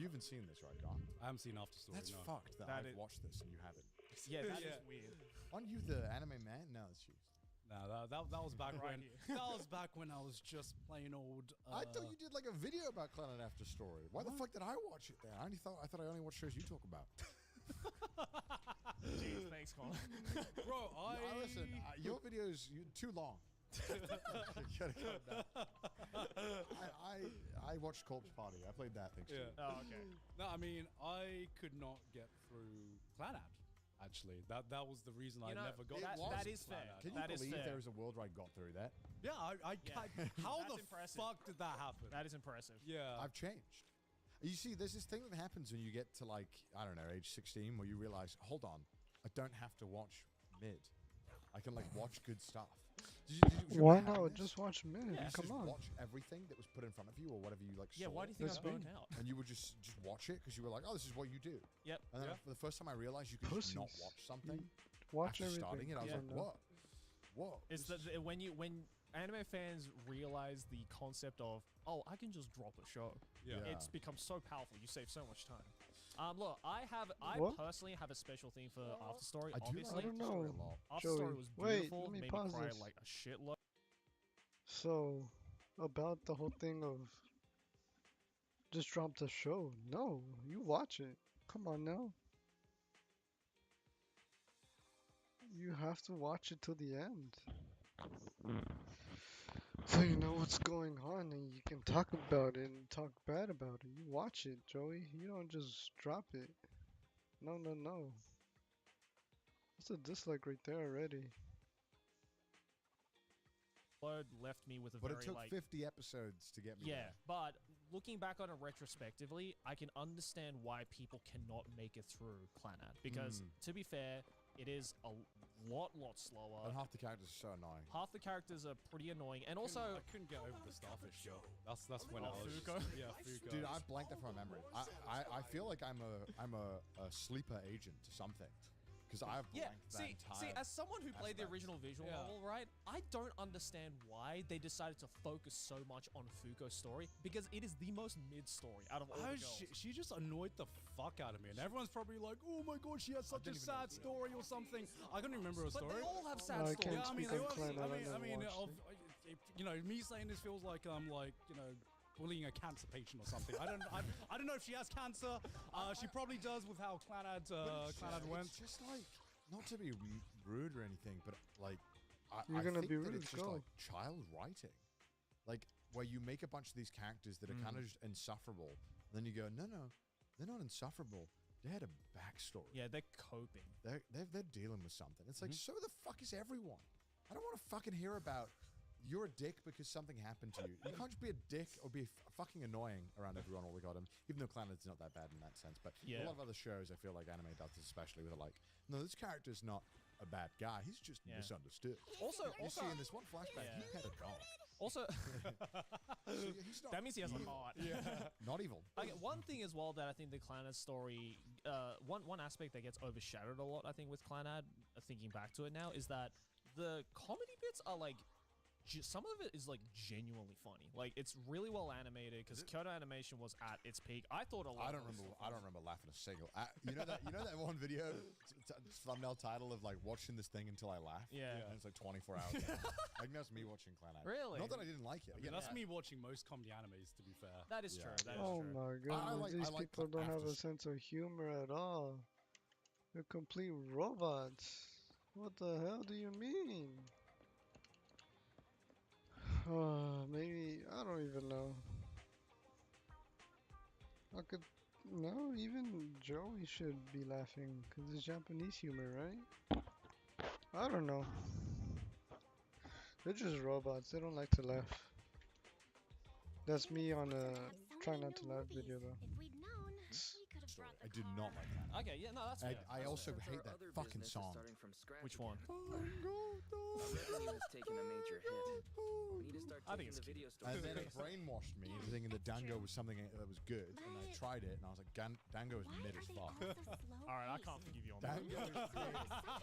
You haven't seen this, right, John? I haven't seen After Story. That's no. fucked that I've watched this and you haven't. Yeah, that is weird. Aren't you the anime man? No, it's you. No, that was back Right when here. that was back when I was just plain old. I thought you did like a video about Planet After Story. Why the fuck did I watch it then? I thought I only watched shows you talk about. Jeez, thanks, Colin. Bro, Listen, your videos too long. You gotta calm down. I watched Corpse Party. I played that thing too. Yeah. Oh, okay. No, I mean I could not get through Clannad. Actually, that was the reason I know, never got. that is fair. Clannad. Can you That is believe fair. there was a world where I got through that? Yeah, how That's the impressive. fuck did that happen? That is impressive. Yeah, I've changed. You see, there's this thing that happens when you get to like, I don't know, age 16 where you realize, hold on, I don't have to watch mid. I can like watch good stuff. Did you Why ever have not? this? Just watch mid. You Come just on. watch everything that was put in front of you or whatever you like Yeah, saw. why do you think That's I burnt me. out? And you would just watch it because you were like, oh, this is what you do. Yep. And then Yeah. for the first time I realized you could just not Pussies. watch something. Watch After everything. starting it, I was Yeah. like, what? It's when anime fans realize the concept of, oh, I can just drop a show. yeah. Yeah. It's become so powerful. You save so much time. Look, I What? personally have a special thing for After Story. I do Obviously, like I don't the story know. a lot. After Story Joey, was wait, beautiful. let me made me pause cry this. like a shitload. So, about the whole thing of just drop the show. No, you watch it. Come on now. You have to watch it till the end. So you know what's going on and you can talk about it and talk bad about it. You watch it, Joey. You don't just drop it. No, no, no. That's a dislike right there already. Left me with a But very it took like 50 episodes to get me yeah. there. But looking back on it retrospectively, I can understand why people cannot make it through Clannad because to be fair, it is a lot slower. And half the characters are so annoying. Half the characters are pretty annoying, and also I couldn't get over the starfish girl. That's when I was Fuko? yeah, Fuko. Dude, I blanked that from my memory. I feel like I'm a sleeper agent to something. Because I've yeah. blanked that See, entire as someone who played the aspect. original visual Yeah. novel, right? I don't understand why they decided to focus so much on Fuko's story because it is the most mid story out of all the girls. She just annoyed the fuck out of me, and everyone's probably like, "Oh my god, she has such a didn't even know sad story or something." I couldn't remember a But story. they all have sad I stories. can't Yeah, I mean, speak they on all, Clannad, I I never mean, watched you know, me saying this feels like I'm like, you know, bullying a cancer patient or something. I don't know if she has cancer. She probably does with how Clannad went. It's just like, not to be rude or anything, but like, You're I gonna think be that rude, it's just go. like child writing. Like, where you make a bunch of these characters that are kind of just insufferable. Then you go, no, they're not insufferable. They had a backstory. Yeah, they're coping. They're dealing with something. It's like, so the fuck is everyone? I don't want to fucking hear about you're a dick because something happened to you. You can't just be a dick or be fucking annoying around everyone all the goddamn. Even though Clannad's not that bad in that sense, but Yeah. a lot of other shows, I feel like anime does this, especially with like, no, this character's not a bad guy. He's just Yeah. misunderstood. Also, You see in this one flashback, Yeah. he had a dog. also, So he's not that means he has a evil. heart. Not evil. Okay, one thing as well that I think the Clannad story, one aspect that gets overshadowed a lot, I think, with Clannad, thinking back to it now, is that the comedy bits are like, some of it is like genuinely funny. Like it's really well animated because Kyoto Animation was at its peak. I thought a lot. I don't remember laughing a single. You know that one video thumbnail title of like watching this thing until I laugh. Yeah. And it's like 24 hours. I think that's me watching Clannad. Really? Not that I didn't like it. Yeah, that's me watching most comedy animes, to be fair. That is Yeah. true. That is Oh true. my god, these like people don't have after a sense of humor at all. They're complete robots. What the hell do you mean? Maybe, I don't even know. I could, no, even Joey should be laughing because it's Japanese humor, right? I don't know. They're just robots, they don't like to laugh. That's me on a try not to laugh video though. If we'd known, we could have Story. brought I the did car. not like that. Okay, yeah, no, that's fair. I also Since hate our that other fucking business is song. starting from scratch Which one? again, revenue has taken a major hit. We need to start I think taking it's the cute. video store. And then it brainwashed me into thinking that Dango was something that was good, and I tried it, and I was like, Dango is Why mid are as they fuck. all so slow All right, I paced? can't forgive you on that. Dango is mid.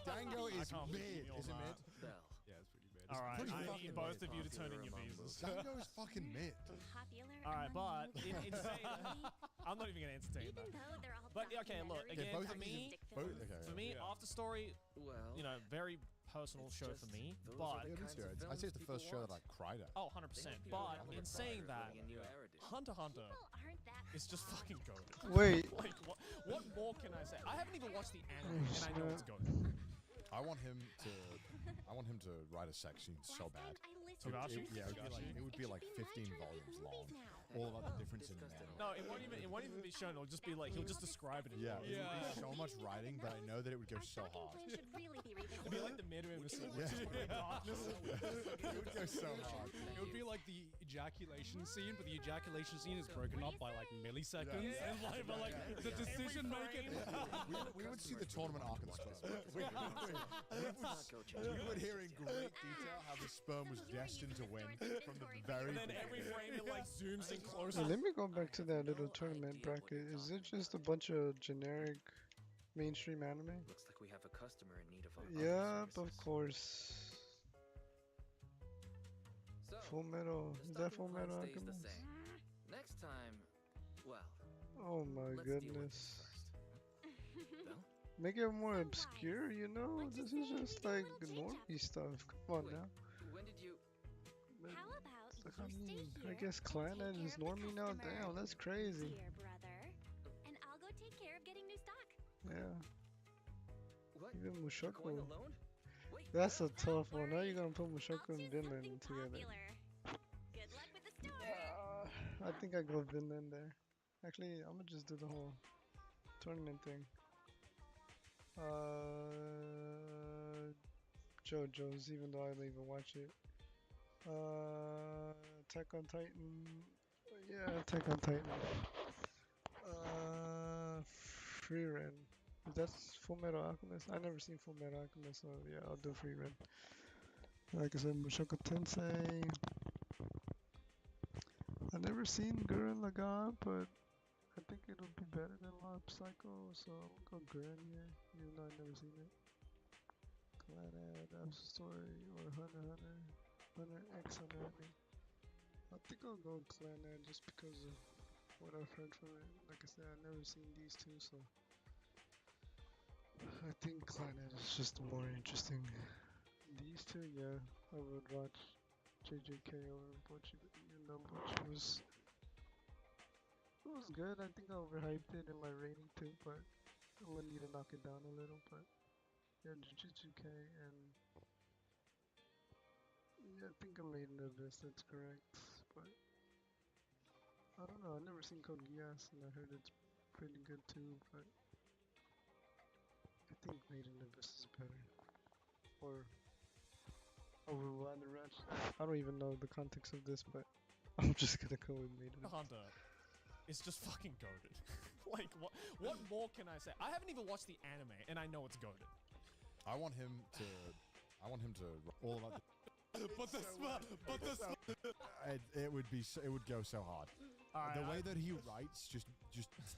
Dango is can't believe mid. you on Is it that. mid? Bell, Yeah, it's pretty bad. All right, pretty I fucking need both of you to popular turn in your among visas. Django is fucking mid. Popular All right, among but movie in saying that, really? I'm not even gonna entertain Even that. though they're all But okay, look documentaries again both for of me. these Both, films. okay, For me, Yeah. After Story, Well, you know, very personal it's show just for me. those But are the Yeah, me kinds too. of I'd say films it's the first people show that I want. cried at. oh, 100%. They don't But feel in saying that, bringing new era edition. Hunter x Hunter People aren't that is just hot. fucking goated. Wait. Like what more can I say? I haven't even watched the anime, Oh, and I know it's snap. goated. I want him to write a sex scene so Last bad. time I listened Togashi? to Yeah, this it would be like it should 15 my turn to volumes pick long. movies now. All about the difference in the Discussed it man. all. No, it won't even be shown. It'll just be like he'll just describe it. In Yeah, words. it would Yeah. be so much writing, but I know that it would go Our so stocking hard. plan should really be It'd be revisited. like the midway scene. Yeah. It It would go so hard. It would be like the ejaculation scene, but the ejaculation scene is broken up by like milliseconds, Yeah. and like, but like the decision making. We would see the tournament arc of the sperm. Let's not go changing We would the hear in subject great detail how the sperm was destined to win from the very And then every beginning. frame it like zooms in closer. Hey, let me go back to that little no tournament idea what bracket. you're Is it talking just a bunch of generic mainstream anime? Looks like we have a customer in need of our Yeah, other of services. course. So, Full Metal. the Is that stocking Full plan Metal stays the Alchemist? same. Next time, well, Oh my let's deal with goodness. this first. Well, Make it more So obscure, you know? Let's This just is say we just did a like little change-up. normie stuff. Come on wait, now. when did you? But How about it's like, you I stay mean, here I guess and take Clannad care is of the normie now. customer, Damn, that's crazy. dear brother, and I'll go take care of getting new stock. Yeah, What? even You're going Mushoku. alone? Wait, That's a Don't tough one. How worry. you gonna put I'll Mushoku and choose Vinland something together? popular. Good luck with the store. I think I go Vinland there. Actually, I'm gonna just do the whole tournament thing. JoJo's, even though I don't even watch it. Attack on Titan. Yeah, Attack on Titan. Free Ren. That's Full Metal Alchemist. I never seen Full Metal Alchemist, so yeah, I'll do Free Ren. Like I said, Mushoku Tensei. I never seen Gurren Lagann, but I think it'll be better than Mob Psycho, so I'll go Gurren here, even though I've never seen it. Clannad, Story, or Hunter x Hunter, Hunter x Hunter. I think I'll go Clannad just because of what I've heard from it. Like I said, I've never seen these two, so I think Clannad is just more interesting. These two, yeah, I would watch JJK over Butchie, even though Butchie was it was good. I think I overhyped it in my rating too, but I'm gonna need to knock it down a little. But yeah, Jujutsu K and yeah, I think I made an abyss. That's correct. But I don't know. I've never seen Code Geass, and I heard it's pretty good too. But I think Made in Abyss is better. Or over Wander Rush. I don't even know the context of this, but I'm just gonna go with Made in Abyss. Hunter is just fucking goated. Like what more can I say? I haven't even watched the anime, and I know it's goated. I want him to all about it would be it would go so hard. The way that he writes just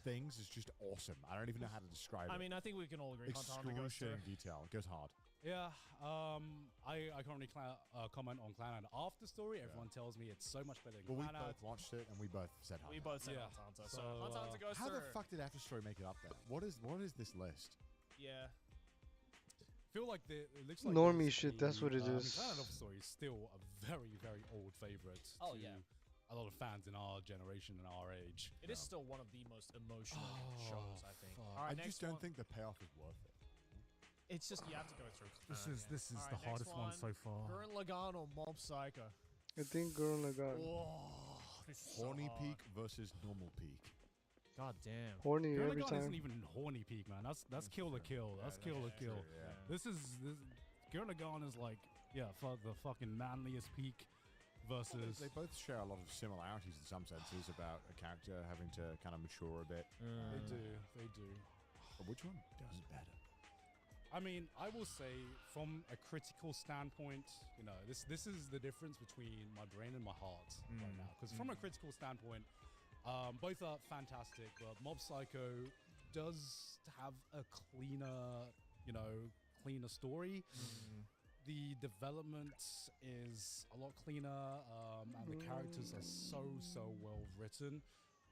things is just awesome. I don't even know how to describe I it. mean, I think we can all agree Hunter x Hunter goes to. Excruciating detail. It goes hard. Yeah, I can't really comment on Clannad after story. Everyone tells me it's so much better than Well, we Clannad. both watched it and we both said Hunter. We both said Yeah. Hunter x Hunter. So, So Hunter x Hunter goes How the through. fuck did After Story make it up there? What is this list? Yeah. Feel like it looks like Normie there's shit, that's what it is. Clannad after story is still a very very old favorite. Oh, to yeah. a lot of fans in our generation and our age. It is still one of the most emotional shows, I think. fuck. All right, I next just don't one. think the payoff is worth it. It's just you have to go through. This Clannad, is yeah. this is All the right, next hardest one so far. Gurren Lagann or Mob Psycho. I think Gurren Lagann. Whoa, this is so Horny hard. peak versus normal peak. God damn. Horny Gurren every Lagann isn't time. even horny peak, man. That's kill to kill. That's kill to kill. Yeah. This Gurren Lagann is like the fucking manliest peak versus They both share a lot of similarities in some senses about a character having to kind of mature a bit. they do. But which one does it better? I mean, I will say from a critical standpoint, you know, this is the difference between my brain and my heart right now. Because from a critical standpoint, both are fantastic, but Mob Psycho does have a cleaner story. the development is a lot cleaner, and the characters are so well written.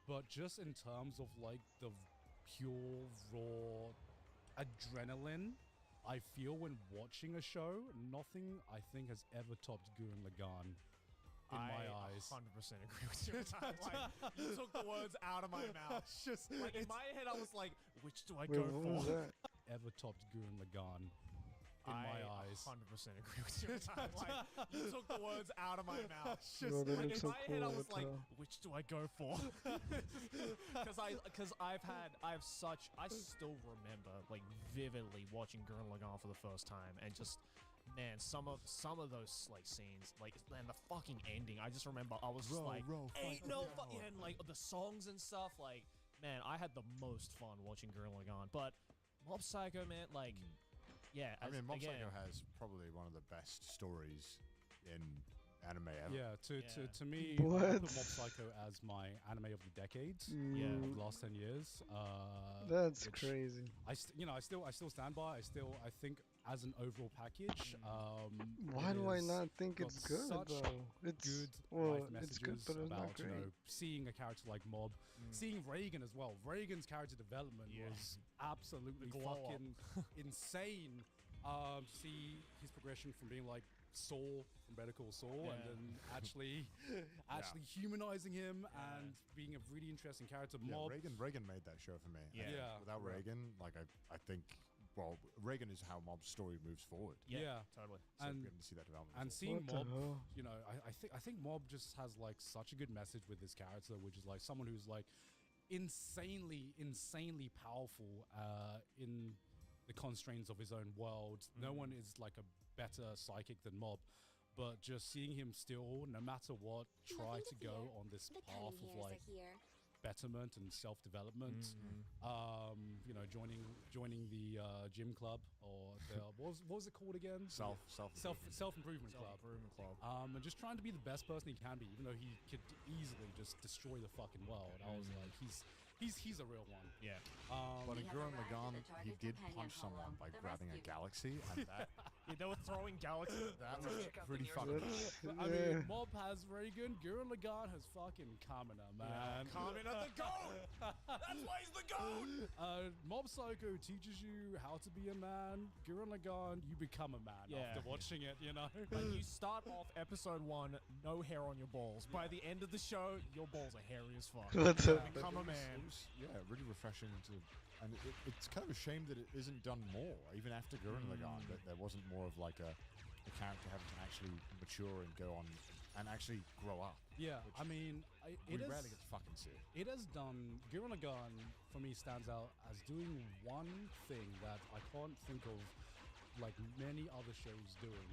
But just in terms of like the pure raw adrenaline I feel when watching a show, nothing I think has ever topped Gurren Lagann in my eyes. 100% agree with you. Like, you took the words out of my mouth. It's just Like in my head, I was like, which do I Wait, go what for? was that? ever topped Gurren Lagann in my eyes. 100% agree with you. Like, you took the words out of my mouth. It's just Bro, that Like, looks in so my head, I cool, was what like, the hell? which do I go for? Because I still remember like vividly watching Gurren Lagann for the first time, and just man, some of those like scenes, like and the fucking ending. I just remember I was just like, ain't no fucking, and like the songs and stuff. Like, man, I had the most fun watching Gurren Lagann. But Mob Psycho, man, like, yeah, I mean, Mob again, Psycho has probably one of the best stories in anime ever. Yeah, Yeah. to me, What? I put Mob Psycho as my anime of the decade Yeah. of Mm, the last 10 years. That's which crazy. I still stand by. I think as an overall package, Why it do I is not think got it's good such though? It's good well, life it's good, messages but it's about not great. seeing a character like Mob, seeing Reagan as well. Reagan's character development Yeah. was absolutely The glow up. fucking insane. See his progression from being like Saul from Better Call Saul, and Yeah. then actually humanizing him and being a really interesting character. Yeah, Mob, Reagan made that show for me. I Yeah. think Yeah. Without Reagan, like I think, well, Reagan is how Mob's story moves forward. Yeah. totally. So And- we get to see that development. and as well. seeing What the Mob, hell? you know, I think Mob just has like such a good message with this character, which is like someone who's like insanely powerful in the constraints of his own world. No one is like a better psychic than Mob, but just seeing him still, no matter what, try to go on this The path cunning of hairs like are here. betterment and self-development. You know, joining the gym club, or the, what was it called again? Self-improvement club. Self-improvement club. And just trying to be the best person he can be, even though he could easily just destroy the fucking world. I was like, he's a real one. Yeah. But in We have Gurren arrived Lagann, at the he target did companion punch someone hollow. by The grabbing a rescue- galaxy, and that They were throwing galaxies. that was pretty That's- fucking. I mean, Mob has Reagan, Gurren Lagann has fucking Kamina, man. Coming at the goat. That's why he's the goat. Mob Psycho teaches you how to be a man. Gurren Lagann, you become a man Yeah. after watching it, you know? Like, you start off episode 1, no hair on your balls. By the end of the show, your balls are hairy as fuck. What's You up? become a It man. was, yeah, really refreshing to, and it's kind of a shame that it isn't done more, even after Gurren Lagann, that there wasn't more of like a character having to actually mature and go on and actually grow up. Yeah, Which I mean, We it rarely is. get to fucking see it. It has done. Gurren Lagann for me stands out as doing one thing that I can't think of like many other shows doing,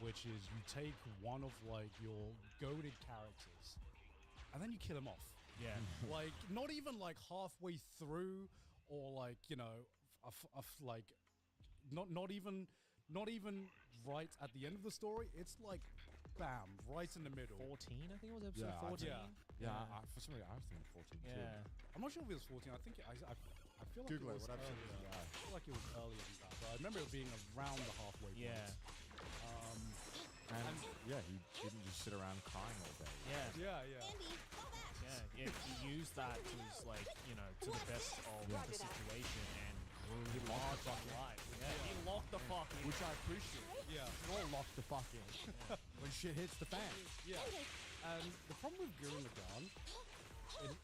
which is you take one of like your goated characters and then you kill him off. Yeah. Like not even like halfway through, or like, you know, like not even right at the end of the story. It's like bam, right in the middle. 14, I think it was episode Yeah, I 14. Yeah. Yeah, for some reason I was thinking 14 too. Yeah. I'm not sure if it was 14. I think I feel like Google it it. was What episode earlier. was that? I feel like it was earlier than that, but I remember it being around the halfway point. Yeah. And yeah, he didn't just sit around crying all day. Yeah. Yeah. Andy, go back. Yeah. He used that to his, like, you know, to the best of Roger the that. situation, and he locked the life. Yeah, he locked the fuck in. Which I appreciate. Yeah. We all lock the fuck in when shit hits the fan. Yeah. And the problem with Gurren Lagann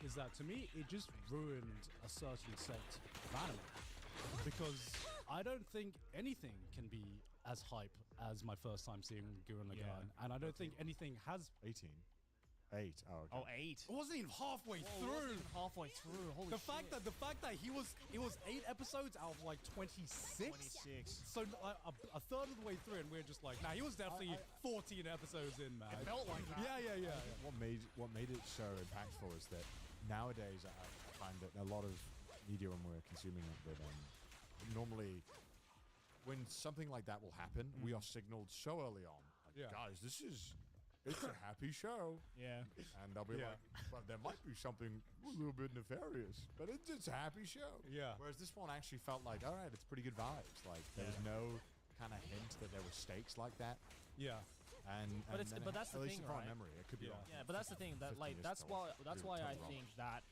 is that to me it just ruined a certain sect of anime, because I don't think anything can be as hype as my first time seeing Gurren Lagann, and I don't think anything has. 18. 8. Oh, okay. Oh, 8. It wasn't even halfway Whoa, it through. wasn't even halfway through. Holy The shit. fact that it was 8 episodes out of like 26. 26. So a third of the way through, and we're just like, nah, he was definitely 14 episodes in, man. It felt like that. Yeah. What made it so impactful is that nowadays I find that a lot of media, when we're consuming it, that normally when something like that will happen, we are signaled so early on. Like, Yeah. guys, it's a happy show. Yeah. And they'll be Yeah. like, but there might be something a little bit nefarious, but it's a happy show. Yeah. Whereas this one actually felt like, all right, it's pretty good vibes. Like there was no kind of hint that there were stakes like that. Yeah. And it's- then but that's the at least thing, from right? memory, it could be Yeah. wrong. Yeah, but that's the thing that 15 like years that's ago, why I totally wrong. think that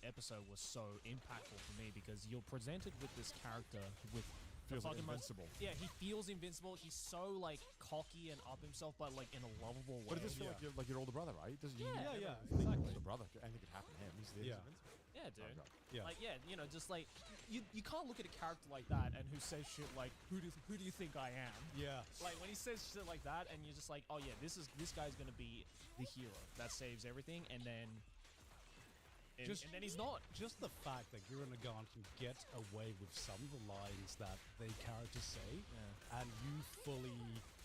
episode was so impactful for me because you're presented with this character with the Feels like fucking most- invincible. Yeah, he feels invincible. He's so like cocky and up himself, but like in a lovable way. But it does feel Yeah. like your older brother, right? Doesn't Yeah. Yeah, yeah, Think exactly. older brother. Anything could happen to him. He's Yeah. invincible. Yeah, dude. Oh, God. Yeah. Like you know, just like you can't look at a character like that and who says shit like who do you think I am? Yeah. Like when he says shit like that, and you're just like, oh yeah, this guy's gonna be the hero that saves everything, and then and then he's not. Just the fact that Gurren Lagann can get away with some of the lines that the characters say, and you fully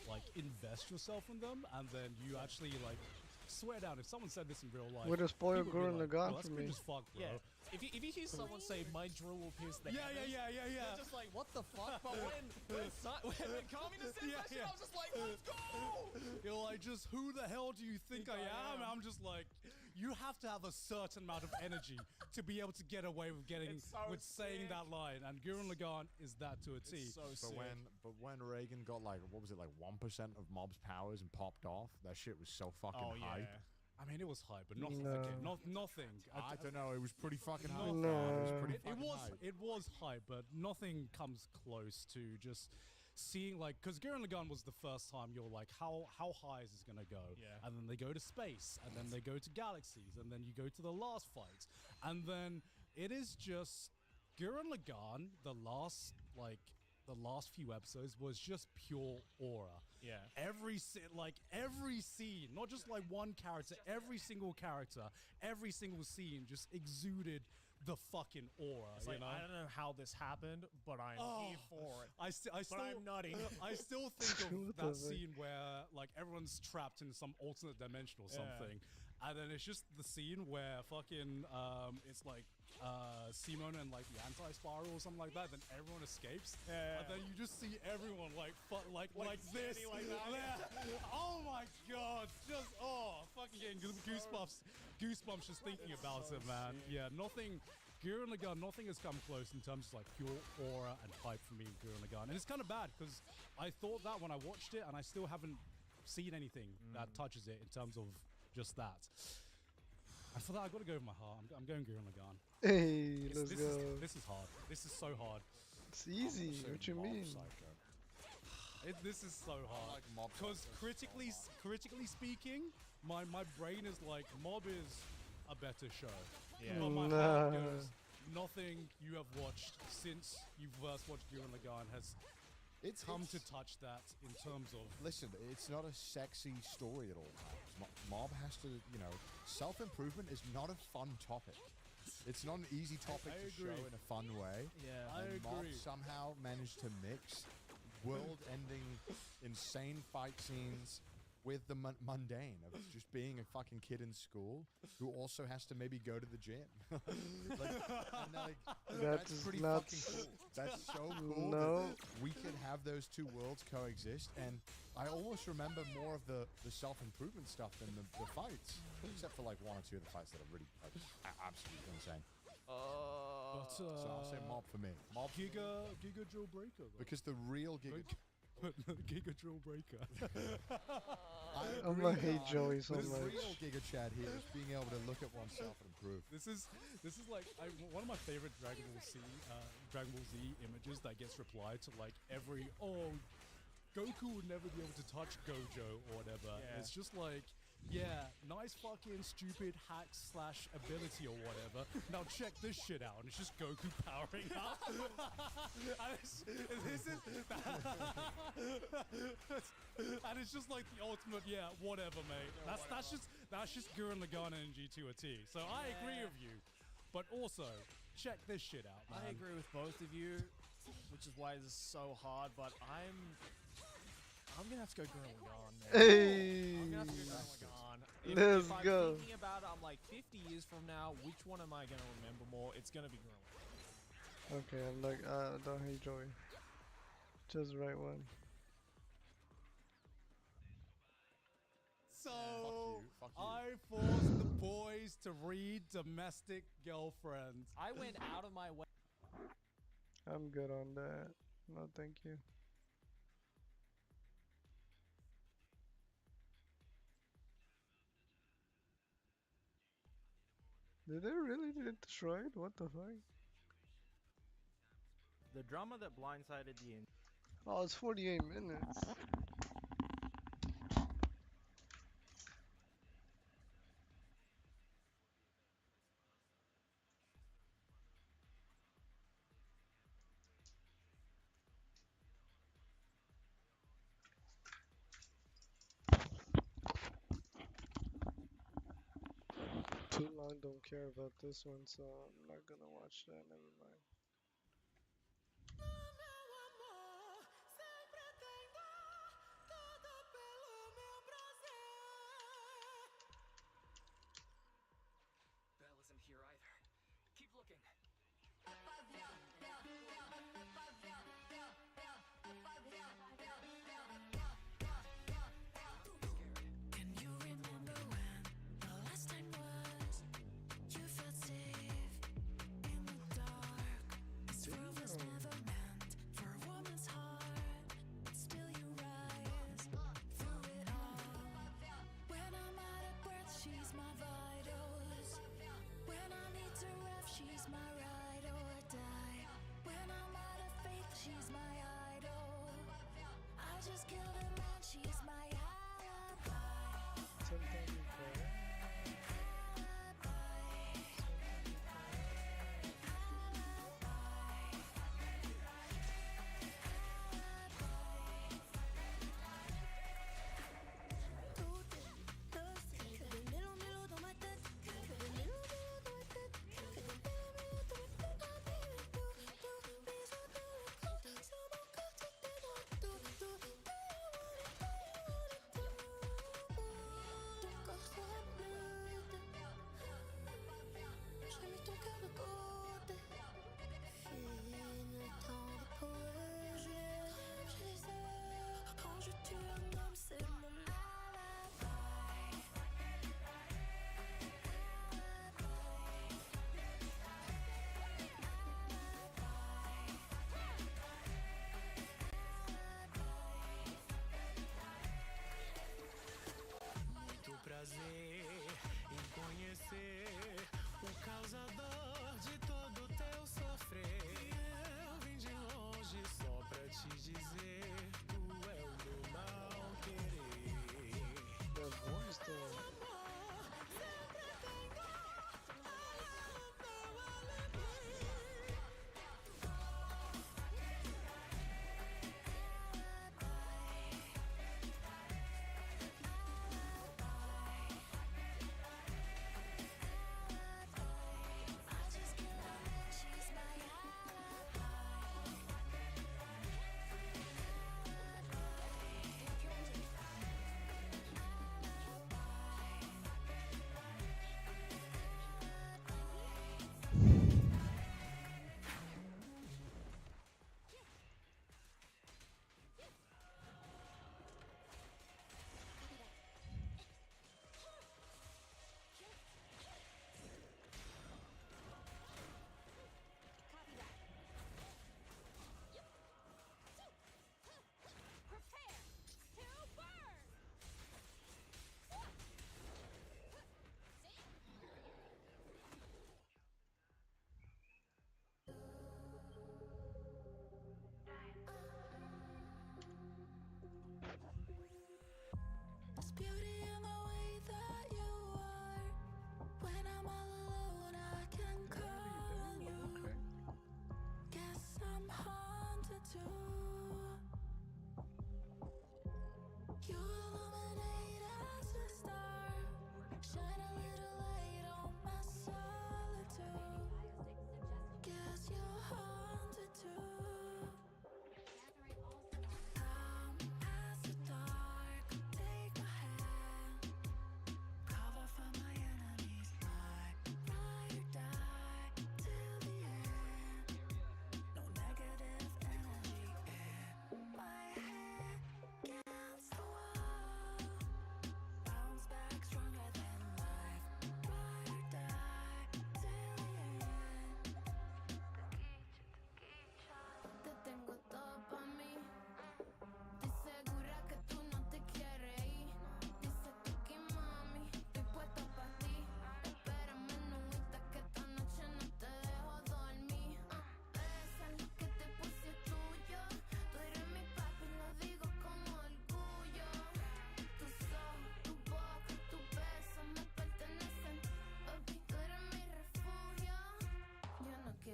like invest yourself in them, and then you actually like swear down. If someone said this in real life, Way to spoil people would be Gurren like, Lagann "Oh, that's for good me." as fuck, bro." Yeah. If you hear someone say my drill will pierce the Yeah, heavens, yeah. you're just like, what the fuck? But when Kamina said Yeah, that shit, yeah. I was just like, let's go! You're like, just who the hell do you think I am? am? I'm just like, you have to have a certain amount of energy to be able to get away with It's so saying sick. that line, and Gurren Lagann is that to a T. It's so But sick. when Reagan got like what was it like 1% of mob's powers and popped off, that shit was so fucking Oh hype. yeah. I mean, it was hype, but nothing. No. Again, nothing. I don't know. It was pretty fucking hype. No. man. It was pretty It fucking was hype. it was hype, but nothing comes close to just seeing like because Gurren Lagann was the first time you're like how high is this gonna go? Yeah. And then they go to space, and then they go to galaxies, and then you go to the last fight, and then it is just Gurren Lagann. The last few episodes was just pure aura. Yeah. Every scene, not just like one character, every single character, every single scene just exuded the fucking aura. It's you like, know? I don't know how this happened, but I'm here for it. I still, But I'm nutty. I still think of What the that fuck? scene where like everyone's trapped in some alternate dimension or Yeah. something, and then it's just the scene where fucking it's like Simone and like the anti-spiral or something like that. Then everyone escapes, Yeah. and then you just see everyone like like this, standing like that. Yeah. Oh my god! Just fucking getting goosebumps just thinking about so it, man. sick. Yeah, nothing. Gurren Lagann, nothing has come close in terms of like pure aura and hype for me in Gurren Lagann. And it's kind of bad because I thought that when I watched it, and I still haven't seen anything that touches it in terms of just that. And for that, I've got to go with my heart. I'm going Gurren Lagann. Hey, This, let's this go. This is hard. This is so hard. It's easy. Say What you Mob mean? Psycho. This is so hard. like Mob Because Psycho so critically speaking, my brain is like Mob is a better show. Yeah. But my Nah. heart goes, nothing you have watched since you first watched Gurren Lagann has It's come to it's- touch that in terms of Listen, it's not a sexy story at all times. Mob has to, self-improvement is not a fun topic. It's not an easy topic I to show agree. in a fun way. Yeah. I And Mob agree. somehow managed to mix world-ending, insane fight scenes with the mundane of just being a fucking kid in school who also has to maybe go to the gym. That's is pretty not fucking cool. That's so cool No. that we can have those two worlds coexist. And I almost remember more of the self-improvement stuff than the fights, except for like one or two of the fights that are really like, absolutely insane. but, So I'll say Mob for me. Mob Giga Drill Breaker. though. because the real Giga. Giga Drill Breaker. I'm gonna hate Joey so The much. real Giga Chad here is being able to look at oneself and improve. This is like one of my favorite Dragon Ball Z images that gets replied to like every Goku would never be able to touch Gojo or whatever. Yeah. It's just like, yeah, nice fucking stupid hack / ability or whatever. Now check this shit out. And it's just Goku powering up. and it's just like the ultimate, yeah, whatever, mate. That's just Gurren Lagann energy to a T. So I agree with you. But also, check this shit out, man. I agree with both of you, which is why this is so hard. But I'm gonna have to go Gurren Lagann. Man. Hey. I'm gonna have to go Gurren Lagann. Let's if I'm go. thinking about it, I'm like 50 years from now, which one am I gonna remember more? It's gonna be Gurren Lagann. Okay, I'm like, don't hate Joey. Just the right one. So Fuck you. I forced the boys to read Domestic Girlfriends. I went out of my way. I'm good on that. No, thank you. Did they really get destroyed? What the fuck? The drama that blindsided the Oh, it's 48 minutes. Too long, don't care about this one, so I'm not gonna watch that. Never mind. Belle isn't here either. Keep looking. Can you remember when the last time was you felt safe in the dark?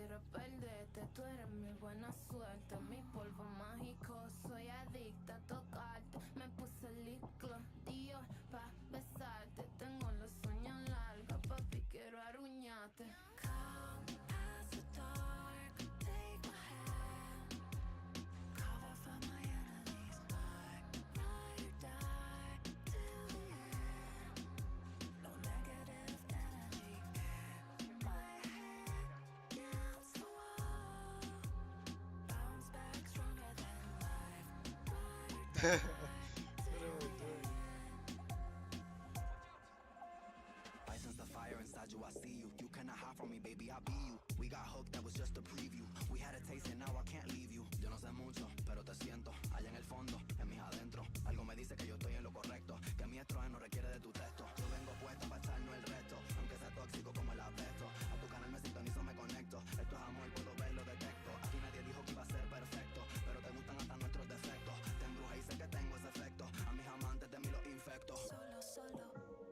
quiero perderte. Tú eres mi buena suerte, mi polvo mágico. Soy adicta a tocarte. Me puse lip gloss, Dior, pa' besarte. Tengo los uñas largas, papi, quiero aruñarte. Come as the dark, take my hand. Cover for my enemies, ride or die till the end. No negative energy in my head against the wall. Bounce back stronger than life, ride or die. What am I doing? I sense the fire inside you, I see you. You cannot hide from me, baby, I'll be you. We got hooked, that was just a preview. We had a taste and now I can't leave you. Yo no sé mucho, pero te siento. Allá en el fondo, en mis adentro. Algo me dice que yo estoy en lo correcto. Que mi estrés no requiere de tu texto. Yo vengo puesta para echarnos el resto. Aunque sea tóxico como el apesto. A tu canal me sintonizo, me conecto. Esto es amor, puedo verlo, detecto. Aquí nadie dijo que iba a ser perfecto. Pero te gustan hasta nuestros defectos. Te embrujé y sé que tengo ese efecto. A mis amantes de mí los infecto. Solo, solo,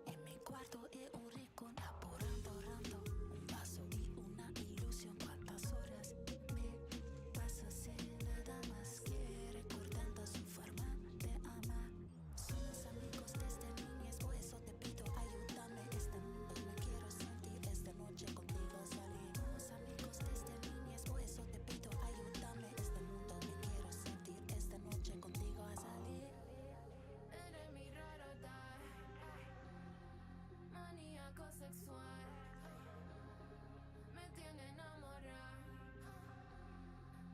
en mi cuarto es un rincón apurando, rando. Un vaso y una ilusión. ¿Cuántas horas me paso sin nada más que recordando su forma de amar? Somos amigos desde niñez, por eso te pido ayúdame. Este mundo me quiero sentir, esta noche contigo salir. Somos amigos desde niñez, por eso te pido ayúdame. Este mundo me quiero sentir, esta noche contigo a salir. Eres mi raro dar, maníaco sexual. Me tiene enamorada,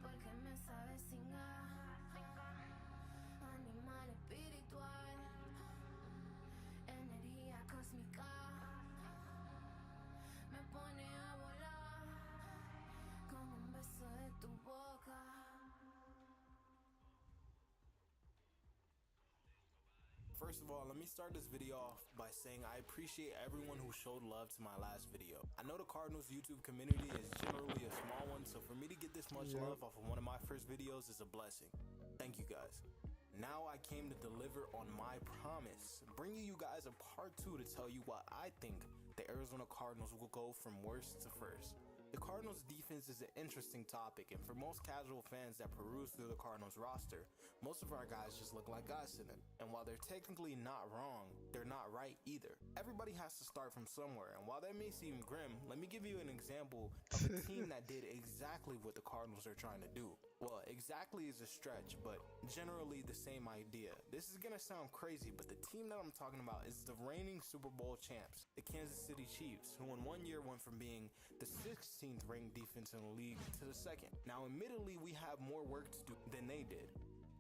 porque me sabe singar. Animal espiritual, energía cósmica. Me pone a volar con un beso de tu boca. First of all, let me start this video off by saying I appreciate everyone who showed love to my last video. I know the Cardinals YouTube community is generally a small one, so for me to get this much love off of one of my first videos is a blessing. Thank you guys. Now I came to deliver on my promise, bringing you guys a part 2 to tell you why I think the Arizona Cardinals will go from worst to first. The Cardinals defense is an interesting topic, and for most casual fans that peruse through the Cardinals roster, most of our guys just look like guys in it. And while they're technically not wrong, they're not right either. Everybody has to start from somewhere, and while that may seem grim, let me give you an example of a team that did exactly what the Cardinals are trying to do. Well, exactly is a stretch, but generally the same idea. This is gonna sound crazy, but the team that I'm talking about is the reigning Super Bowl champs, the Kansas City Chiefs, who in 1 year went from being the 16th ranked defense in the league to the 2nd. Now, admittedly, we have more work to do than they did.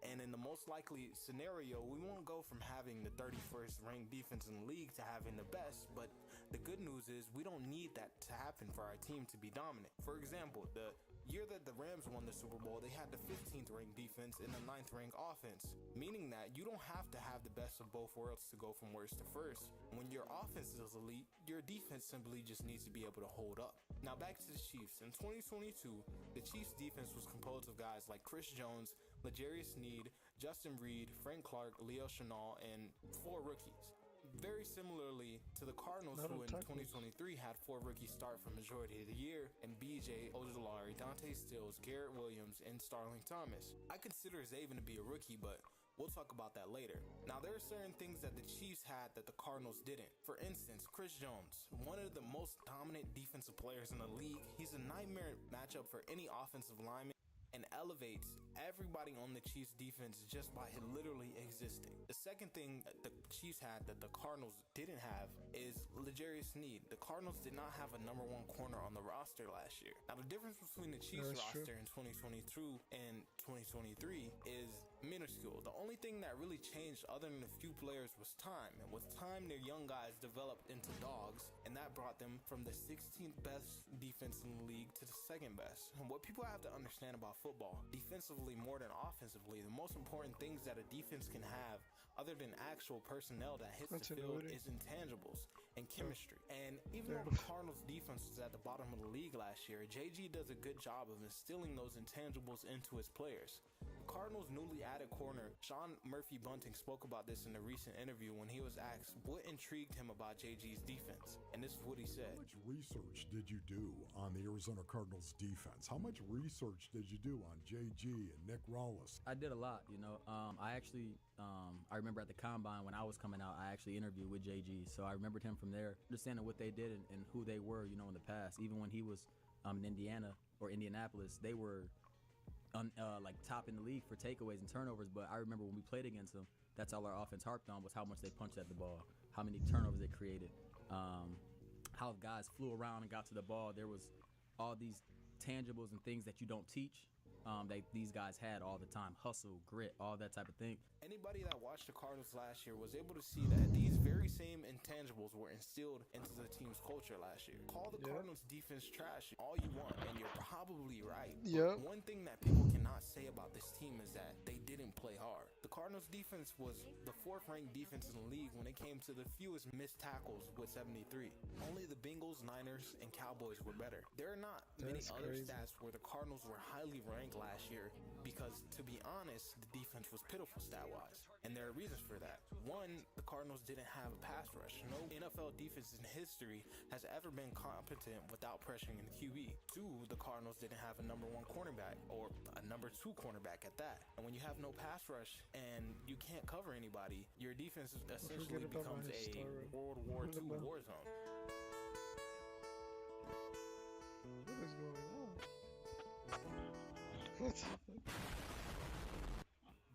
And in the most likely scenario, we won't go from having the 31st ranked defense in the league to having the best, but the good news is we don't need that to happen for our team to be dominant. For example, the year that the Rams won the Super Bowl, they had the 15th ranked defense and the 9th ranked offense, meaning that you don't have to have the best of both worlds to go from worst to first. When your offense is elite, your defense simply just needs to be able to hold up. Now back to the Chiefs. In 2022, the Chiefs defense was composed of guys like Chris Jones, L'Jarius Sneed, Justin Reed, Frank Clark, Leo Chenal, and 4 rookies. Very similarly to the Cardinals, who in 2023 had 4 rookies start for majority of the year, and BJ Ojolari, Dante Stills, Garrett Williams, and Starling Thomas. I consider Zaven to be a rookie, but we'll talk about that later. Now, there are certain things that the Chiefs had that the Cardinals didn't. For instance, Chris Jones, one of the most dominant defensive players in the league. He's a nightmare matchup for any offensive lineman and elevates everybody on the Chiefs defense just by literally existing. The second thing that the Chiefs had that the Cardinals didn't have is L'Jarius Sneed. The Cardinals did not have a number 1 corner on the roster last year. Now, the difference between the Chiefs roster in 2022 and 2023 is minuscule. The only thing that really changed other than a few players was time. And with time, their young guys developed into dogs, and that brought them from the 16th best defense in the league to the 2nd best. And what people have to understand about football, defensively more than offensively, the most important things that a defense can have other than actual personnel that hits the field is intangibles. and chemistry. And even though the Cardinals defense was at the bottom of the league last year, JG does a good job of instilling those intangibles into his players. The Cardinals' newly added corner, Sean Murphy-Bunting, spoke about this in a recent interview when he was asked what intrigued him about JG's defense. And this is what he said. How much research did you do on the Arizona Cardinals defense? How much research did you do on JG and Nick Rawlis? I did a lot, you know. I remember at the Combine when I was coming out, I actually interviewed with JG. So I remembered him from there, understanding what they did and who they were, you know, in the past. Even when he was in Indiana or Indianapolis, they were like top in the league for takeaways and turnovers. But I remember when we played against them, that's all our offense harped on was how much they punched at the ball, how many turnovers they created, how guys flew around and got to the ball. There was all these tangibles and things that you don't teach. These guys had all the time: hustle, grit, all that type of thing. Anybody that watched the Cardinals last year was able to see that these very same intangibles were instilled into the team's culture last year. Call the Cardinals defense trash all you want, and you're probably right. Yeah. One thing that people cannot say about this team is that they didn't play hard. The Cardinals defense was the 4th-ranked defense in the league when it came to the fewest missed tackles with 73. Only the Bengals, Niners, and Cowboys were better. There are not many other stats where the Cardinals were highly ranked last year because, to be honest, the defense was pitiful stat-wise. And there are reasons for that. One, the Cardinals didn't have a pass rush. No NFL defense in history has ever been competent without pressuring the QB. Two, the Cardinals didn't have a number 1 cornerback or a number 2 cornerback at that. And when you have no pass rush and you can't cover anybody, your defense essentially becomes a World War II war zone. What is going on?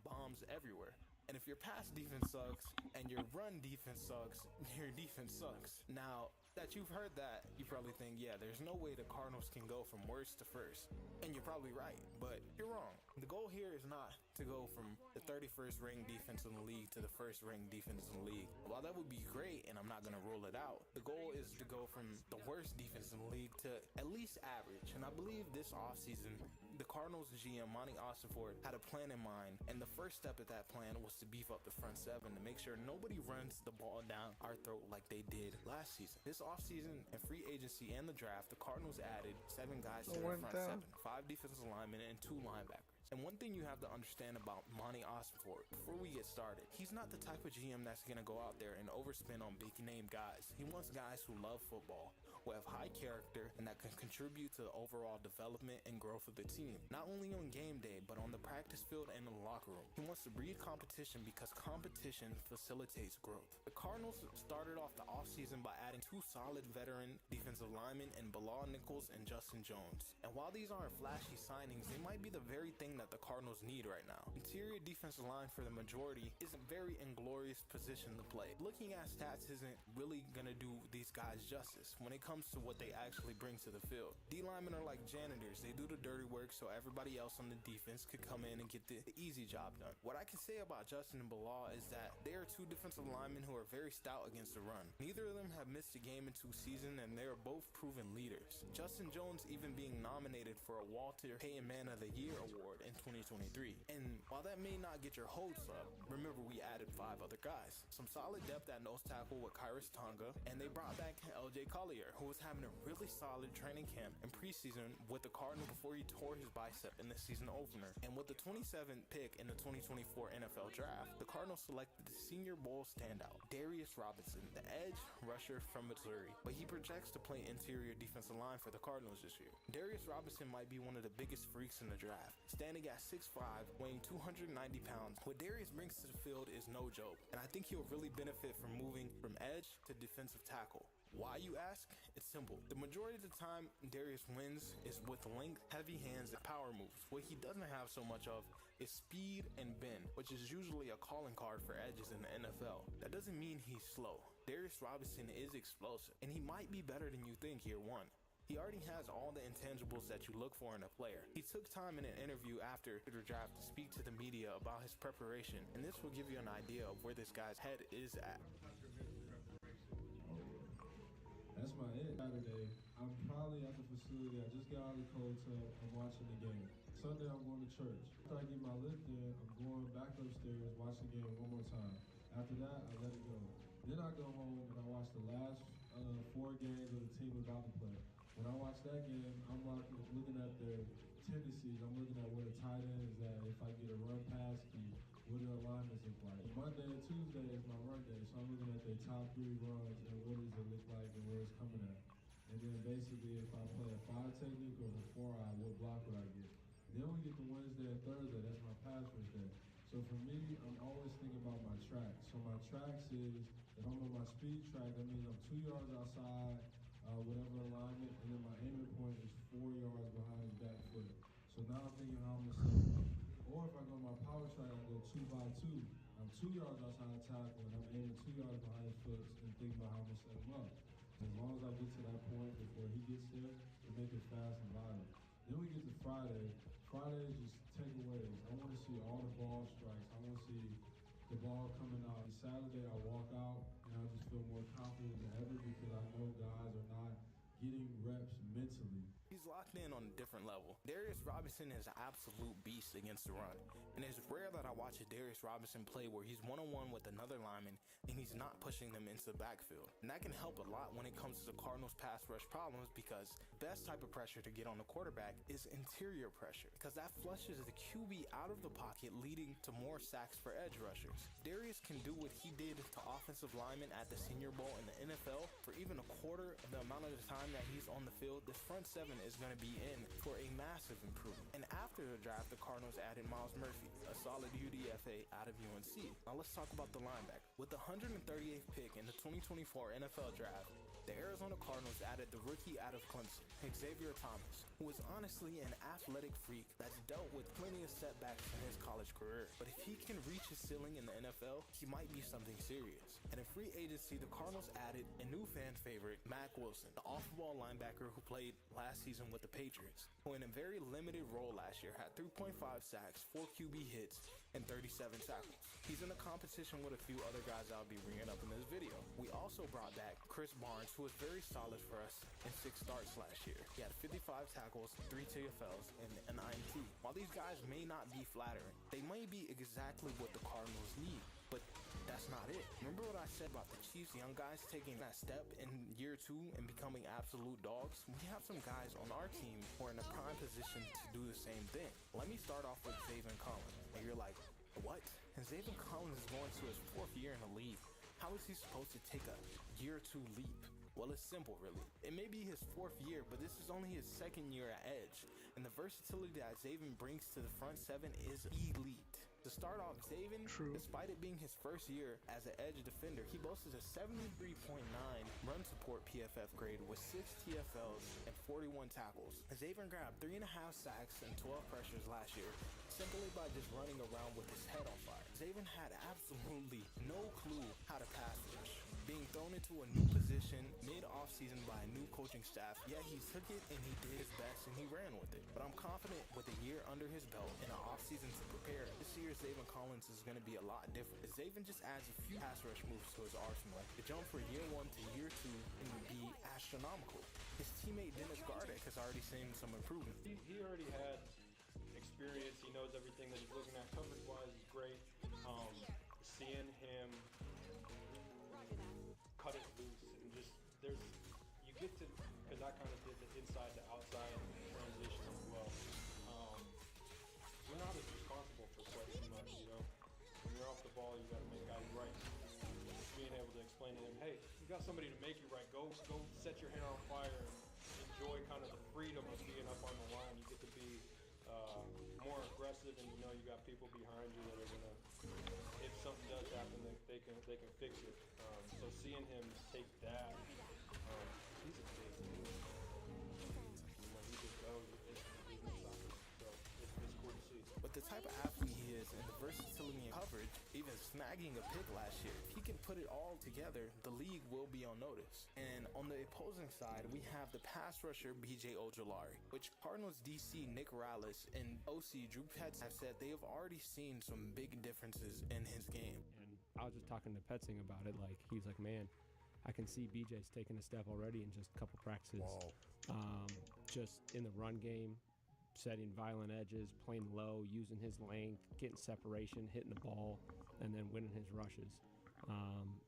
Bombs everywhere. And if your pass defense sucks and your run defense sucks, your defense sucks. Now that you've heard that, you probably think, yeah, there's no way the Cardinals can go from worst to first. And you're probably right, but you're wrong. The goal here is not to go from the 31st ranked defense in the league to the 1st ranked defense in the league. While that would be great, and I'm not going to rule it out, the goal is to go from the worst defense in the league to at least average. And I believe this offseason, the Cardinals GM, Monty Ossenfort, had a plan in mind, and the first step of that plan was to beef up the front 7 to make sure nobody runs the ball down our throat like they did last season. This offseason and free agency and the draft, the Cardinals added 7 guys to their front 7, 5 defensive linemen and 2 linebackers. And one thing you have to understand about Monty Ossenfort, before we get started, he's not the type of GM that's going to go out there and overspend on big-name guys. He wants guys who love football, who have high character, and that can contribute to the overall development and growth of the team. Not only on game day, but on the practice field and in the locker room. He wants to breed competition because competition facilitates growth. The Cardinals started off the offseason by adding 2 solid veteran defensive linemen in Bilal Nichols and Justin Jones. And while these aren't flashy signings, they might be the very thing that the Cardinals need right now. Interior defensive line for the majority is a very inglorious position to play. Looking at stats isn't really going to do these guys justice when it comes to what they actually bring to the field. D linemen are like janitors. They do the dirty work so everybody else on the defense could come in and get the easy job done. What I can say about Justin and Bilal is that they are 2 defensive linemen who are very stout against the run. Neither of them have missed a game in 2 seasons, and they are both proven leaders. Justin Jones even being nominated for a Walter Payton Man of the Year award in 2023. And while that may not get your hopes up, remember we added 5 other guys. Some solid depth at nose tackle with Kyrus Tonga, and they brought back LJ Collier, who was having a really solid training camp and preseason with the Cardinals before he tore his bicep in the season opener. And with the 27th pick in the 2024 NFL Draft, the Cardinals selected the Senior Bowl standout, Darius Robinson, the edge rusher from Missouri, but he projects to play interior defensive line for the Cardinals this year. Darius Robinson might be one of the biggest freaks in the draft, standing at 6'5", weighing 290 pounds. What Darius brings to the field is no joke, and I think he'll really benefit from moving from edge to defensive tackle. Why, you ask? It's simple. The majority of the time Darius wins is with length, heavy hands, and power moves. What he doesn't have so much of is speed and bend, which is usually a calling card for edges in the NFL. That doesn't mean he's slow. Darius Robinson is explosive, and he might be better than you think year 1. He already has all the intangibles that you look for in a player. He took time in an interview after the draft to speak to the media about his preparation, and this will give you an idea of where this guy's head is at. That's my it. Saturday, I'm probably at the facility. I just got out of the cold tub. I'm watching the game. Sunday, I'm going to church. After I get my lift in, I'm going back upstairs, watch the game one more time. After that, I let it go. Then I go home and I watch the last 4 games of the team about to play. When I watch that game, I'm looking at their tendencies. I'm looking at where the tight end is at. If I get a run pass scheme, what do the alignments look like? Monday and Tuesday is my run day, so I'm looking at their top 3 runs and what does it look like and where it's coming at. And then basically, if I play a 5 technique or the 4-eye, what block would I get? Then we get to Wednesday and Thursday. That's my pass rush day. So for me, I'm always thinking about my tracks. So my tracks is, if I'm on my speed track, that means I'm 2 yards outside, whatever alignment, and then my aiming point is 4 yards behind his back foot. So now I'm thinking how I'm gonna set him up. Or if I go my power track, I go 2 by 2. I'm 2 yards outside the tackle, and I'm aiming 2 yards behind his foot and thinking about how I'm gonna set him up. As long as I get to that point before he gets there, to make it fast and violent. Then we get to Friday. Friday is just takeaways. I want to see all the ball strikes. I want to see the ball coming out. Saturday, I walk out and I just feel more confident than ever because I know guys are not getting reps mentally. He's locked in on a different level. Darius Robinson is an absolute beast against the run. And it's rare that I watch a Darius Robinson play where he's one-on-one with another lineman and he's not pushing them into the backfield. And that can help a lot when it comes to the Cardinals pass rush problems because the best type of pressure to get on the quarterback is interior pressure because that flushes the QB out of the pocket, leading to more sacks for edge rushers. Darius can do what he did to offensive linemen at the Senior Bowl in the NFL for even a quarter of the amount of the time that he's on the field. This front seven is going to be in for a massive improvement. And after the draft, the Cardinals added Myles Murphy, a solid UDFA out of UNC. Now let's talk about the linebacker. With the 138th pick in the 2024 NFL Draft, the Arizona Cardinals added the rookie out of Clemson, Xavier Thomas, who is honestly an athletic freak that's dealt with plenty of setbacks in his college career. But if he can reach his ceiling in the NFL, he might be something serious. And in free agency, the Cardinals added a new fan favorite, Mack Wilson, the off-ball linebacker who played last season with the Patriots, who in a very limited role last year had 3.5 sacks, 4 QB hits, and 37 tackles. He's in a competition with a few other guys I'll be bringing up in this video. We also brought back Chris Barnes, who was very solid for us in 6 starts last year. He had 55 tackles, 3 TFLs, and an INT. While these guys may not be flattering, they may be exactly what the Cardinals need, but that's not it. Remember what I said about the Chiefs young guys taking that step in year 2 and becoming absolute dogs? We have some guys on our team who are in a prime position to do the same thing. Let me start off with Zaven Collins. And you're like, what? And Zaven Collins is going to his 4th year in the league. How is he supposed to take a year 2 leap? Well, it's simple, really. It may be his 4th year, but this is only his 2nd year at edge. And the versatility that Zaven brings to the front 7 is elite. To start off, Zaven, despite it being his 1st year as an edge defender, he boasted a 73.9 run support PFF grade with 6 TFLs and 41 tackles. Zaven grabbed 3.5 sacks and 12 pressures last year, simply by just running around with his head on fire. Zaven had absolutely no clue how to pass rush, being thrown into a new position mid-off-season by a new coaching staff, yet he took it and he did his best and he ran with it. But I'm confident with a year under his belt and an off-season to prepare, this year's Zaven Collins is going to be a lot different. Zaven just adds a few pass rush moves to his arsenal. The jump from year 1 to year 2 can be astronomical. His teammate Dennis Gardeck has already seen some improvement. He already had experience. He knows everything that he's looking at. Coverage-wise, is great. Seeing him cut it loose and just you get to, because I kind of did the inside to outside transition as well. You're not as responsible for sweating as much, you know. When you're off the ball, you got to make guys right. Just being able to explain to him, hey, you got somebody to make you right. Go set your hair on fire and enjoy kind of the freedom of being up on the line. You get to be more aggressive, and you know you got people behind you that are gonna, if something does happen, they can fix it. So seeing him take that, he's a big dude. When he just goes, he's no stopper. So it's cool to see. But the type of athlete he is and the versatility in coverage, even snagging a pick last year, if he can put it all together, the league will be on notice. And on the opposing side, we have the pass rusher BJ Ojolari, which Cardinals DC Nick Rallis and OC Drew Petz have said they have already seen some big differences in his game. And I was just talking to Petzing about it. Like, he's like, man, I can see BJ's taking a step already in just a couple practices. Just in the run game, setting violent edges, playing low, using his length, getting separation, hitting the ball, and then winning his rushes.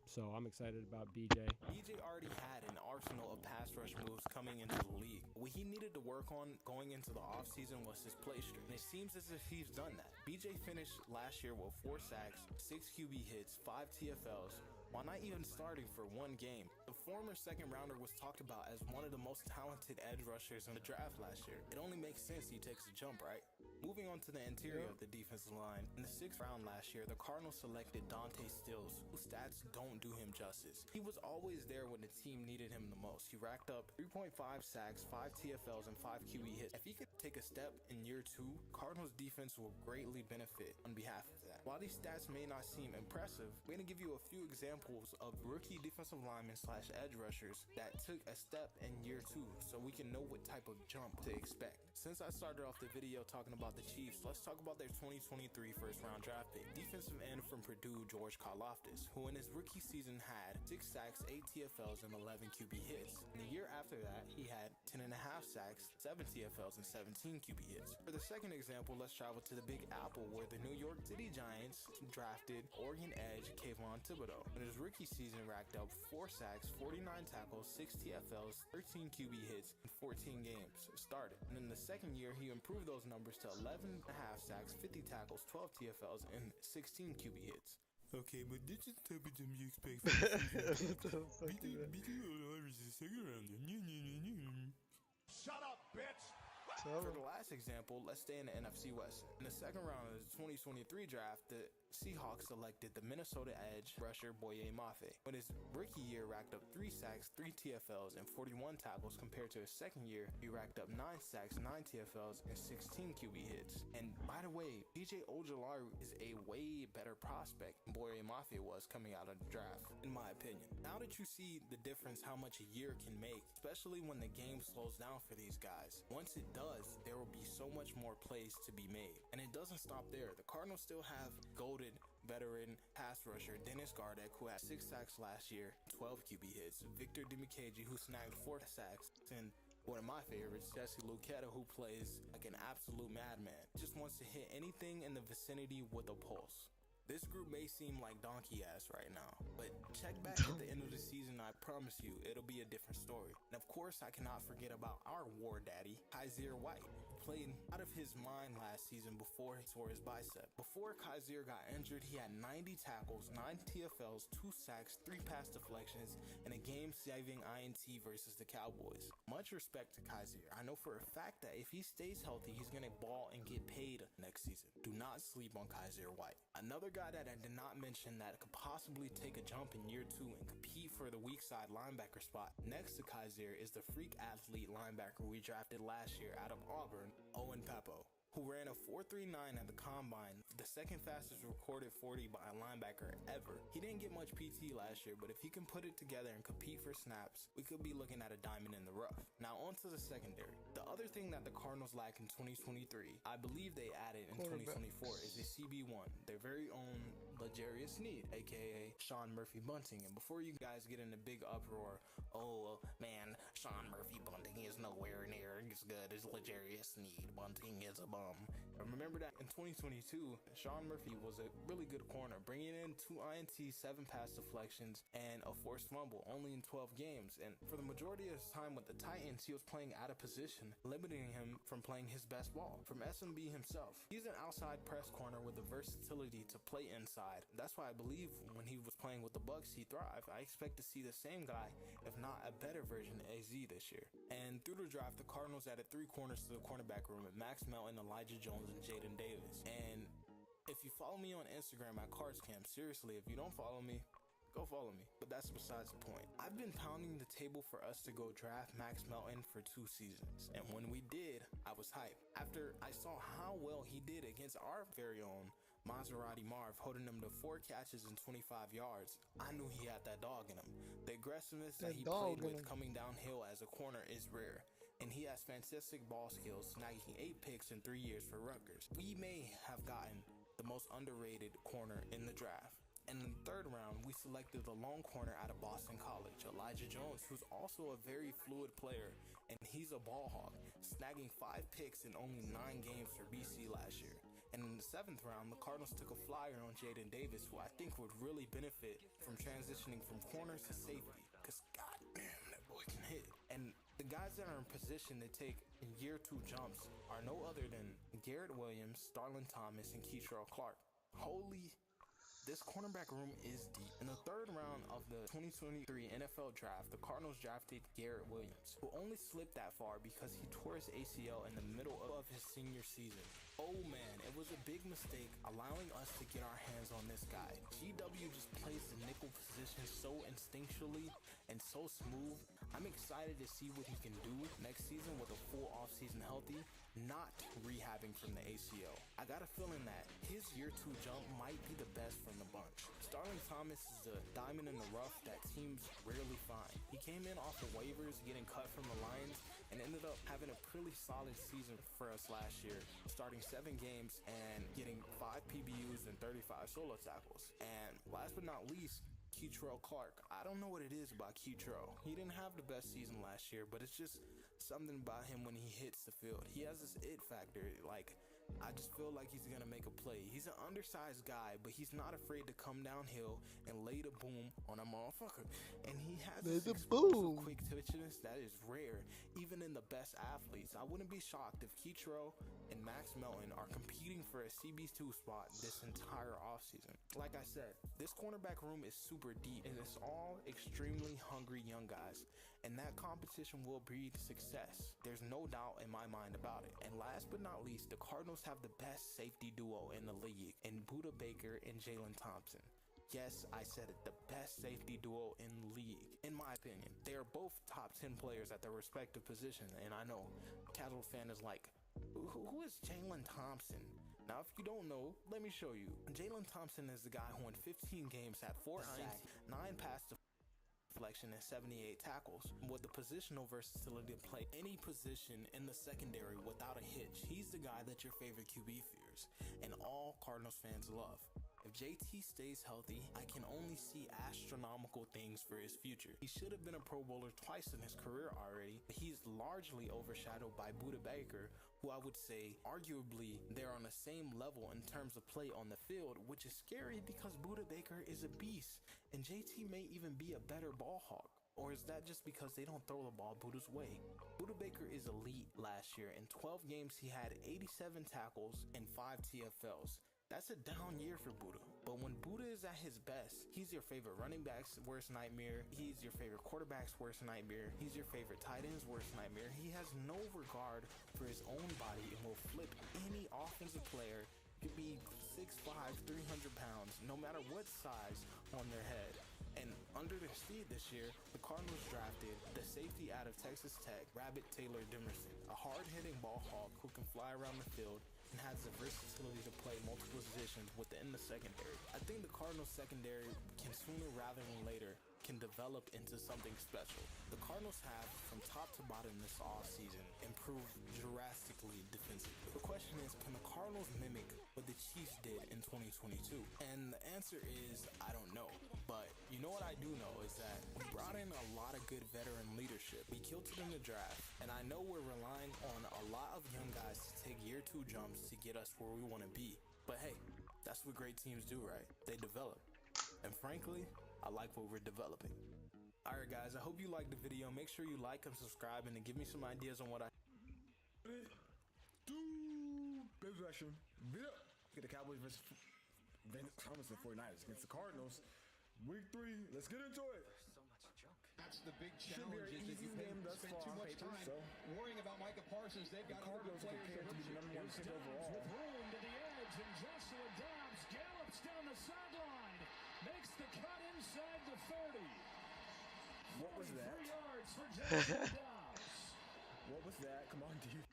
So I'm excited about BJ. BJ already had an arsenal of pass rush moves coming into the league. What he needed to work on going into the offseason was his play streak, and it seems as if he's done that. BJ finished last year with 4 sacks, 6 QB hits, 5 TFLs, while not even starting for one game. The former second rounder was talked about as one of the most talented edge rushers in the draft last year. It only makes sense he takes a jump, right? Moving on to the interior of the defensive line, in the 6th round last year, the Cardinals selected Dante Stills, whose stats don't do him justice. He was always there when the team needed him the most. He racked up 3.5 sacks, 5 TFLs, and 5 QB hits. If he could take a step in year 2, Cardinals defense will greatly benefit on behalf of that. While these stats may not seem impressive, we're going to give you a few examples of rookie defensive linemen / edge rushers that took a step in year 2 so we can know what type of jump to expect. Since I started off the video talking about the Chiefs, let's talk about their 2023 first round draft pick. Defensive end from Purdue, George Karlaftis, who in his rookie season had 6 sacks, 8 TFLs, and 11 QB hits. In the year after that, he had 10.5 sacks, 7 TFLs, and 17 QB hits. For the second example, let's travel to the Big Apple, where the New York City Giants drafted Oregon edge Kayvon Thibodeau. In his rookie season, racked up 4 sacks, 49 tackles, 6 TFLs, 13 QB hits, and 14 games started. And in the second year, he improved those numbers to 11.5 sacks, 50 tackles, 12 TFLs, and 16 QB hits. Okay, but this is the type of jump you expect from the second round. Shut up, bitch! For the last example, let's stay in the NFC West. In the second round of the 2023 draft, the Seahawks selected the Minnesota edge rusher Boye Mafe. When his rookie year, racked up 3 sacks, 3 TFLs, and 41 tackles. Compared to his second year, he racked up 9 sacks, 9 TFLs, and 16 QB hits. And by the way, DJ Ojulari is a way better prospect than Boye Mafe was coming out of the draft, in my opinion. Now that you see the difference how much a year can make, especially when the game slows down for these guys, once it does, there will be so much more plays to be made. And it doesn't stop there. The Cardinals still have goated veteran pass rusher Dennis Gardeck, who had 6 sacks last year, 12 QB hits, Victor Dimukeji, who snagged 4 sacks, and one of my favorites, Jesse Luketa, who plays like an absolute madman. Just wants to hit anything in the vicinity with a pulse. This group may seem like donkey ass right now, but check back at the end of the season, I promise you, it'll be a different story. And of course, I cannot forget about our war daddy, Kaiser White, who played out of his mind last season before he tore his bicep. Before Kaiser got injured, he had 90 tackles, 9 TFLs, 2 sacks, 3 pass deflections, and a game-saving INT versus the Cowboys. Much respect to Kaiser. I know for a fact that if he stays healthy, he's gonna ball and get paid next season. Do not sleep on Kaiser White. Another guy that I did not mention that could possibly take a jump in year 2 and compete for the weak side linebacker spot next to Kaiser is the freak athlete linebacker we drafted last year out of Auburn, Owen Papo, who ran a 4.39 at the combine, the second fastest recorded 40 by a linebacker ever. He didn't get much PT last year, but if he can put it together and compete for snaps, we could be looking at a diamond in the rough. Now on to the secondary. The other thing that the Cardinals lack in 2023, I believe they added in 2024, is a CB1, their very own L'Jarius Sneed, aka Sean Murphy Bunting. And before you guys get in a big uproar, oh man, Sean Murphy Bunting is nowhere near as good as L'Jarius Sneed. Bunting is a bum. And remember that in 2022, Sean Murphy was a really good corner, bringing in 2 INTs, 7 pass deflections, and a forced fumble, only in 12 games. And for the majority of his time with the Titans, he was playing out of position, limiting him from playing his best ball. From SMB himself, he's an outside press corner with the versatility to play inside. That's why I believe when he was playing with the Bucks, he thrived. I expect to see the same guy, if not a better version of AZ this year. And through the draft, the Cardinals added 3 corners to the cornerback room with Max Melton, Elijah Jones, and Jaden Davis. And if you follow me on Instagram at CardsCamp, seriously, if you don't follow me, go follow me. But that's besides the point. I've been pounding the table for us to go draft Max Melton for 2 seasons. And when we did, I was hyped. After I saw how well he did against our very own Maserati Marv, holding him to 4 catches and 25 yards, I knew he had that dog in him. The aggressiveness that he played with coming downhill as a corner is rare. And he has fantastic ball skills, snagging 8 picks in 3 years for Rutgers. We may have gotten the most underrated corner in the draft. And in the 3rd round, we selected the long corner out of Boston College, Elijah Jones, who's also a very fluid player, and he's a ball hawk, snagging 5 picks in only 9 games for BC last year. And in the 7th round, the Cardinals took a flyer on Jaden Davis, who I think would really benefit from transitioning from corner to safety. Because goddamn, that boy can hit. And the guys that are in position to take year 2 jumps are no other than Garrett Williams, Starlin Thomas, and Keitrell Clark. Holy, this cornerback room is deep. In the 3rd round of the 2023 NFL draft, the Cardinals drafted Garrett Williams, who only slipped that far because he tore his ACL in the middle of his senior season. Oh man, it was a big mistake allowing us to get our hands on this guy. GW just plays the nickel position so instinctually and so smooth. I'm excited to see what he can do next season with a full offseason healthy, not rehabbing from the ACL. I got a feeling that his year 2 jump might be the best from the bunch. Starlin Thomas is a diamond in the rough that teams rarely find. He came in off the waivers, getting cut from the Lions, and ended up having a pretty solid season for us last year, starting 7 games and getting 5 PBUs and 35 solo tackles. And last but not least, Keitrell Clark. I don't know what it is about Keitrell. He didn't have the best season last year, but it's just something about him when he hits the field. He has this it factor. Like, I just feel like he's gonna make a play. He's an undersized guy, but he's not afraid to come downhill and lay the boom on a motherfucker. And he has this explosive quick twitchiness that is rare, even in the best athletes. I wouldn't be shocked if Keitrell and Max Melton are competing for a CB2 spot this entire offseason. Like I said, this cornerback room is super deep, and it's all extremely hungry young guys. And that competition will breed success. There's no doubt in my mind about it. And last but not least, the Cardinals have the best safety duo in the league in Budda Baker and Jalen Thompson. Yes, I said it, the best safety duo in the league, in my opinion. They are both top 10 players at their respective position, and I know casual fan is like, who is Jalen Thompson? Now, if you don't know, let me show you. Jalen Thompson is the guy who in 15 games had 4 sacks, 9 pass deflection, and 78 tackles, with the positional versatility to play any position in the secondary without a hitch. He's the guy that your favorite QB fears, and all Cardinals fans love. If JT stays healthy, I can only see astronomical things for his future. He should have been a Pro Bowler twice in his career already, but he's largely overshadowed by Budda Baker, who I would say arguably they're on the same level in terms of play on the field, which is scary because Budda Baker is a beast, and JT may even be a better ball hawk. Or is that just because they don't throw the ball Budda's way? Budda Baker is elite last year. In 12 games, he had 87 tackles and 5 TFLs. That's a down year for Budda. But when Budda is at his best, he's your favorite running back's worst nightmare. He's your favorite quarterback's worst nightmare. He's your favorite tight end's worst nightmare. He has no regard for his own body and will flip any offensive player, could be 6'5", 300 pounds, no matter what size, on their head. And under their speed this year, the Cardinals drafted the safety out of Texas Tech, Rabbit Taylor Demerson, a hard-hitting ball hawk who can fly around the field and has the versatility to play multiple positions within the secondary. I think the Cardinals secondary can sooner rather than later can develop into something special. The Cardinals have, from top to bottom this offseason, improved drastically defensively. The question is, can the Cardinals mimic what the Chiefs did in 2022? And the answer is, I don't know. But you know what I do know is that we brought in a lot of good veteran leadership. We killed it in the draft, and I know we're relying on a lot of young guys to take year 2 jumps to get us where we want to be. But hey, that's what great teams do, right? They develop. And frankly, I like what we're developing. Alright guys, I hope you liked the video. Make sure you like and subscribe and give me some ideas on what I... Business action. Get the Cowboys versus Thomas and 49ers against the Cardinals. Week 3, let's get into it. So much junk. That's the big Should be challenge. an easy game thus far on paper, so worrying about Micah Parsons. They've got Cardinals are prepared to be the number 1 pick overall. With room to the edge, and Joshua Dobbs gallops down the sideline, makes the cut inside the 30. What was that? 3 yards for Joshua Dobbs. What was that? Come on, dude.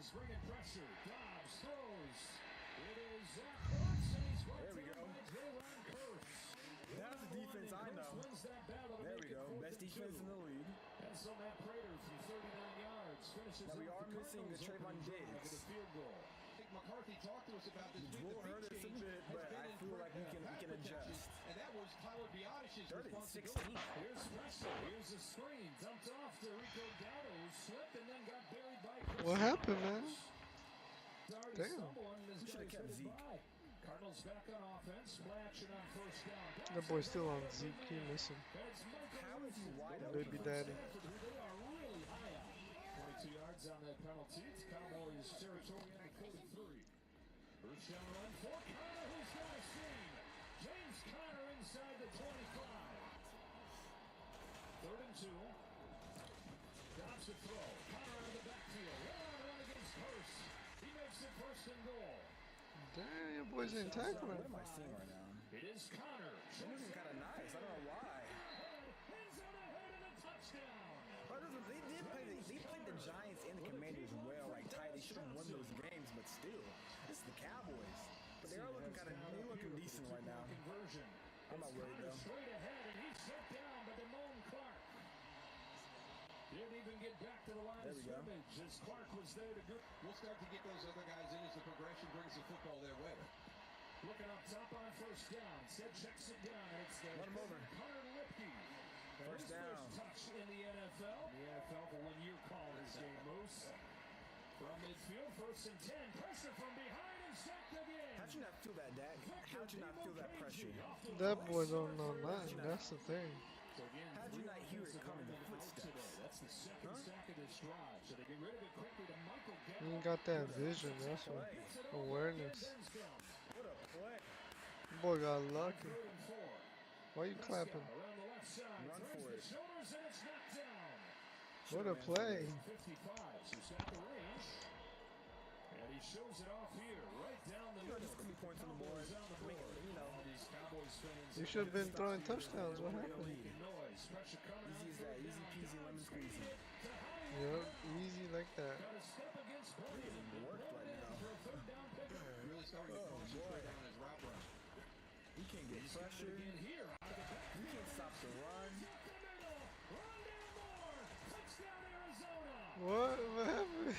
Cowboys bringing pressure. Dobbs throws. It is Zach Watts, and he's brought There we down go. by J-Ron Curse. That's the defense I know. Wins that battle to There make we it go. 4th Best and defense 2. in the league. And so Matt Prater from 39 yards finishes Now we off are the missing the Cardinals' Trayvon opening drive Diggs. with a field goal. I think McCarthy talked to us about this Which week. will The big hurt us a change bit, has but been I in feel like we can pass protection, adjust. and that was Tyler Biadish's 3rd and responsibility. 16. Here's pressure. Here's a screen. Dumped off to Rico Dowdle, who slipped and then got buried by Chris What happened, man? Already Damn. stumbling, and this We should've guy's kept headed Zeke. by. Cardinals back on offense. Play action on 1st down. That boy's still on Zeke. He missing. It's Michael How is he wide Baby open? daddy. Stafford, who they are really high on. 22 yards on that penalty. It's Cowboys territory on the 43. First down run for Connor, who's got a seam. James Conner inside the 25. 3rd and 2. Dobbs to throw. Conner out of the backfield. Run against Hurst. He makes it 1st and goal. Damn, your boys ain't tackling. What am I seeing right now? It is Conner. They're looking kind of nice. I don't know why. Ends on a head and a touchdown. But they played the Giants and the Commanders well, like tight. They should have won those games, but still, this is the Cowboys. But they are looking decent right now. Conversion. I'm not worried though. Straight ahead, and he's shut down by Damone Clark. Didn't even get back to the line There of we go. scrimmage as Clark was there to go. We'll start to get those other guys in as the progression brings the football their way. Looking up top on 1st down. Said checks it down. And it's the Run him over. Connor Lipke. First His down. First touch in the NFL. The NFL for when you call this game, Moose. From midfield, 1st and 10. Pressure from behind and sacked again. How'd you not feel that, Dak? How'd you not feel that pressure? That boy don't know nothing. That's the thing. So again, How'd you not hear it coming? The today. footsteps. That's the second sack of this drive. So they get rid of it quickly to Michael He Gallup. ain't got that vision. That's what. Awareness. What a play. Boy got lucky. 3rd and 4. Why you clapping? Around the left side. Run throws for the it. shoulders and it's knocked down. What a play. 55. So he's got the range. And he shows it off here. Right down the middle. Just 3 points on the board. Cowboys on the board. All these Cowboys fans. You should have been throwing touchdowns. What happened? Making noise. Pressure coming Easy as that. Easy peasy lemon squeezy. Yep, easy like that. Got a step against Brady. It worked right now. For a 3rd down pickup. Really starting to concentrate on his route run. You can't get pressure. Again here. Out of the back. You can't stop the run. Up the middle. Rondale Moore. Touchdown Arizona. What happened?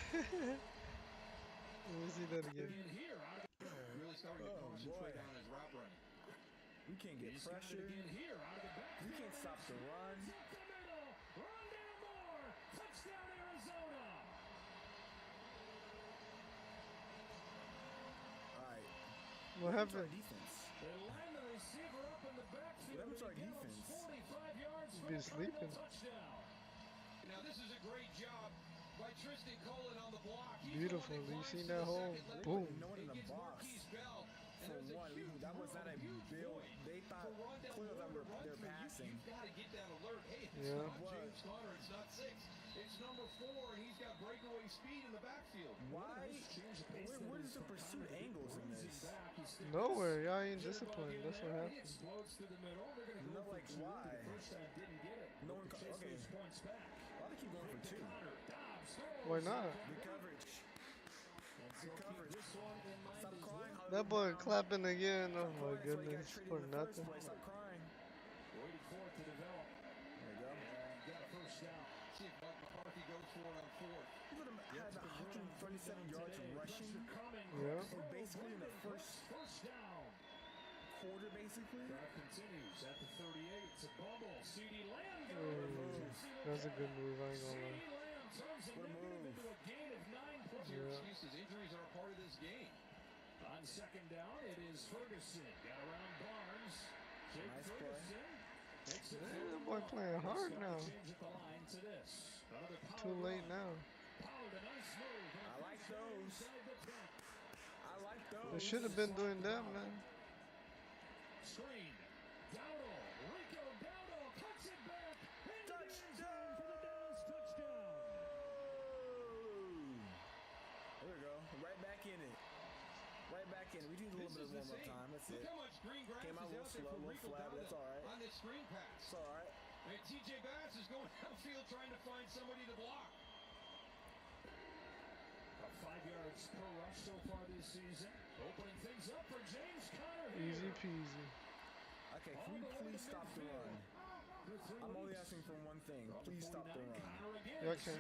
Let me see that again. Again here. Out of the Really starting to concentrate on his route run. You can't get pressure. again here. Out of the back. You can't stop the run. Up the middle. Rondale Moore. Touchdown Arizona. All right. What happened? Defense. They line the receiver up in the backfield. Lemons are He gallops defense. 45 yards for Be a sleeping. touchdown. Now this is a great job by Tristan Cullen on the block. He's Beautiful. the one You that seen climbs to that the hole? second. Boom. No one in the It gets box. Marquise Bell. And For there's a one, huge that was not a huge build. void They thought for Rondale clearly that Moore to run they're through. passing. You've got to get that alert. Hey, it's Yeah. not James Conner. It's not 6. It's number 4, and he's got breakaway speed in the backfield. Why? Where's the pursuit angles in this? Nowhere. Y'all ain't disciplined. That's what happened. Explodes to the middle. They're going to No, go like, for 2. why? The first time didn't get it. No one. Chase Okay. those points back. Why do they keep going for 2? Dobbs throws. Why not? Good coverage. And so keep this one in mind Stop as crying. well. That boy clapping again. Oh my That's why you got goodness. traded For in the first nothing. place. Stop crying. Waiting for it to develop. There you go. And got a first down. See if Mike McCarthy goes for it on 4th. He would have had 137 yards rushing. Yeah. So basically in the first First down. quarter, basically. Drive continues at the 38. It's a bubble. CeeDee Lamb. That's a good move. I ain't gonna lie. CeeDee Lamb turns a What a negative move. into a gain of 9 points. Your Yeah. excuses. Injuries are a part of this game. On 2nd down, it is Ferguson. Got around Barnes. Jake Nice play. Ferguson. Makes it Yeah, that boy playing hard now. change at the line to this. Another power Too late run. now. Pollard, a nice move. I like those. Inside the 10. I like those. They should have been doing that, man. Screen. Dowdle. Rico Dowdle cuts it back. Into the end zone for the Dallas touchdown. There we go. Right back in it. Right back in it. We do need a little bit of warm-up time. That's Look it. how much green grass Came out a is little out there slow, for a little Rico flat, but that's Dowdle all right. on this screen pass. It's all right. And TJ Bass is going downfield trying to find somebody to block. A 5 yards per rush so far this season. Opening things up for James Conner here. Easy peasy. Okay, can we please stop the run? I'm only asking for one thing. Please stop the run. Yeah, I can.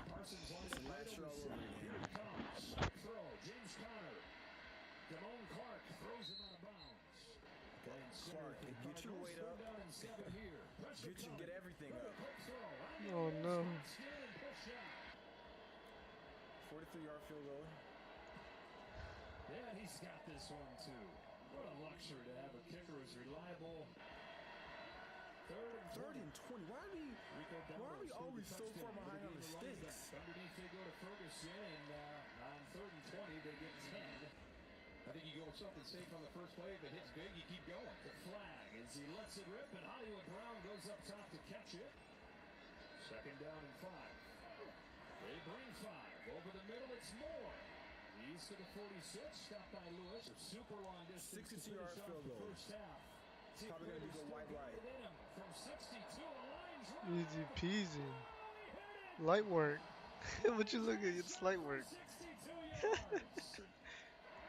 Parsons lines it right over center. Here it comes. Throw. James Conner. Damone Clark throws him out of bounds. Okay, Clark, get your weight up. Get everything up. Oh no. 43-yard field goal. Yeah, he's got this one too. What a luxury to have a kicker who's reliable. Third and 20. Why are we always so far behind on the sticks? Underneath they go to Ferguson, and on 3rd and 20 they get 10. I think you go with something safe on the first play. If it hits big, you keep going. The flag as he lets it rip, and Hollywood Brown goes up top to catch it. 2nd down and 5. They bring 5. Over the middle, it's Moore. He's to the 46, stopped by Lewis. A super long distance. 62-yard field goal. First half. Probably going to go wide right. From 62, a line's right. Easy peasy. Light work. What you look at? It's light work.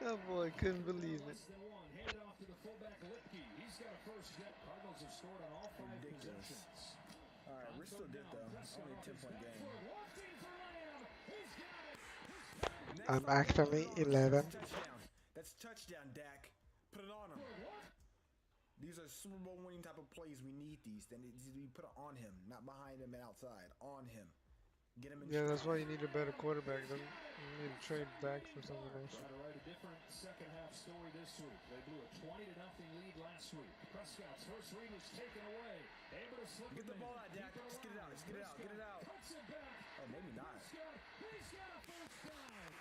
That boy couldn't believe it. Hand off to the fullback Lipke. He's got a first step. Cardinals have scored on all 5 possessions. All right, we're still good though. Only a 10-point game. I'm actually 11. That's touchdown, Dak. Put it on him. These are Super Bowl winning type of plays. We need these. Then we put it on him, not behind him and outside. On him. Get him in. Yeah, that's why you need a better quarterback. Then you need to trade back for someone else. Trying to write a different second half story this week. They blew a 20-0 lead last week. Prescott's first read was taken away. Able to slip Get the ball out, Dak. Let's get it out. Let's get it out. Get it out. Cuts it back. Oh, maybe not. He's got a first down.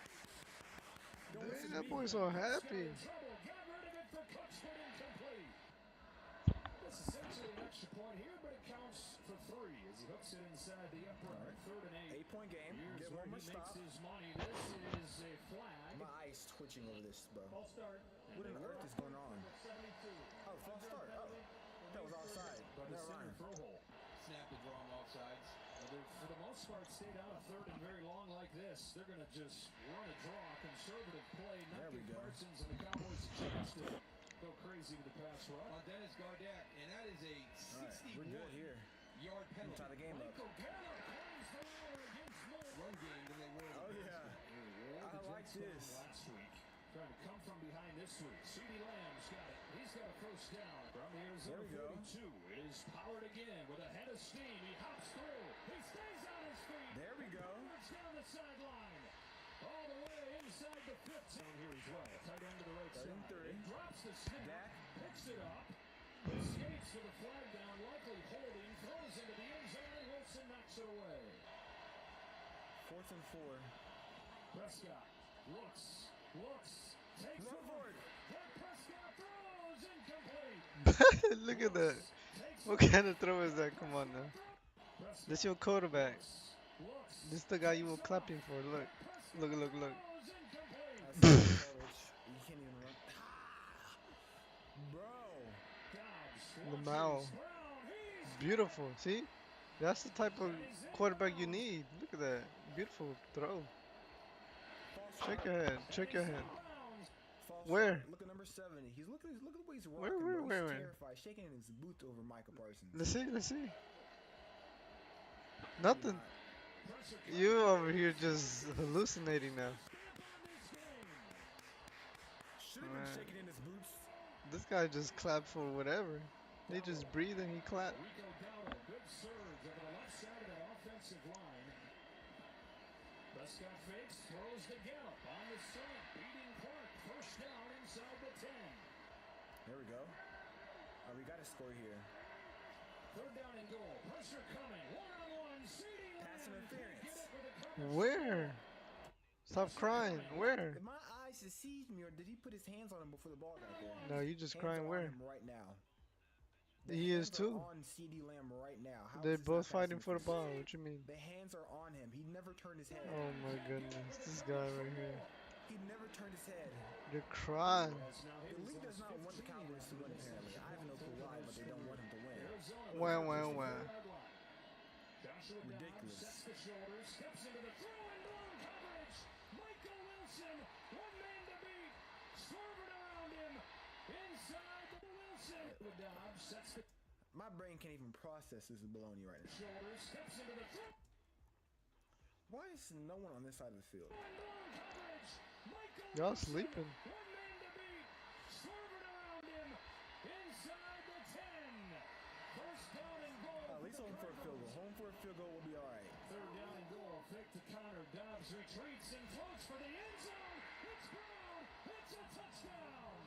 Dang, that boy's so happy. Got rid of it for Cooks, but incomplete. It's essentially an extra point here, but it counts for 3 as he hooks it inside the upright. 3rd and 8. 8-point game. Here's Get where one he more stop. makes his money. This is a flag. My eyes twitching over this, bro. False start. What on earth is going on? 72. Oh, false start. Oh, that was offside. But the Never center mind. throw hole. Snap is wrong offsides. For the most part, stay down a 3rd and very long like this. They're going to just run a draw, conservative play, not give Parsons and the Cowboys a chance to go crazy with the pass rush. On Dennis Gardeck, and that is a We're good here. 61-yard penalty. Tie the game up. Michael Gallup claims the lead against Moore. Run game than they were. Oh, yeah. I like this. Last week. Trying to come from behind this week. CeeDee Lamb's got it. He's got a first down from the Arizona 42. It is Pollard again with a head of steam. He hops through. He stays on his feet. There we go. It's down the sideline. All the way inside the 15 here as well. Tight end to the right side. He drops the snap. Picks it up. Escapes with a flag down. Likely holding. Throws into the end zone. And Wilson knocks it away. 4th and 4. Prescott looks. Takes Run for it. Prescott throws incomplete. Look at that. What kind of throw is that? Come on now. This your quarterback. This the guy you were clapping for. Look. Look. You can't even run. Bro. Lamau. Beautiful. See? That's the type of quarterback you need. Look at that. Beautiful throw. Check your head. Check your head. Where? Look at number 7. He's looking at the way he's Where? rocking. He's terrified, shaking in his boots over Michael Parsons. Let's see. Nothing. You over here just hallucinating now. Should have been shaking in his boots. This guy just clapped for whatever. He just breathed and he clapped. Rico Dowdle, good surge over the left side of that offensive line. Prescott fakes, throws to Gallup on the slant, beating Clark. First down inside the 10. There we go. We got to score here. 3rd down and goal. Pressure coming. One-on-one. CeeDee Pass interference. Where? Stop crying. Where? Did my eyes deceived me, or did he put his hands on him before the ball got there? No, you just Hands crying are where? on him right now. He is too. On CeeDee Lamb right now. How They're is this both not fighting for the ball. What you mean? The hands are on him. He never turned his head. Oh my goodness. This guy right here. He never turned his head. You're crying. The league does not want the Cowboys to win, apparently. I have no clue why, but they don't want him to win. Wow. Ridiculous. sets the shoulders, steps into the throw and blown coverage. Michael Wilson, one man to beat. Swerving around him. Inside the Wilson. The Dobbs sets the My brain can't even process this baloney right now. shoulders, steps into the throw. Why is no one on this side of the field? Y'all sleeping. One man to beat. Swerving around him. Inside the 10. First down and goal. At least home for a field goal. Home for a field goal will be all right. Third down and goal. Fake to Connor. Dobbs retreats and floats for the end zone. It's Brown. It's a touchdown.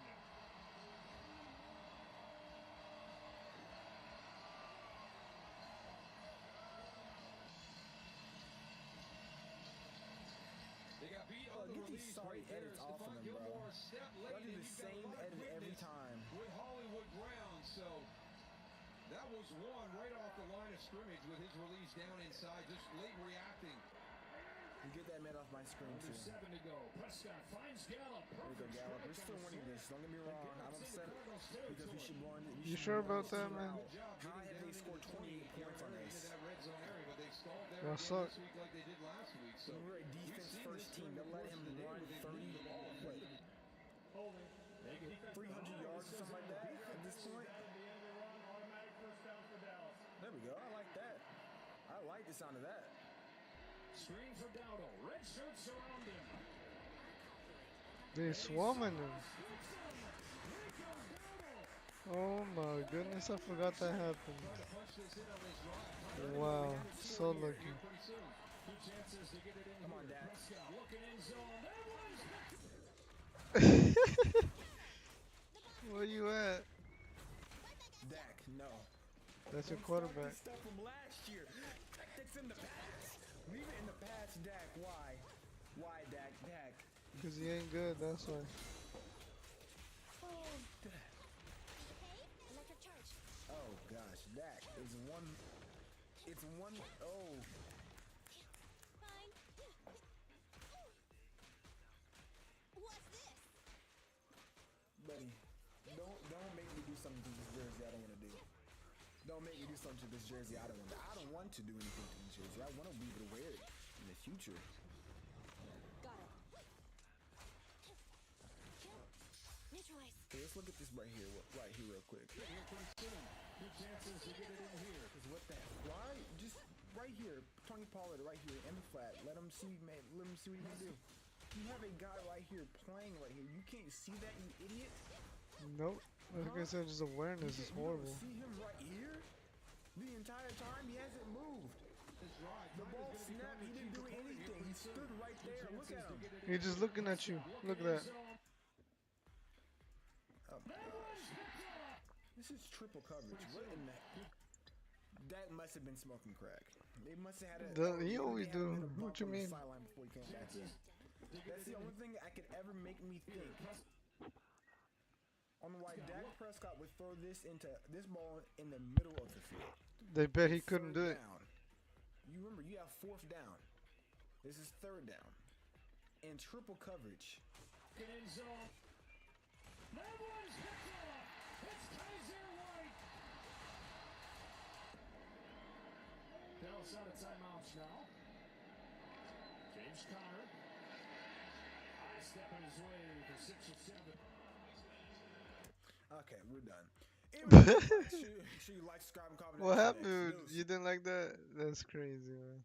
They got beat Oh, on the get these release sorry right there. edits off of Stephon them, bro. Gilmore stepped Y'all late do and the you've got a same lot of edit every witness time. with Hollywood Brown. So that was one right off the line of scrimmage with his release down inside, just late reacting. You get that man off my screen Under too. 7 to go. Prescott finds Gallup. There we go, Perfect Gallup. We're strike still on the winning slant. this. Don't get me wrong. I'm upset because we should won. You sure about that, man? How have they scored 28 points on this? Into that red zone area, but they stalled there Y'all again suck. this week like they did last week. So We're a defense first team. They'll let him run 30, what, 300 yards or something like that at this point. There we go. I like that. I like the sound of that. Screen for Dowdle. Red shirts surround him. They swarming him. Oh my goodness, I forgot that happened. Wow, so lucky. Two chances to get it in. Come on, Dak. Prescott looking in zone. That one's Where you at? Dak, no. That's your Don't start quarterback. this stuff from last year. That's in the past. Leave it in the past, Dak. Why? Why, Dak? Dak. Because he ain't good, that's why. Electric charge. Oh gosh, Dak is one. It's one. Oh, Fine. What's this? buddy, don't make me do something to this jersey I don't want to do. Don't make me do something to this jersey I don't want to. I don't want to do anything to this jersey. I want to be able to wear it in the future. Got it. Neutralize. Okay, let's look at this right here real quick. Two chances to get it in here. Cause what the? Why? Just right here, Tony Pollard right here in the flat. Let him see, man. Let him see what he can do. You have a guy right here playing right here. You can't see that, you idiot. Nope. Like I said, just awareness is horrible. See him right here? The entire time he hasn't moved. The ball snapped, he didn't do anything. He stood right there. Look at him. He's just looking at you. Look at that. Oh my gosh. This is triple coverage. What in the? That must have been smoking crack. They must have had a. He always do. What you mean? Sideline before he came back in. That's the only thing that could ever make me think on why Dak Prescott would throw this ball in the middle of the field. They bet he couldn't do it. Down. You remember, you have fourth down. This is third down. And triple coverage. Get in zone. That one's picked off. It's Kaiser White. Dallas out of timeouts now. James Conner. High stepping his way for 6 or 7. Okay, we're done. Anyway, should you like, subscribe, and comment? What happened? You didn't like that? That's crazy, man.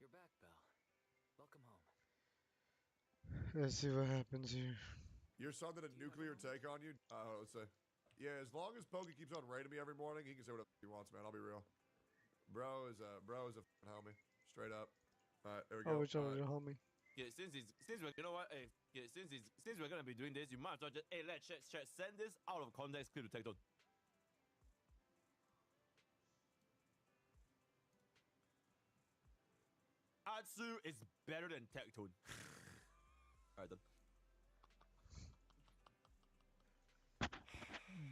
You're back, Belle. Welcome home. Let's see what happens here. Your son did a nuclear take on you? Let's say. Yeah, as long as Pokey keeps on rating me every morning, he can say whatever he wants, man. I'll be real. Bro is a f***ing homie. Straight up. Alright, there we go. Oh, which one was your homie? Yeah, since we're, you know what? Hey, yeah, since we're gonna be doing this, you might as well just let's send this out of context clip to TikTok. Atsu is better than Tectone. Alright, done.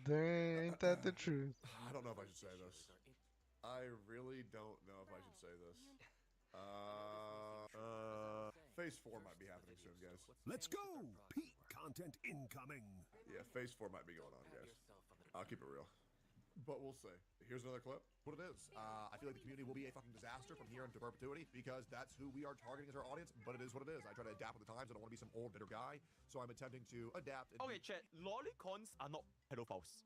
Dang, ain't that the truth? I don't know if I should say this. I really don't know if I should say this. Phase 4 might be happening soon, guys. Let's go! Peak content incoming. Yeah, Phase 4 might be going on, guys. I'll keep it real. but we'll see. Here's another clip. What it is. I feel like the community will be a fucking disaster from here into perpetuity because that's who we are targeting as our audience, but it is what it is. I try to adapt with the times. I don't want to be some old, bitter guy, so I'm attempting to adapt. And Okay, chat. Lolicons are not pedophiles.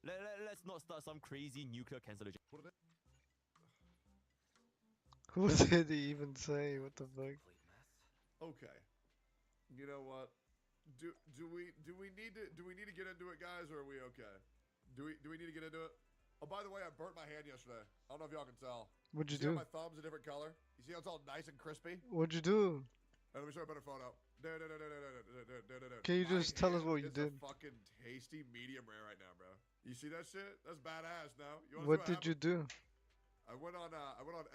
Let's not start some crazy nuclear cancellation. What it is. What did he even say? What the fuck? Okay. You know what? Do we need to get into it, guys, or are we okay? Do we need to get into it? Oh, by the way, I burnt my hand yesterday. I don't know if y'all can tell. What'd you see do? How my thumb's a different color. You see how it's all nice and crispy? What'd you do? Let me show you a better photo. Can you just tell us what you did? It's a fucking tasty medium rare right now, bro. You see that shit? That's badass. Now. What did you do? I went on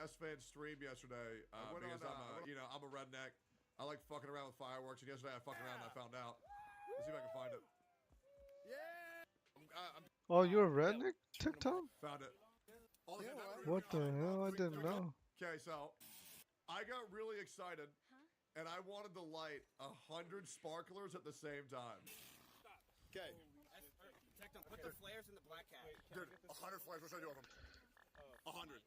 S-Fan's stream yesterday because I'm a redneck. I like fucking around with fireworks, and yesterday I fucked around and I found out. Let's see if I can find it. Oh, you're a redneck, TikTok? Found it. What the hell? I didn't know. Okay, so I got really excited, and I wanted to light 100 sparklers at the same time. Okay. Put the flares in the black cat. Dude, 100 flares. What should I do with them? 100.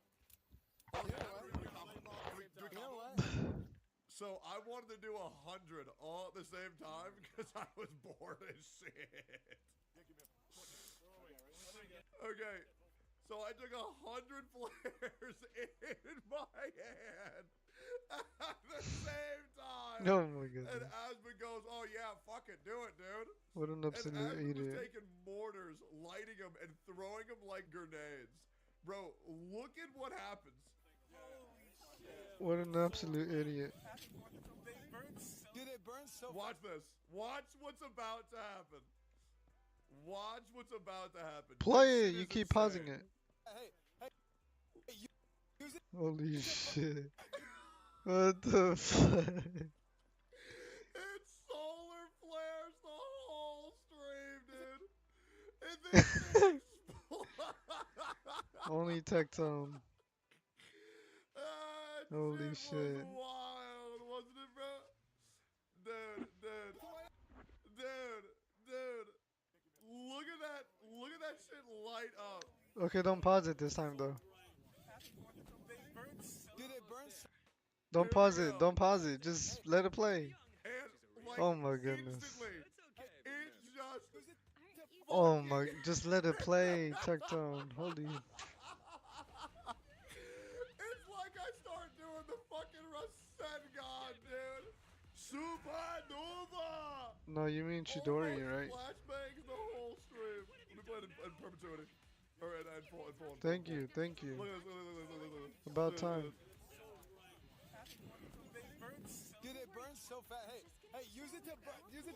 So I wanted to do 100 all at the same time because I was bored as shit. Okay, so I took 100 flares in my hand at the same time. Oh my goodness. And Aspen goes, "Oh yeah, fuck it, do it, dude." What an absolute and Aspen idiot. was taking mortars, lighting them, and throwing them like grenades. Bro, look at what happens. What an absolute idiot. Dude, it burns so Watch this. Watch what's about to happen. Watch what's about to happen. Play it. You keep pausing it. Hey, use it. Holy shit. What the fuck? It's solar flares the whole stream, dude. And then Only Tectone. Holy it shit. was wild, wasn't it, bro? Dude. Look at that shit light up. Okay, don't pause it this time though. Dude, it burns. Don't pause it. Don't pause it. Just let it play. And, like, Oh my goodness. instantly, it just... Oh my. Just let it play, Tectone. Holy. It's like I start doing the fucking Rasengan, dude. Supernova! No, you mean Chidori, right? Flashbangs the whole stream. Let me play it in perpetuity. Or in full. Thank you, thank you. Look at this. About time. Dude, it burns so fast. Hey, use it to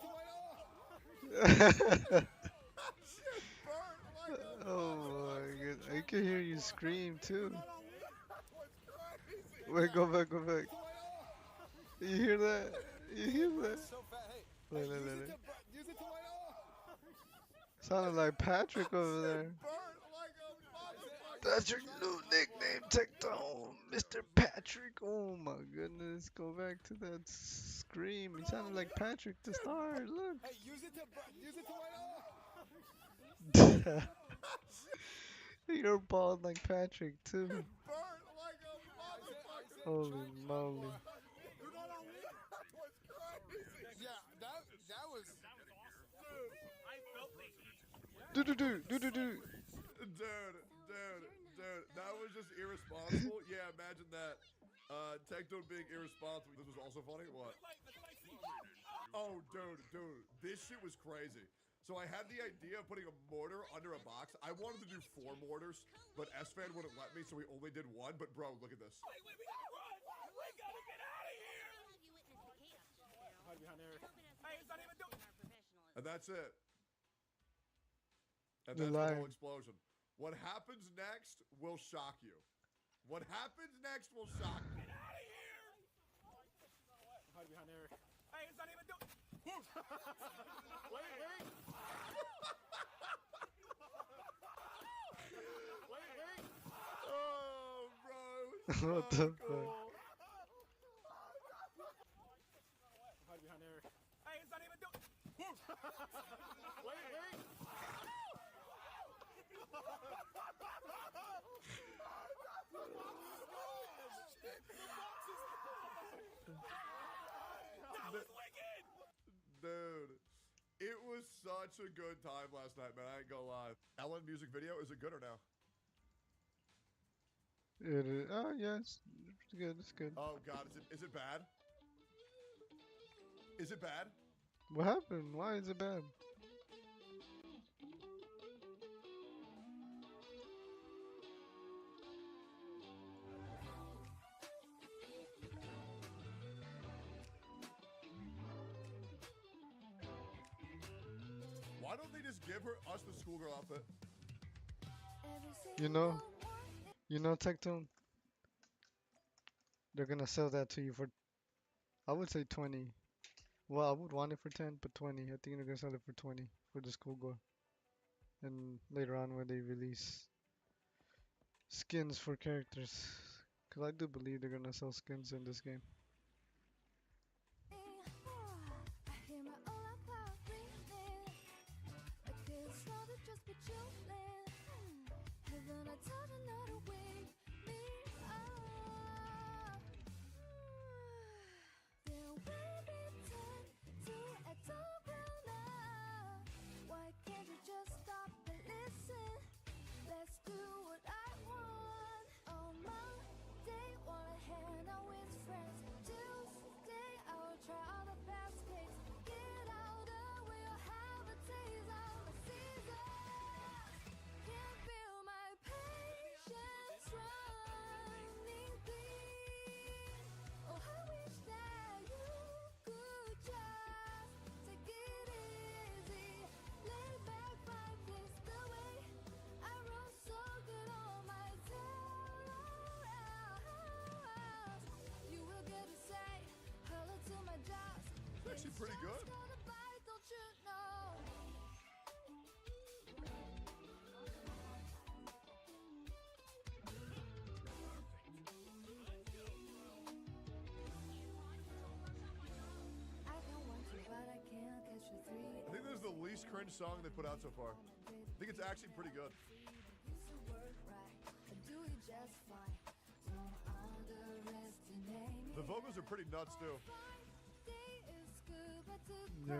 light off. Oh my god. I can hear you scream too. Wait, go back. You hear that? You hear that? Look. Use it to light off. Sounded like Patrick over there. That's your new nickname, Tectone, Mr. Patrick. Oh my goodness. Go back to that scream. He sounded like Patrick to start. Look. Hey, use it to light off. You're bald like Patrick too. Holy moly. Yeah, that was. Do. Dude, that was just irresponsible. Yeah, imagine that. Tectone being irresponsible. This was also funny. What? Oh, dude, this shit was crazy. So I had the idea of putting a mortar under a box. I wanted to do 4 mortars, but S-Fan wouldn't let me, so we only did 1. But bro, look at this. Wait, we gotta run! We gotta get out of here! Hide behind there. Hey, it's not even doing. And that's it. And You're that's the lying. whole explosion. What happens next will shock you. What happens next will shock you. Get out of here! Hide behind there. Hey, it's not even doing. Wait. Oh, bro. What the fuck? Hide behind there. Hey, it's not even doing. Wait. Dude, it was such a good time last night, man. I ain't gonna lie. Ellen music video, is it good or no? It is. Oh yeah, it's good. It's good. Oh God, is it bad? Is it bad? What happened? Why is it bad? Why don't they just give us the schoolgirl outfit? You know, Tectone. They're gonna sell that to you for, I would say 20. Well, I would want it for 10, but 20. I think they're gonna sell it for 20 for the schoolgirl. And later on, when they release skins for characters, because I do believe they're gonna sell skins in this game. It's actually pretty good. I think this is the least cringe song they put out so far. I think it's actually pretty good. The vocals are pretty nuts too. Yeah.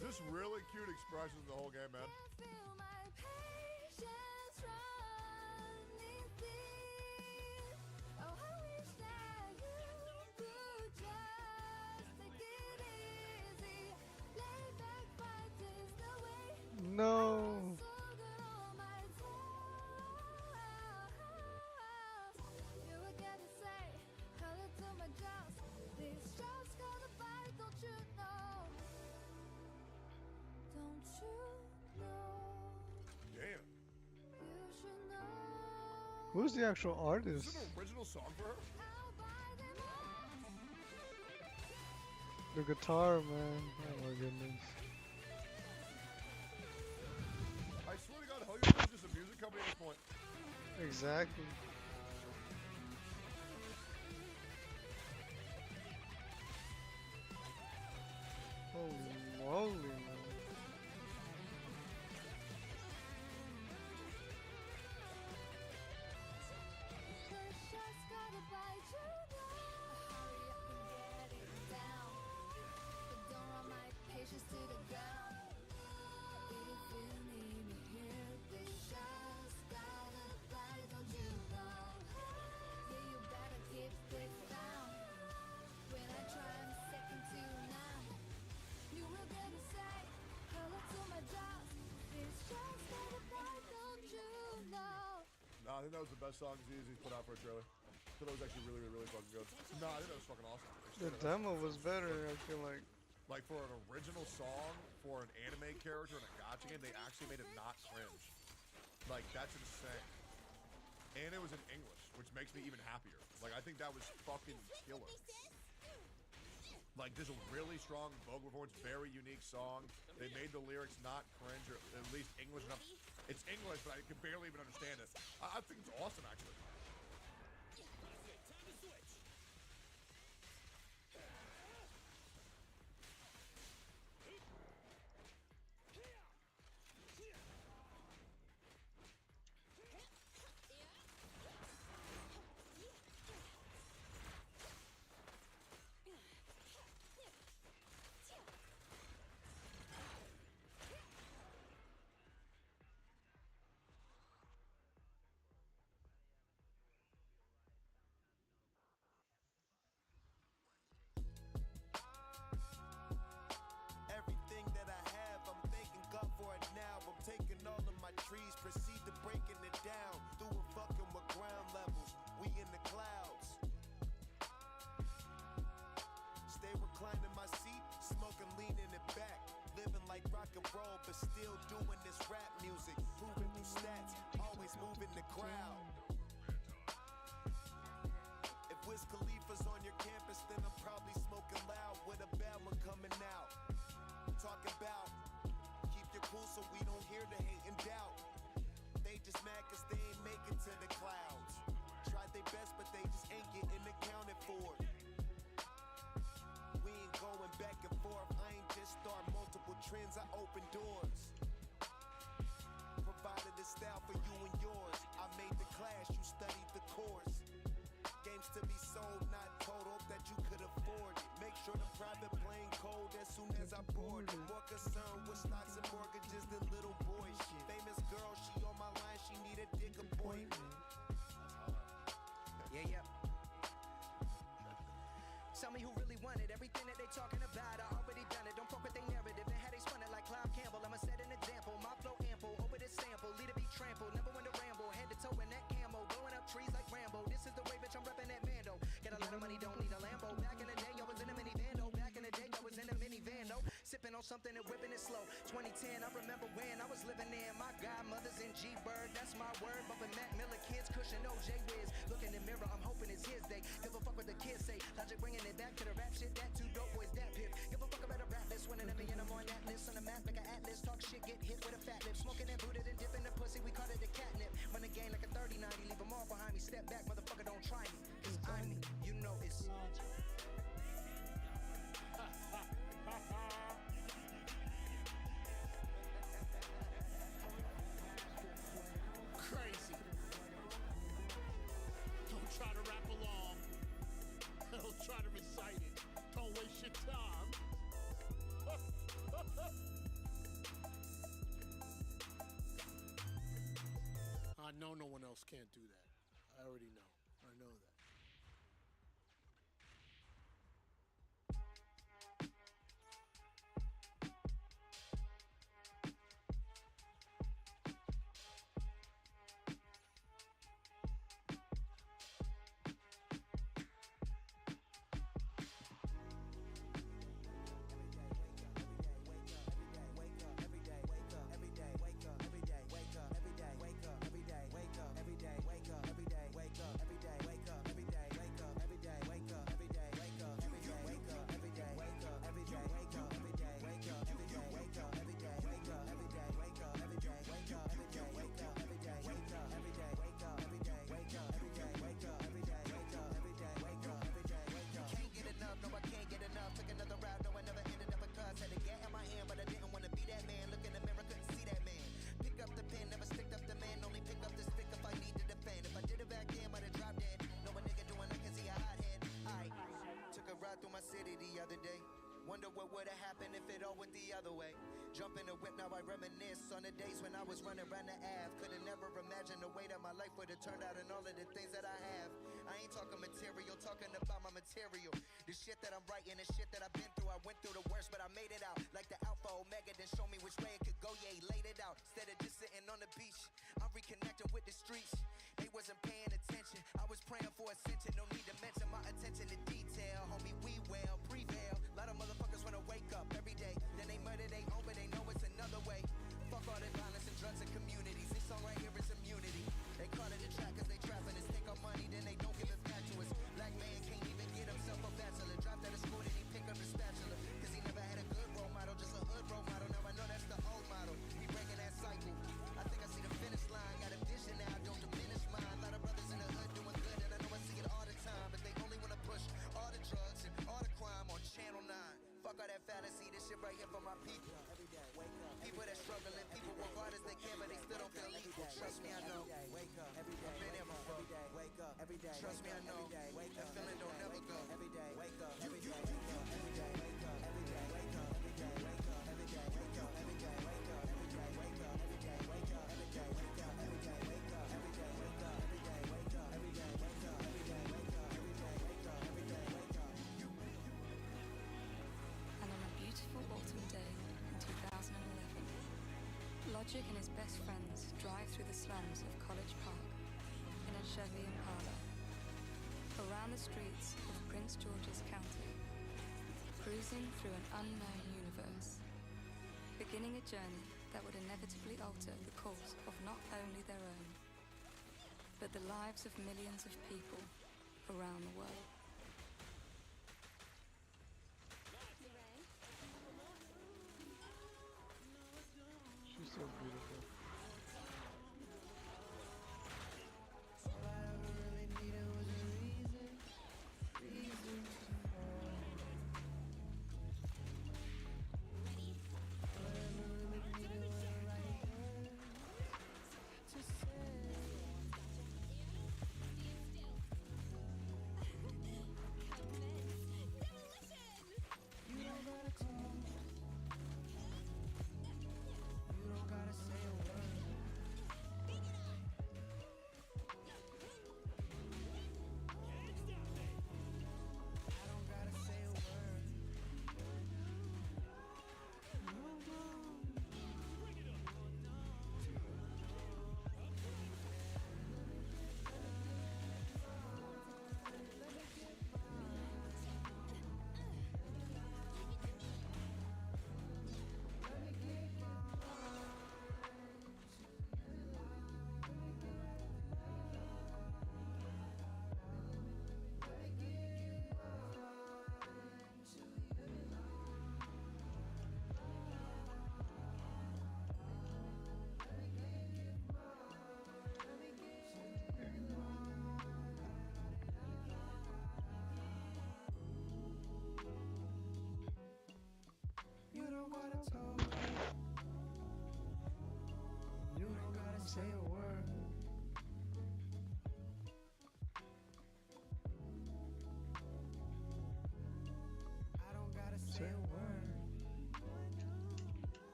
Just really cute expressions the whole game, man. No. Damn. Who's the actual artist? Is it an original song for her? The guitar, man. Oh my goodness. I swear to God, Hogan is just a music company at this point. Exactly. Holy moly, man. Nah, I think that was the best song ZZ's put out for a trailer. I thought it was actually really, really, really fucking good. Nah, I think that was fucking awesome. The demo was better, I feel like. Like for an original song for an anime character in a gacha game, they actually made it not cringe. Like, that's insane. And it was in English, which makes me even happier. Like, I think that was fucking killer. Like, there's a really strong vocal performance, very unique song. They made the lyrics not cringe, or at least English enough. It's English, but I can barely even understand it. I think it's awesome, actually. role, but still doing this rap music. Moving through stats, always moving the crowd. If Wiz Khalifa's on your campus, then I'm probably smoking loud with a bad one coming out. Talking about, keep your cool so we don't hear the hate and doubt. They just mad cause they ain't make it to the clouds. Tried their best, but they just ain't getting accounted for. We ain't going back and forth. I ain't just start multiple trends, I open doors. Provided a style for you and yours. I made the class, you studied the course. Games to be sold, not told. Hope that you could afford it. Make sure the private plane cold as soon as I board it. More concerned with stocks and mortgages than little boy shit. Famous girl, she on my line, she need a dick appointment. Yeah. Tell me who really wanted everything that they talking about. I already done it. Don't fuck with their narrative. And how they spun it like Clive Campbell. I'ma set an example. My flow ample over this sample. Lead to be trampled. Never went to ramble. Head to toe in that camo. Blowing up trees like Rambo. This is the way, bitch. I'm repping that Mando. Get a lot of money, don't need a Lambo. Back in the day, I was in a minivan. Though. Back in the day, I was in a minivan. Though. Sipping on something and whipping it slow. 2010, I remember when I was living in my godmother's in G-Berg. That's my word. Bumping Mac Miller, kids, cushion, OJ Wiz. Look in the mirror, I'm hoping it's his day. Give a fuck what the kids say. Logic bringing it back to the rap shit. That two dope boys, that pip. Give a fuck about a rap list. Winning a million, I'm on that list. On the map like an atlas. Talk shit, get hit with a fat lip. Smoking and booted and dipping the pussy. We call it a catnip. Run the game like a 30-90. Leave them all behind me. Step back, motherfucker, don't try me. Cause I'm me. You know it's crazy. Don't try to rap along. Don't try to recite it. Don't waste your time. I know no one else can't do that. I already know. I know that. Wonder what would've happened if it all went the other way. Jump in the whip, now I reminisce on the days when I was running around the Ave. Could've never imagined the way that my life would've turned out and all of the things that I have. I ain't talking material, talking about my material. The shit that I'm writing, the shit that I've been through. I went through the worst, but I made it out. Like the Alpha Omega, then show me which way it could go. Yeah, he laid it out. Instead of just sitting on the beach, I'm reconnecting with the streets. They wasn't paying attention. I was praying for ascension. No need to mention my attention to detail. Homie, we well, prevail. A lot of motherfuckers wanna wake up every day. Then they murder they own, but they know it's another way. Fuck all the violence and drugs and communities. This song right here is immunity. They call it a track cause they trapping us. Take our money, then they don't give it back to us. Black man can't even get himself a bachelor. Dropped out of school, then he picked up his spatula. Cause he never had a good role model, just a hood role model. Now I know that's the old model. We breaking that cycle. I think I see the finish line. Got a vision now, don't diminish mine. A lot of brothers in the hood doing good, and I know I see it all the time. But they only wanna push all the drugs and all the crime on Channel 9. Fuck all that fallacy, this shit right here for my people. People that struggling, people work hard as they can, but they still don't feel equal. Trust me, I know. I've been there before. Trust me, I know. That feeling don't never go. Every day, wake up. Every day, wake up. Every day, wake up. Every day, wake up. Every day, wake up. Every day, wake up. Every day, wake up. Every day, wake up. Every day, wake up. Every day, wake up. Every day, wake up. Every day, wake up. Every day, wake up. Every day, wake up. Every day, wake up. Every day, wake up. Every day, wake up. And on a beautiful autumn day in 2011, Logic and his best friends drive through the slums of College Park in a Chevy Impala, around the streets of Prince George's County, cruising through an unknown universe. beginning a journey that would inevitably alter the course of not only their own, but the lives of millions of people around the world. She's so beautiful.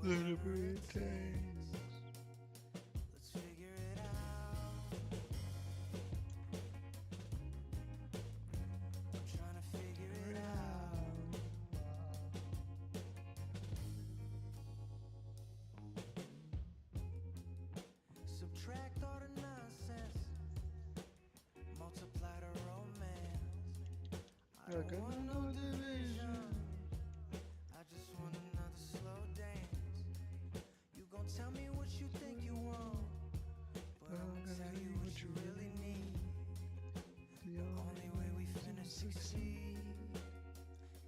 Whatever it takes. Let's figure it out. I'm trying to figure it out. Subtract all the nonsense. Multiply the romance. I don't want no division. I just want another slow dance. You gon' tell me what you think you want, but I'm gonna tell you what you really need. The only way we finna succeed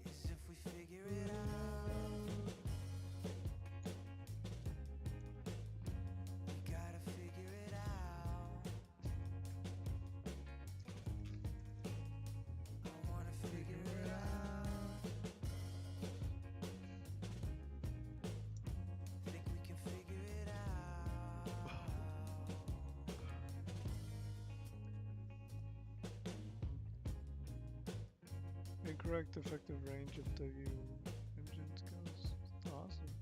is if we figure it out. We gotta figure it out. I wanna figure it out. Think we can figure it out. Incorrect effective range of W engine skills. Awesome.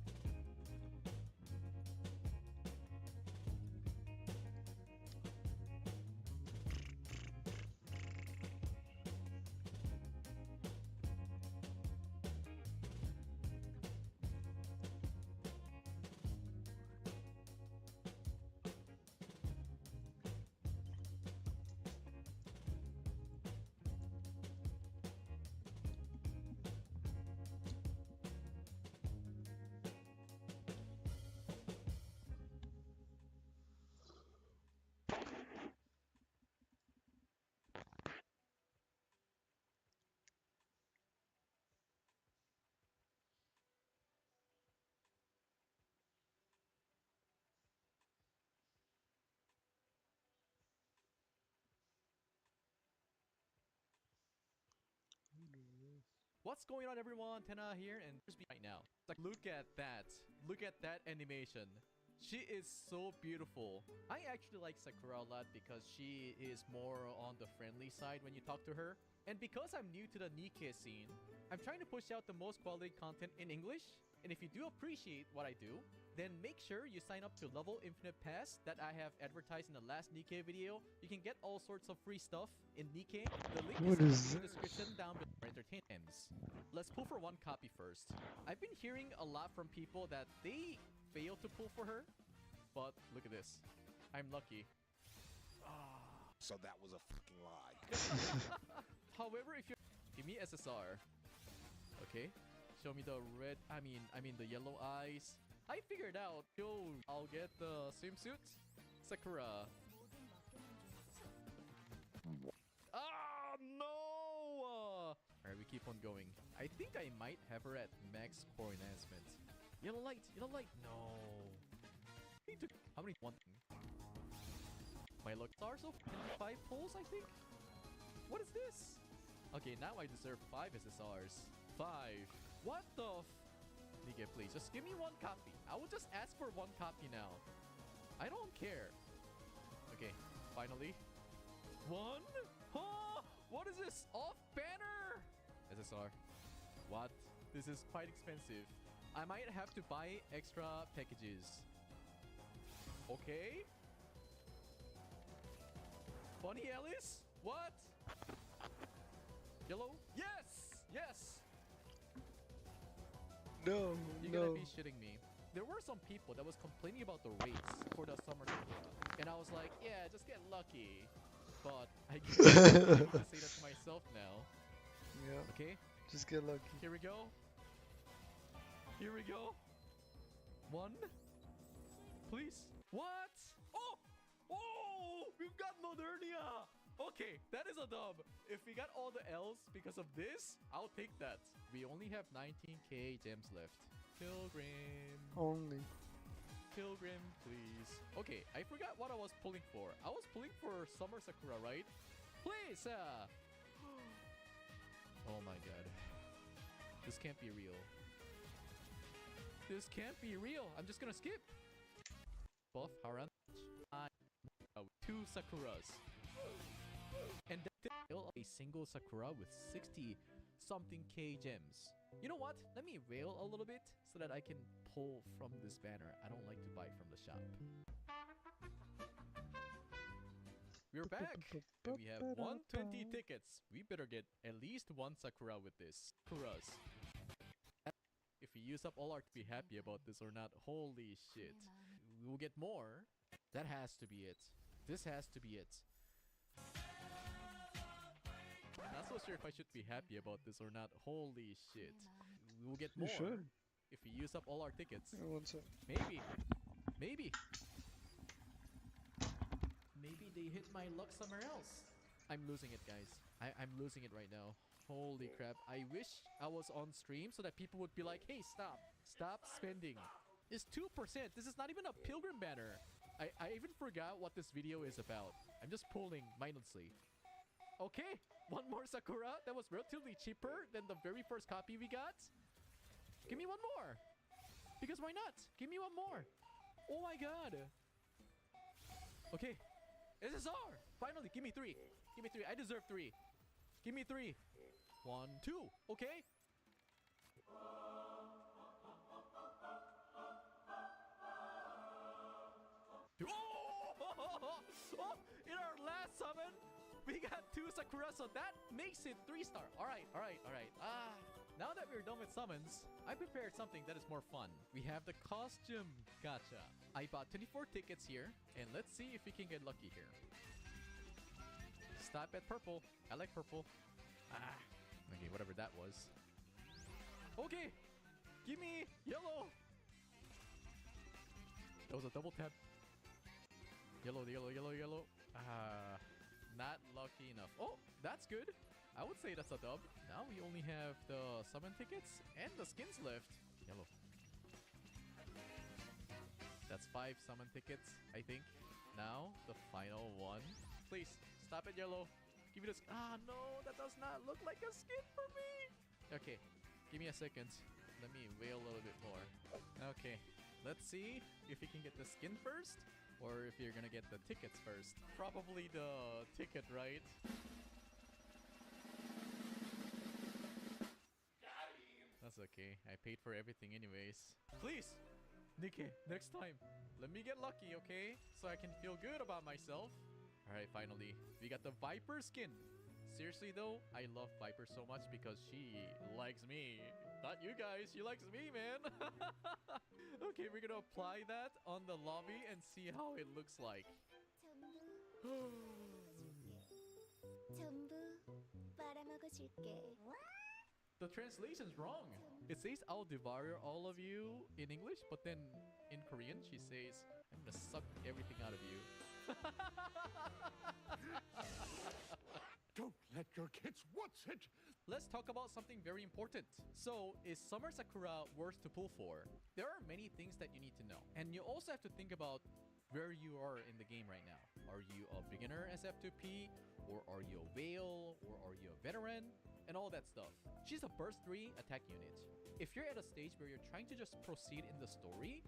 What's going on, everyone? Tena here, and just right now. It's like, look at that. Look at that animation. She is so beautiful. I actually like Sakura a lot because she is more on the friendly side when you talk to her. And because I'm new to the Nikkei scene, I'm trying to push out the most quality content in English. And if you do appreciate what I do, then make sure you sign up to Level Infinite Pass that I have advertised in the last Nikkei video. You can get all sorts of free stuff in Nikkei. The link What is is in the description down below for entertainment. Let's pull for one copy first. I've been hearing a lot from people that they failed to pull for her, but look at this. I'm lucky. So that was a fucking lie. However, if you give me SSR, okay, show me the red. I mean the yellow eyes. I figured out. Yo, I'll get the swimsuit. Sakura. Ah, no! Alright, we keep on going. I think I might have her at max core enhancement. Yellow light, yellow light. No. Need to. How many? One. My luck stars of 5 pulls, I think. What is this? Okay, now I deserve 5 SSRs. 5. What the? Nikkei, please, just give me 1 copy. I will just ask for 1 copy now. I don't care. Okay, finally. 1? Oh, what is this? Off banner! SSR. What? This is quite expensive. I might have to buy extra packages. Okay. Bunny Alice? What? Yellow? Yes! Yes! No, You're no. gonna be shitting me. There were some people that was complaining about the rates for the summer Sakura. And I was like, yeah, just get lucky. But I can't say that to myself now. Yeah. Okay? Just get lucky. Here we go. Here we go. 1. Please. What? Oh! Oh! We've got Modernia! Okay, that is a dub. If we got all the L's because of this, I'll take that. We only have 19k gems left. Pilgrim. Only. Pilgrim, please. Okay, I forgot what I was pulling for. I was pulling for Summer Sakura, right? Please! Oh my god. This can't be real. This can't be real. I'm just gonna skip. Buff Haran. 2 Sakuras. And then a single Sakura with 60 something K gems. You know what? Let me rail a little bit so that I can pull from this banner. I don't like to buy from the shop. We're back, and we have 120 tickets. We better get at least one Sakura with this. Sakuras. If we use up all our to be happy about this or not, holy shit. We will get more. That has to be it. This has to be it. Not so sure if I should be happy about this or not, holy shit. We will get more. You should. If we use up all our tickets. One sec. Maybe. Maybe. Maybe they hit my luck somewhere else. I'm losing it, guys. I'm losing it right now. Holy crap. I wish I was on stream so that people would be like, hey, stop. Stop spending. It's 2%. This is not even a pilgrim banner. I even forgot what this video is about. I'm just pulling mindlessly. Okay. One more Sakura. That was relatively cheaper than the very first copy we got. Give me one more. Because why not? Give me one more. Oh my god. Okay. SSR! Finally, give me 3. Give me 3. I deserve 3. Give me 3. 1, 2. Okay. Oh! In our last summon, we got 2 Sakura, so that makes it 3-star. Alright. Now that we're done with summons, I prepared something that is more fun. We have the costume gacha. I bought 24 tickets here, and let's see if we can get lucky here. Stop at purple. I like purple. Okay, whatever that was. Okay, give me yellow. That was a double tap. Yellow. Not lucky enough. Oh, that's good. I would say that's a dub. Now we only have the summon tickets and the skins left. Yellow. That's 5 summon tickets, I think. Now, the final one. Please, stop at yellow. Give me this. No, that does not look like a skin for me. Okay, give me a second. Let me wail a little bit more. Okay, let's see if we can get the skin first or if you're gonna get the tickets first. Probably the ticket, right? That's okay. I paid for everything anyways. Please, Nikke, next time, let me get lucky, okay? So I can feel good about myself. Alright, finally. We got the Viper skin. Seriously though, I love Viper so much because she likes me. Not you guys, she likes me, man. Okay, we're gonna apply that on the lobby and see how it looks like. The translation's wrong. It says I'll devour all of you in English, but then in Korean she says I'm gonna suck everything out of you. Don't let your kids watch it. Let's talk about something very important. So, is Summer Sakura worth to pull for? There are many things that you need to know. And you also have to think about where you are in the game right now. Are you a beginner SF2P? Or are you a whale? Or are you a veteran? And all that stuff. She's a burst 3 attack unit. If you're at a stage where you're trying to just proceed in the story,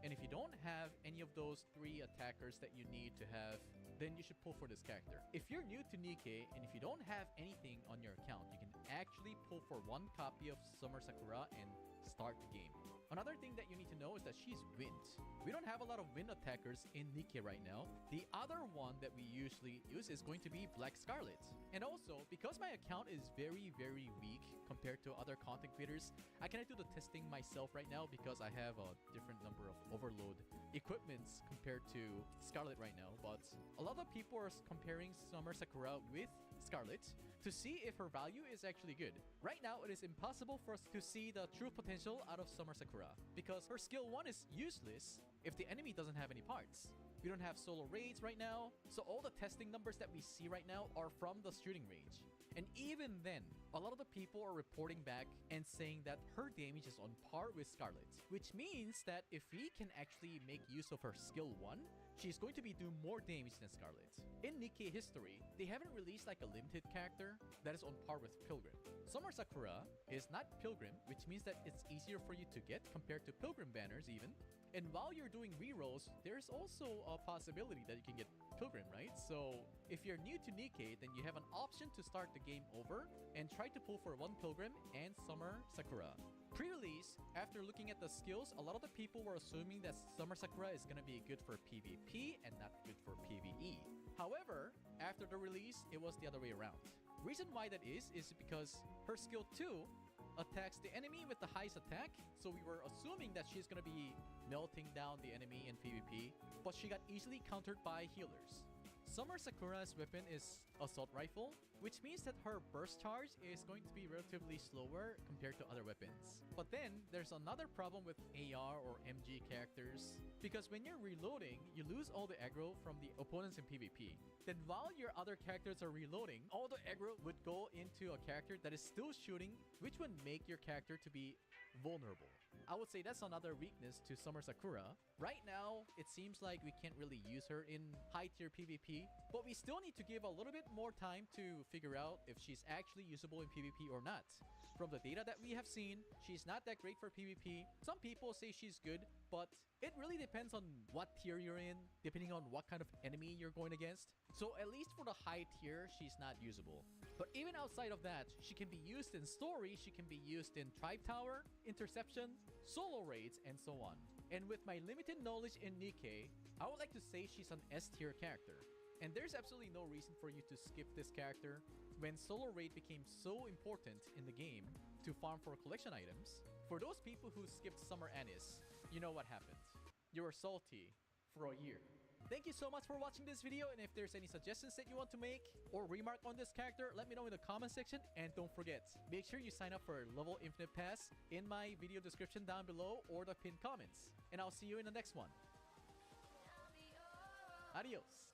and if you don't have any of those 3 attackers that you need to have, then you should pull for this character. If you're new to Nikke, and if you don't have anything on your account, you can actually pull for 1 copy of Summer Sakura and start the game. Another thing that you need to know is that she's wind. We don't have a lot of wind attackers in Nikke right now. The other one that we usually use is going to be Black Scarlet. And also, because my account is very, very weak compared to other content creators, I cannot do the testing myself right now because I have a different number of overload equipments compared to Scarlet right now. But a lot of people are comparing Summer Sakura with Scarlet to see if her value is actually good. Right now, it is impossible for us to see the true potential out of Summer Sakura because her skill 1 is useless if the enemy doesn't have any parts. We don't have solo raids right now, so all the testing numbers that we see right now are from the shooting range. And even then, a lot of the people are reporting back and saying that her damage is on par with Scarlet, which means that if we can actually make use of her skill 1, she's going to be doing more damage than Scarlet. In Nikke history, they haven't released like a limited character that is on par with Pilgrim. Summer Sakura is not Pilgrim, which means that it's easier for you to get compared to Pilgrim banners even. And while you're doing rerolls, there's also a possibility that you can get Pilgrim, right? So if you're new to Nikkei, then you have an option to start the game over and try to pull for one Pilgrim and Summer Sakura. Pre-release, after looking at the skills, a lot of the people were assuming that Summer Sakura is gonna be good for PvP and not good for PvE. However, after the release, it was the other way around. Reason why that is because her skill 2 attacks the enemy with the highest attack, so we were assuming that she's gonna be melting down the enemy in PvP, but she got easily countered by healers. Summer Sakura's weapon is Assault Rifle, which means that her burst charge is going to be relatively slower compared to other weapons. But then, there's another problem with AR or MG characters, because when you're reloading, you lose all the aggro from the opponents in PvP. Then while your other characters are reloading, all the aggro would go into a character that is still shooting, which would make your character to be vulnerable. I would say that's another weakness to Summer Sakura. Right now, it seems like we can't really use her in high tier PvP, but we still need to give a little bit more time to figure out if she's actually usable in PvP or not. From the data that we have seen, she's not that great for PvP. Some people say she's good, but it really depends on what tier you're in, depending on what kind of enemy you're going against. So at least for the high tier, she's not usable. But even outside of that, she can be used in story, she can be used in Tribe Tower, Interception, solo raids, and so on. And with my limited knowledge in Nikkei, I would like to say she's an S tier character. And there's absolutely no reason for you to skip this character. When solo raid became so important in the game to farm for collection items, for those people who skipped Summer Anis, you know what happened. You were salty for a year. Thank you so much for watching this video, and if there's any suggestions that you want to make or remark on this character, let me know in the comment section. And don't forget, make sure you sign up for Level Infinite Pass in my video description down below or the pinned comments. And I'll see you in the next one. Adios.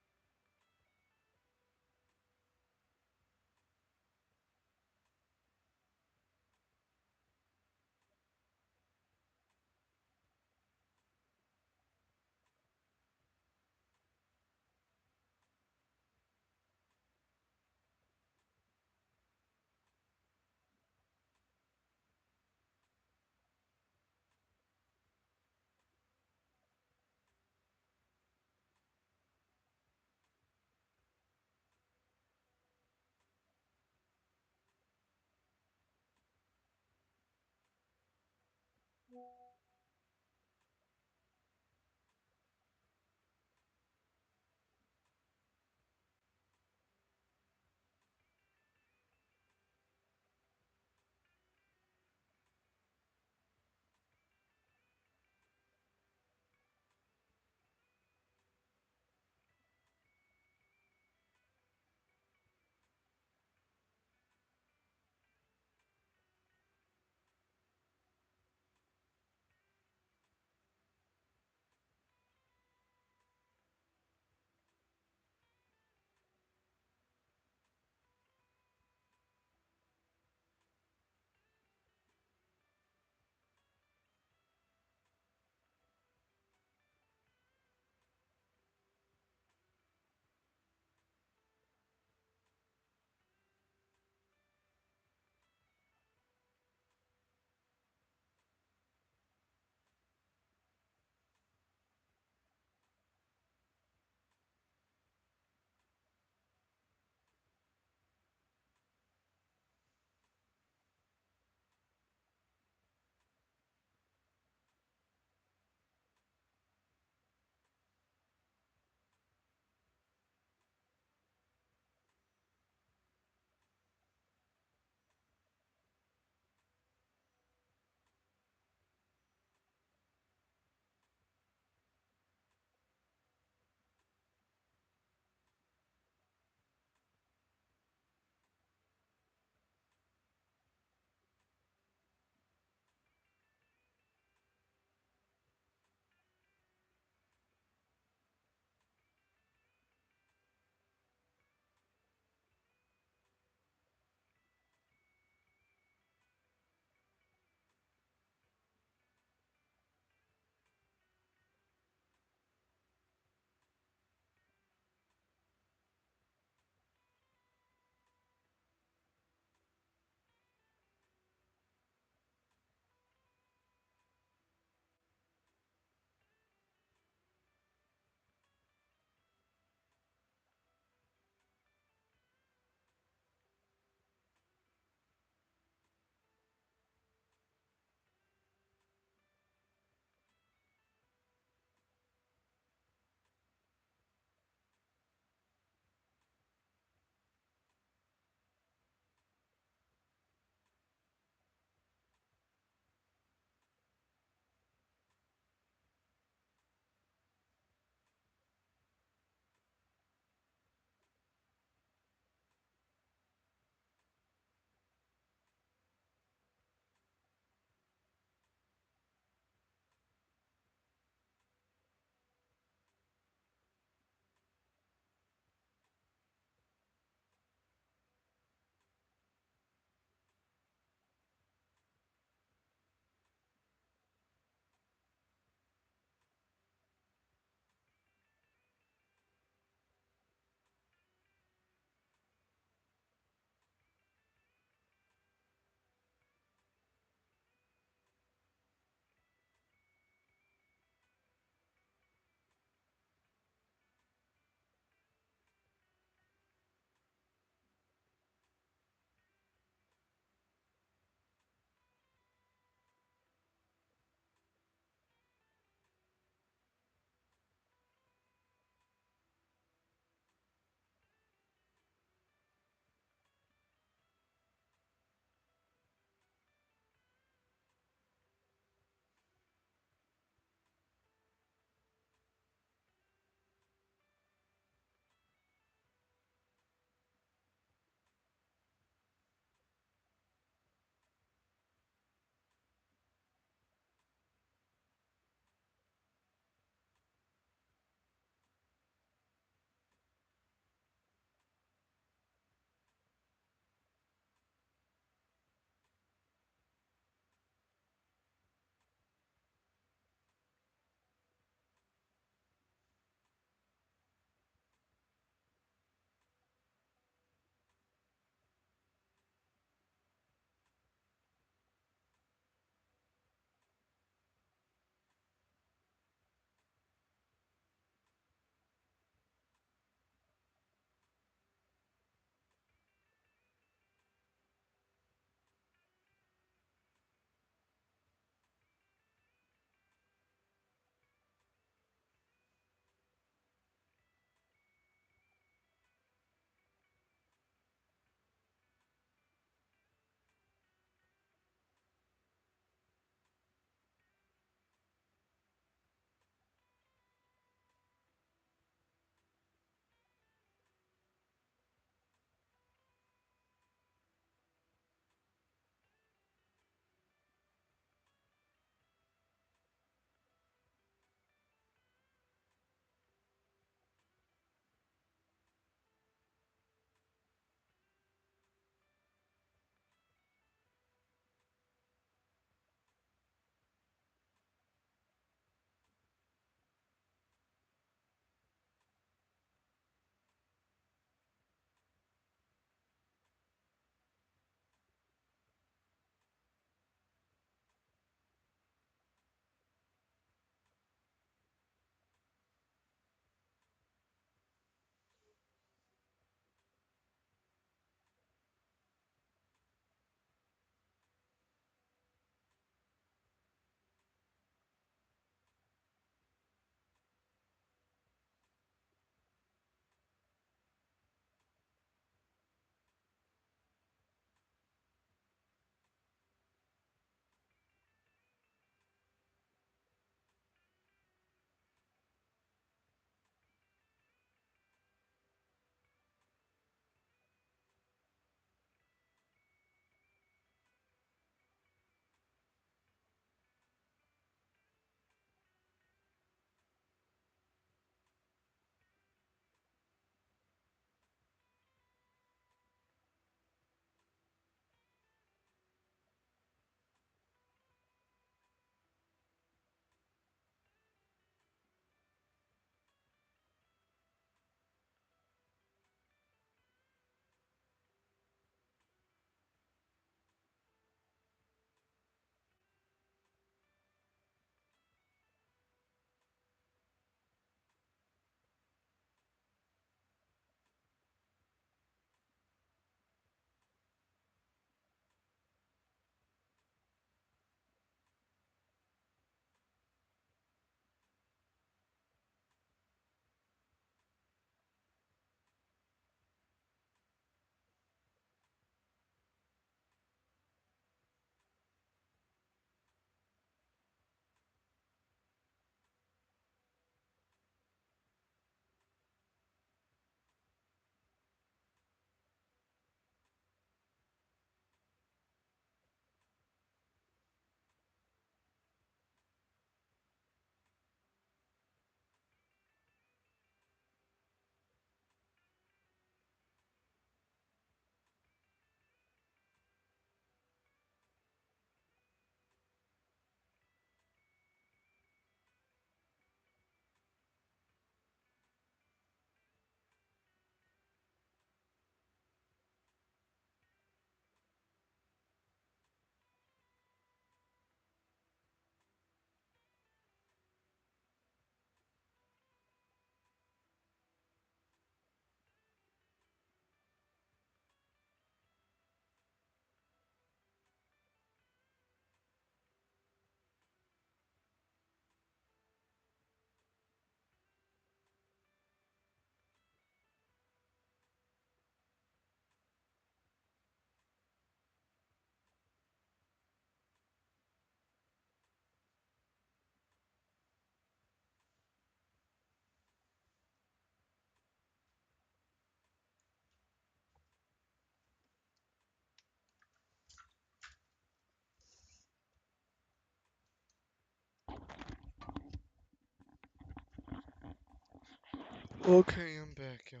Okay, I'm back, y'all.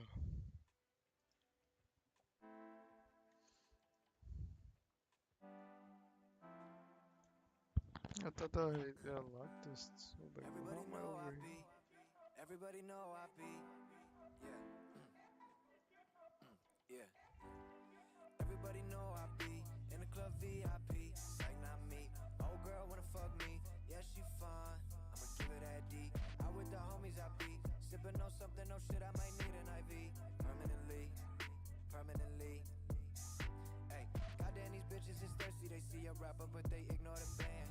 I thought I unlocked this. So like, how am I over here? Everybody know I be. Yeah. Everybody know I be in the club VIP. Like not me. Oh girl wanna fuck me. Yeah, she fine. I'ma give her that D. Out with the homies I be. Sipping on something, no shit, I might need an IV. Permanently. Hey, goddamn, these bitches is thirsty. They see a rapper, but they ignore the band.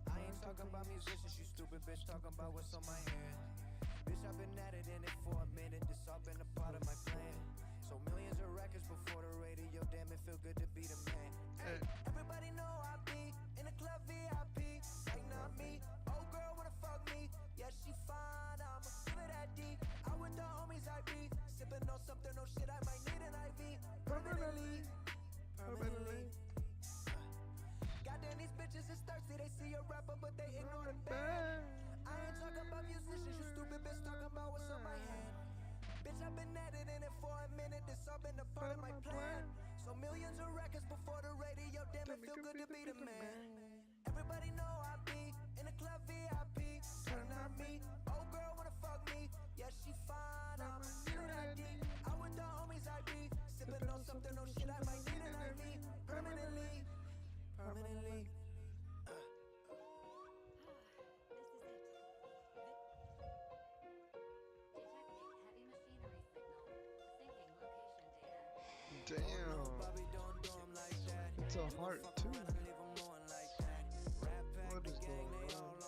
I ain't talking about musicians, you stupid bitch. Talking about what's on my hand. Bitch, I've been at it in it for a minute. This all been a part of my plan. So millions of records before the radio. Damn, it feel good to be the man. Hey, everybody know I be in the club VIP. Like not me. Oh girl wanna fuck me. Yeah, she fine. I'ma give it that D. Out with the homies I be. Sipping on something, no shit, I might need an IV. Permanently. Goddamn, these bitches is thirsty. They see a rapper, but they ignore the band. I ain't talking about musicians, you stupid bitch. Talking about what's on my hand. Bitch, I've been at it in it for a minute. This all been a part of my plan. So millions of records before the radio. Damn, it feel good to be the man. Everybody know I be in the club VIP. Like not me. Oh girl wanna fuck me. Yeah, she fine. I'ma give her that D. Out with the homies I be. Sipping on something, no shit, I might need an IV. Permanently. Damn. It's a heart too. What is going on?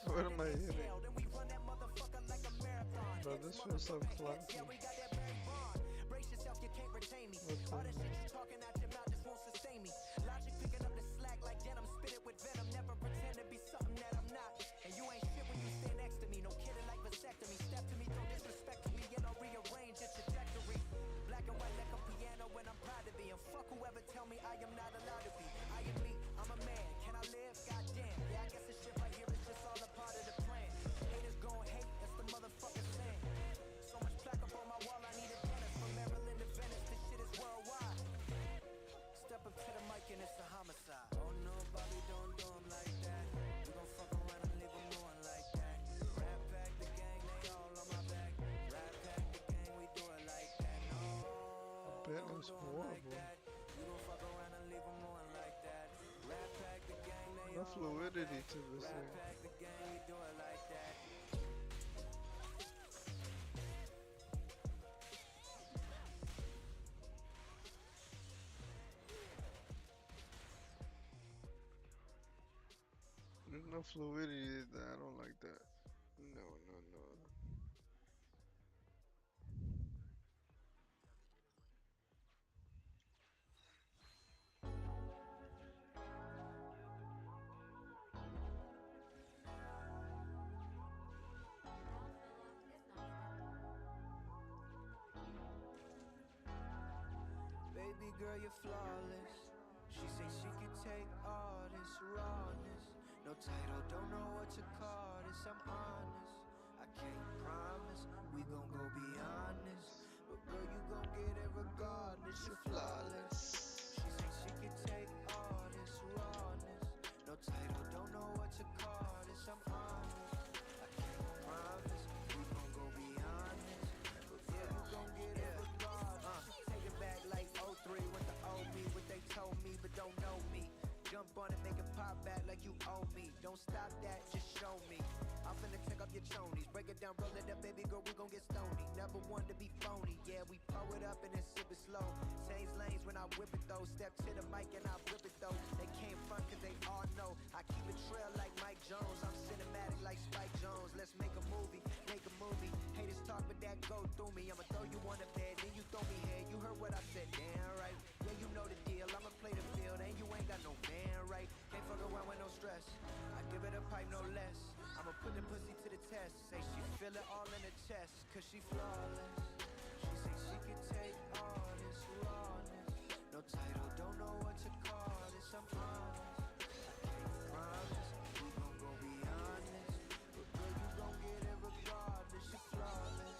What am I hitting? Bro, this feels so clunky. What the That was horrible. No fluidity to this thing. There's no fluidity. I don't like that. No. Baby girl, you're flawless. She say she could take all this rawness. No title, don't know what to call this. I'm honest. I can't promise we gon' go beyond this, but girl, you gon' get it regardless. You're flawless. She say she could take all this rawness. No title, don't know what to call this. I'm honest. I can't promise we gon' go beyond this, but girl, you gon' get it regardless. Take it back like 03 with the old me, what they told me but don't know me. Jump on it, make it pop back like you owe me. Don't stop that, just show me. I'm finna take up your get chonies. Break it down, roll it up, baby girl, we gon' get stony. Never one to be phony, yeah, we pull it up and then sip it slow. Change lanes when I whip it though. Step to the mic and I rip it though. They can't front cause they all know I keep it trail like Mike Jones. I'm cinematic like Spike Jones. Let's make a movie, make a movie. Haters talk but that go through me. I'ma throw you on the bed, then you throw me head. You heard what I said, damn right. Yeah, you know the deal, I'ma play the field and you ain't got no man right. Can't fuck around with no stress, I give it a pipe no less. I'ma put the pussy to the test. Say she feel it all in the chest, cause she flawless. She say she can take all this rawness. No title, don't know what to call this, I'm honest. I can't promise, we gon' go be honest. But girl, you gon' get it regardless, she flawless.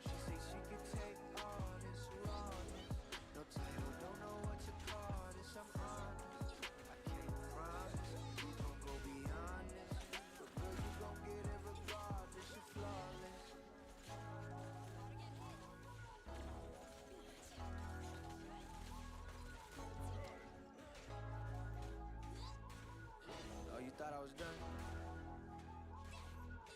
She say she can take all this rawness. No title, don't know what to call this, I'm honest. I can't promise, we gon' go be honest. But girl, you gon' get it regardless, she flawless. Oh, you thought I was done?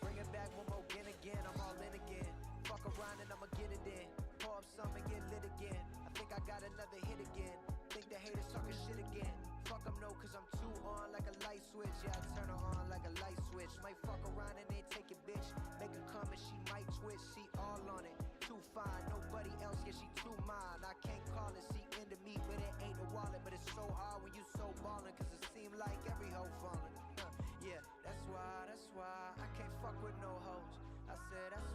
Bring it back one more again, I'm all in again. Fuck around and I'ma get it in. Pour up some and get lit again. I think I got another hit again. Think the haters talking shit again. Fuck them no, cause I'm too on like a light switch. Yeah, I turn her on like a light switch. Might fuck around and then take it, bitch. Make her come and she might twitch. She all on it, too fine. Nobody else, yeah, she too mine. I can't call it, see into me, but it ain't a wallet. But it's so hard when you so ballin', cause it seem like every hoe fallin'. Yeah, that's why I can't fuck with no hoes. I said that's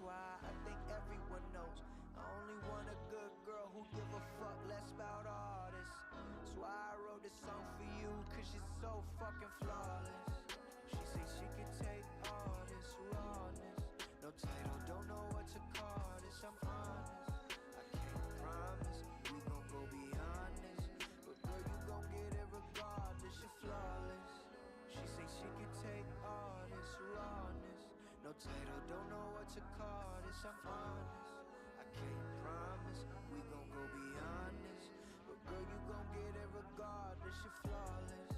why I think everyone knows. I only want a good girl who give a fuck less about all this. That's why I wrote this song for you, cause you're so fucking flawless. She say she can take all this rawness. No title, don't know what to call this, I'm honest. I can't promise, we gon' go be honest. But girl, you gon' get it regardless, you're flawless. She say she can take all this rawness. No title, don't know what to call this, I'm honest. I can't promise, we gon' go be honest. But girl, you gon' get it regardless, you're flawless.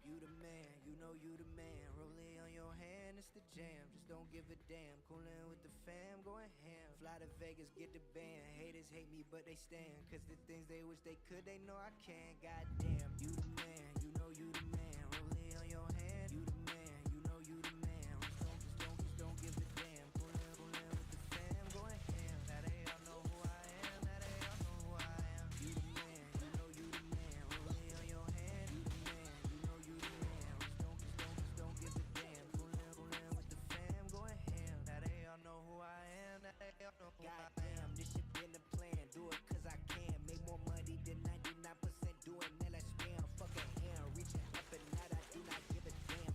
You the man, you know you the man. Rolling on your hand, it's the jam. Just don't give a damn. Coolin' with the fam, going ham. Fly to Vegas, get the band. Haters hate me, but they stand. Cause the things they wish they could, they know I can. Goddamn, you the man, you know you the man. Rolling on your hand, you the man, you know you the man. Just don't give a damn. Coolin' with the fam, going ham. Now they all know who I am. Now they all know who I am. You the man, you know you the man. Rolling on your hand, you the man, you know you the man. Just don't give a damn. Coolin' with the fam, going ham. Now they all know who I am. Now they all know who I am. Goddamn, this shit been the plan. Do it cause I can. Make more money than 99% doing LS spam. Fucking hand, reaching up and out. I do not give a damn.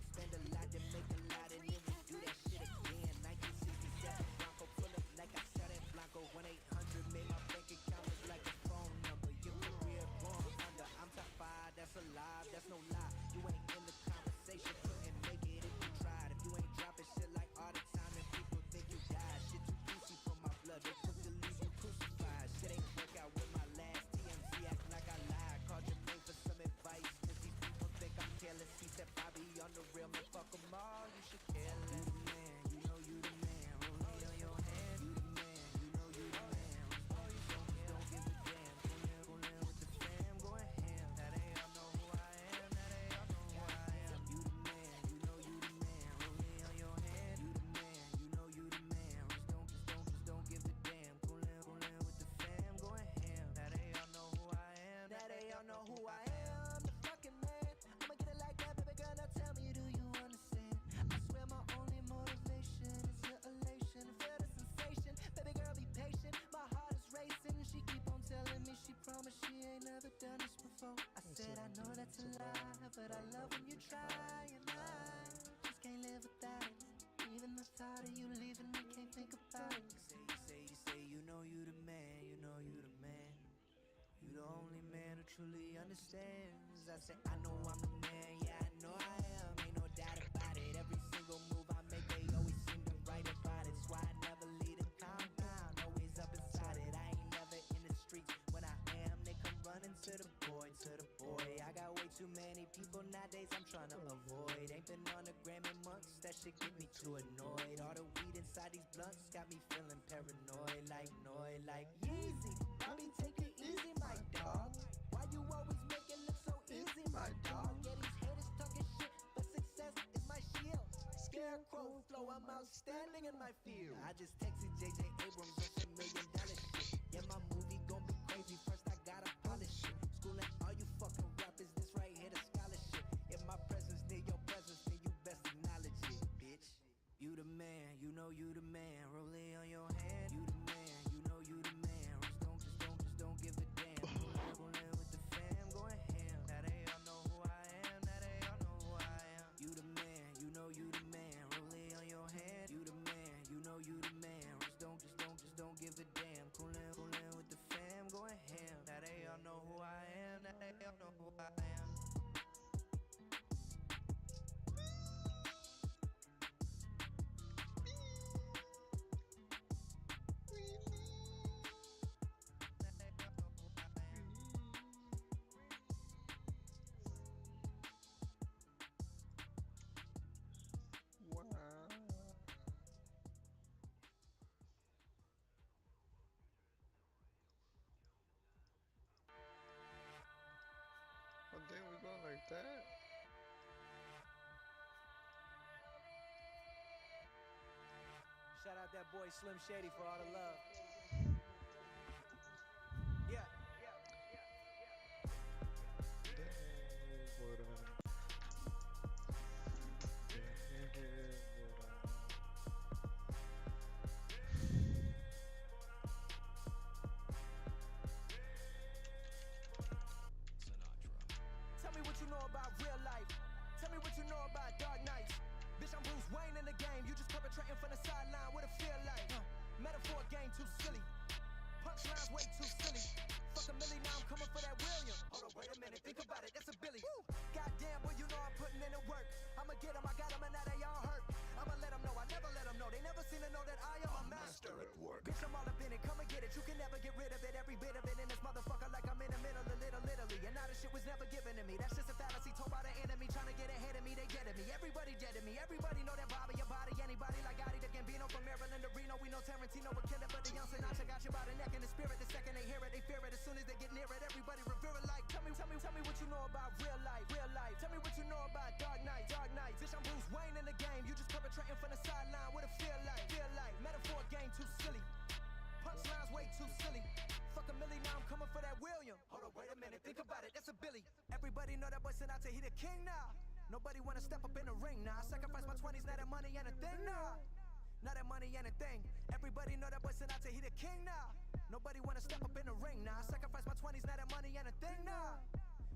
what I love when you try, and I just can't live without it. Even the thought of you leaving me can't think about it. You say, you know you the man, you know you the man. You the only man who truly understands. I say, I know I'm the man, yeah, I know I am. Ain't no doubt about it. Every single move I make, they always seem to write about it. That's why I never leave a compound, always up inside it. I ain't never in the streets. When I am, they come running to the boy, to the boy. I got way too many people nowadays I'm trying to avoid. Ain't been on the gram in months, that shit get me too annoyed. All the weed inside these blunts got me feeling paranoid. Like Yeezy, Bobby, take it easy, my dog. Why you always make it look so easy, my dog? Yeah, these haters talking shit, but success is my shield. Scarecrow flow, I'm outstanding in my field. I just texted JJ Abrams on some $1 million shit. Yeah, my movie gon' be crazy, first I gotta polish it. Schooling all you fucking rappers, this right here the scholarship. If my presence near your presence, then you best acknowledge it, bitch. You the man, you know you the man. Roll it on your hand. You the man, you know you the man. Just don't give a damn. Rollin' with the fam, going ham. Now they all know who I am. Now they all know who I am. You the man, you know you the man. Roll it on your hand. You the man, you know you the man. Just don't give a damn. Coolin' with the fam, going ham. Now they all know who I am. Now they all know who I am. Oh damn, we going like that? Shout out that boy Slim Shady for all the love. Yeah. Tell me what you know about real life. Tell me what you know about dark nights. Bitch, I'm Bruce Wayne in the game. You just perpetrating from the sideline. What it feel like? Metaphor game too silly. Punchlines way too silly. Fuck a milli, now I'm coming for that William. Hold on, wait a minute, think about it, that's a Billy. Woo. Goddamn, boy, you know I'm putting in the work. I'ma get 'em, I got 'em, and now they all hurt. I'ma let 'em know, I never let 'em know. They never seem to know that I am a master at work. Bitch, I'm all up in it, come and get it. You can never get rid of it, every bit of it in this motherfucker like I'm in the middle of Little Italy. And now this shit was never given to me. That's just a fallacy told by the enemy, trying to get ahead of me. They get at me, everybody dead to me. Everybody know that Bobby, your body, anybody like Gotti, the Gambino from Maryland to Reno. We know Tarantino would kill it, but the young Sinatra got you by the neck and the spirit. The second they hear it, they fear it. As soon as they get near it, everybody revere it. Like, tell me what you know about real life, real life. Tell me what you know about dark nights, dark nights. Bitch, I'm Bruce Wayne in the game. You just perpetrating from the sideline. What it feel like, feel like. Metaphor game too silly. Punchlines way too silly. Fuck a milli, now I'm coming for that William. Hold on, wait a minute, think about it, that's a Billy. Everybody know that boy Sinatra, he the king now. Nobody wanna step up in the ring now. I sacrifice my 20s, now that money ain't a thing now. Now that money ain't a thing. Everybody know that boy Sinatra, he the king now. Nobody wanna step up in the ring now. I sacrifice my 20s, now that money ain't a thing now.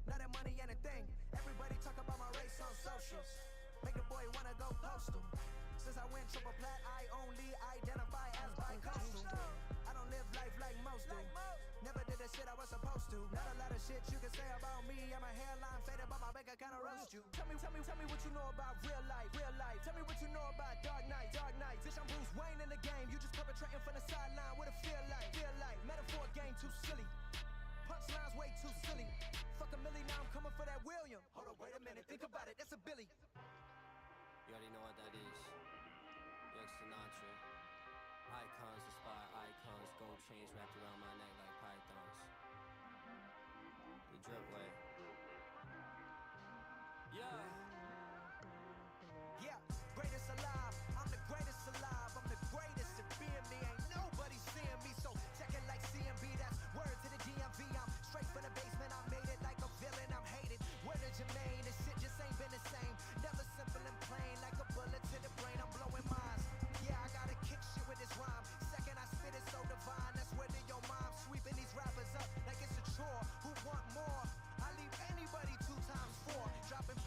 Now that money ain't a thing. Everybody talk about my race on socials. Make the boy wanna go postal. Since I went triple plat, I only identify as bi-coastal. I don't live life like most do. Never did the shit I was supposed to. Not a lot of shit you can say about me. And my hairline faded, but my bank account roast you. Tell me what you know about real life, real life. Tell me what you know about dark nights, dark nights. Bitch, I'm Bruce Wayne in the game. You just perpetrating from the sideline. What it feel like, feel like. Metaphor game too silly. Punchlines way too silly. Fuck a milli, now I'm coming for that William. Hold on, wait a minute, think about it, that's a Billy. You already know what that is. Young Sinatra. Icons inspire icons. Gold chains wrapped around my neck like pythons. The drip way. Yeah, greatest alive. I'm the greatest alive. I'm the greatest at being me. Ain't nobody seeing me, so check it like CMB. That's word to the DMV. I'm straight from the basement. I made it like a villain. I'm hated. Word to Jermaine. This shit just ain't been the same. Never simple and plain. Like a bullet to the brain. I'm blowing minds. Yeah, I gotta kick shit with this rhyme. Second I spit it so divine. That's where to your mom. Sweeping these rappers up like it's a chore. Who want more? I leave anybody 2 times 4. Dropping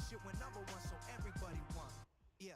shit went number one, so everybody won. Yeah.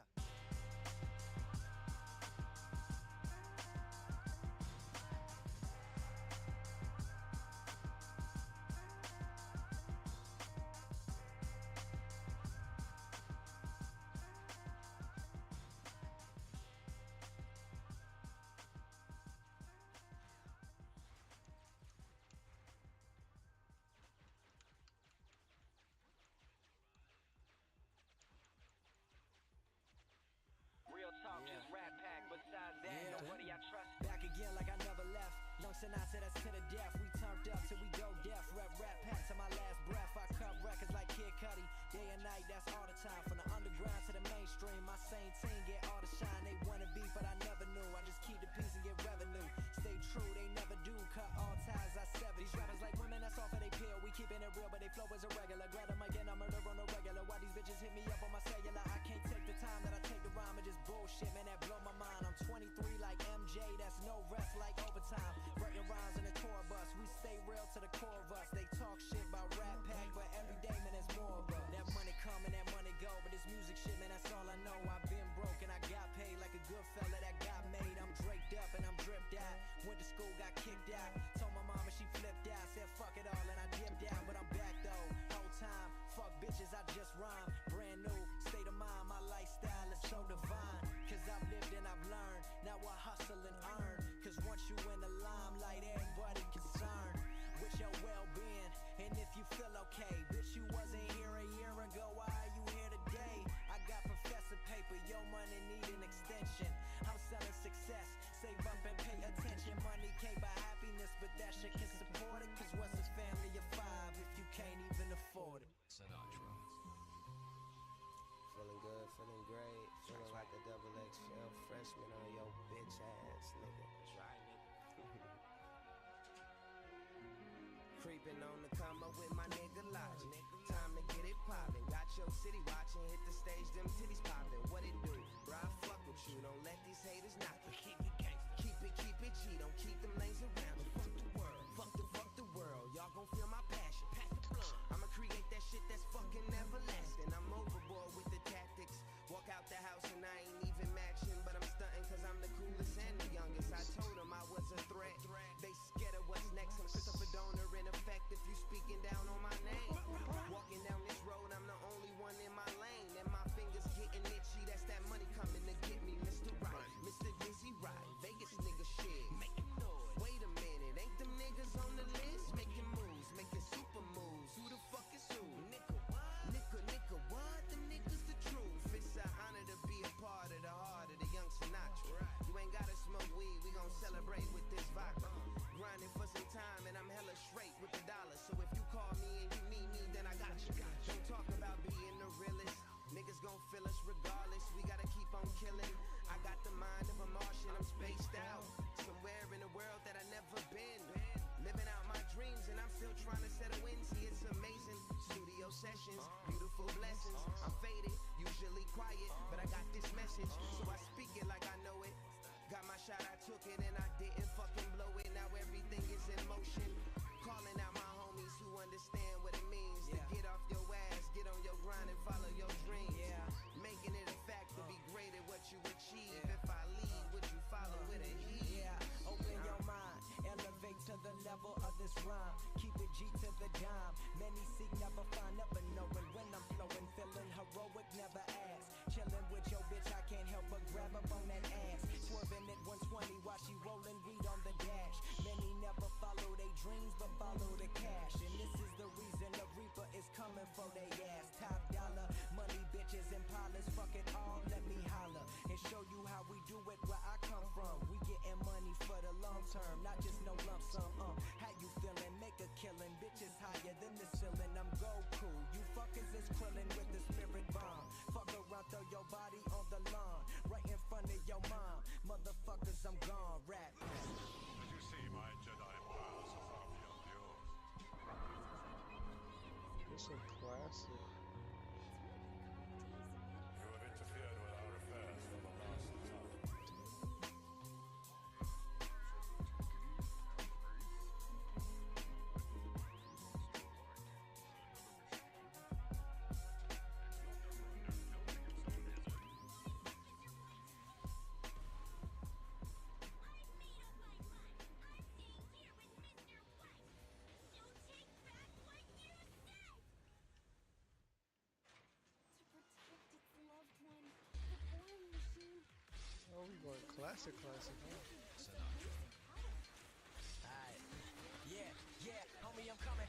Back again like I never left. Young Sinatra, that's to the death. We turned up till we go deaf. Rap pack to my last breath. I cut records like Kid Cudi. Day and night, that's all the time. From the underground to the mainstream, my same team get all the shine. They wanna be, but I never knew. I just keep the peace and get revenue. Stay true, they never do. Cut all ties, I sever. These rappers like women, that's off of they pill. We keeping it real, but they flow is irregular. Grab them again, I murder on the regular. Why these bitches hit me up on my cellular? I can't take the time that I take to rhyme and just bullshit, man, that blow my mind. I'm 23 like MJ, that's no rest like overtime. Writing rhymes in the tour bus, we stay real to the core of us. They talk shit about Rat Pack, but every day, man, there's more of us. That money come and that money go, but this music shit, man, that's all I know. I've been broke and I got paid like a good fella that got made. I'm draped up and I'm dripped out. Went to school, got kicked out. Told my mama she flipped out. Said fuck it all and I dipped out, but I'm back though. Whole time, fuck bitches, I just rhyme. Brand new state of mind, my lifestyle is so divine. Cause I've lived and I've learned. Now I hustle and earn. Cause once you in the limelight, everybody concerned with your well-being. And if you feel okay, bitch, you wasn't here a year ago, why are you here today? I got professor paper, your money need an extension. I'm selling success, save up and pay attention. Money can't buy happiness, but that shit can support it. Cause what's a family of five if you can't even afford it? Sinatra. Feeling good, feeling great, feeling like a double XL freshman on your bitch ass, nigga. That's right, nigga. Creeping on the come up with my nigga Logic. Time to get it poppin'. Got your city watching, hit the stage, them titties poppin'. What it do? Bro, I fuck with you, don't let these haters knock you. Keep it gangsta. Keep it G, don't keep them lanes around me. Fuck the world, fuck the world. Y'all gon' feel my passion. Pack the blunt. I'ma create that shit that's fucking everlasting. I'm overboard with the tactics. Walk out the house and I ain't even matching, but I'm stunting cause I'm the coolest and the youngest. I told them I was a threat. They scared of what's next. I'm Christopher Donor in effect if you speaking down on my name. Walking down this road, I'm the only one in my lane. And my fingers getting itchy, that's that money coming to get me. Mr. Right, Mr. Dizzy Right, Vegas nigga shit. Making noise. Wait a minute, ain't them niggas on the list? Making moves, making super moves. Who the fuck is who? Nigga what? Nigga what? Them niggas the truth. It's an honor to be a part of the heart of the young Sinatra. You ain't gotta smoke weed, we gon' celebrate with this vodka. Grinding for some time and I'm hella straight with the dollar. So if you call me and you need me, then I got you. Don't talk about being the realest. Niggas gon' feel us regardless. We gotta keep on killing. I got the mind of a Martian, I'm spaced out. Somewhere in a world that I never been. Living out my dreams and I'm still trying to settle in. See, it's amazing. Studio sessions, beautiful blessings. I'm faded, usually quiet, but I got this message, so I speak it like I know it. Got my shot, I took it, and I didn't fucking blow it. Now everything is in motion. Calling out my homies who understand what it means to get off your ass, get on your grind and follow your dreams. Making it a fact to be great at what you achieve. If I lead, would you follow with a heat? Open your mind, elevate to the level of this rhyme. Keep it G to the dime. Many seek, never find, never knowing when I'm flowing. Feeling heroic, never ask. Chilling with your bitch, I can't help but grab up on that ass. Swerving at 120 while she rolling weed on the dash. Many never follow their dreams, but follow the cash. And this is the reason the Reaper is coming for they ass. Top dollar, money, bitches, and pilots. Fuck it all, let me holler and show you how we do it where I come from. We getting money for the long term, not just no lump sum. How you feeling? Make a killing. Bitches higher than the ceiling. I'm Goku. You fuckers is quilling with the spirit bomb. Fuck around, throw your body on the lawn, right in front of your mom. Motherfuckers, I'm gone. Rap. Did you see my Jedi pals above your views? It's a classic. You have interfered with our affairs for the last time. Going classic, classic, huh? Yeah, homie, I'm coming,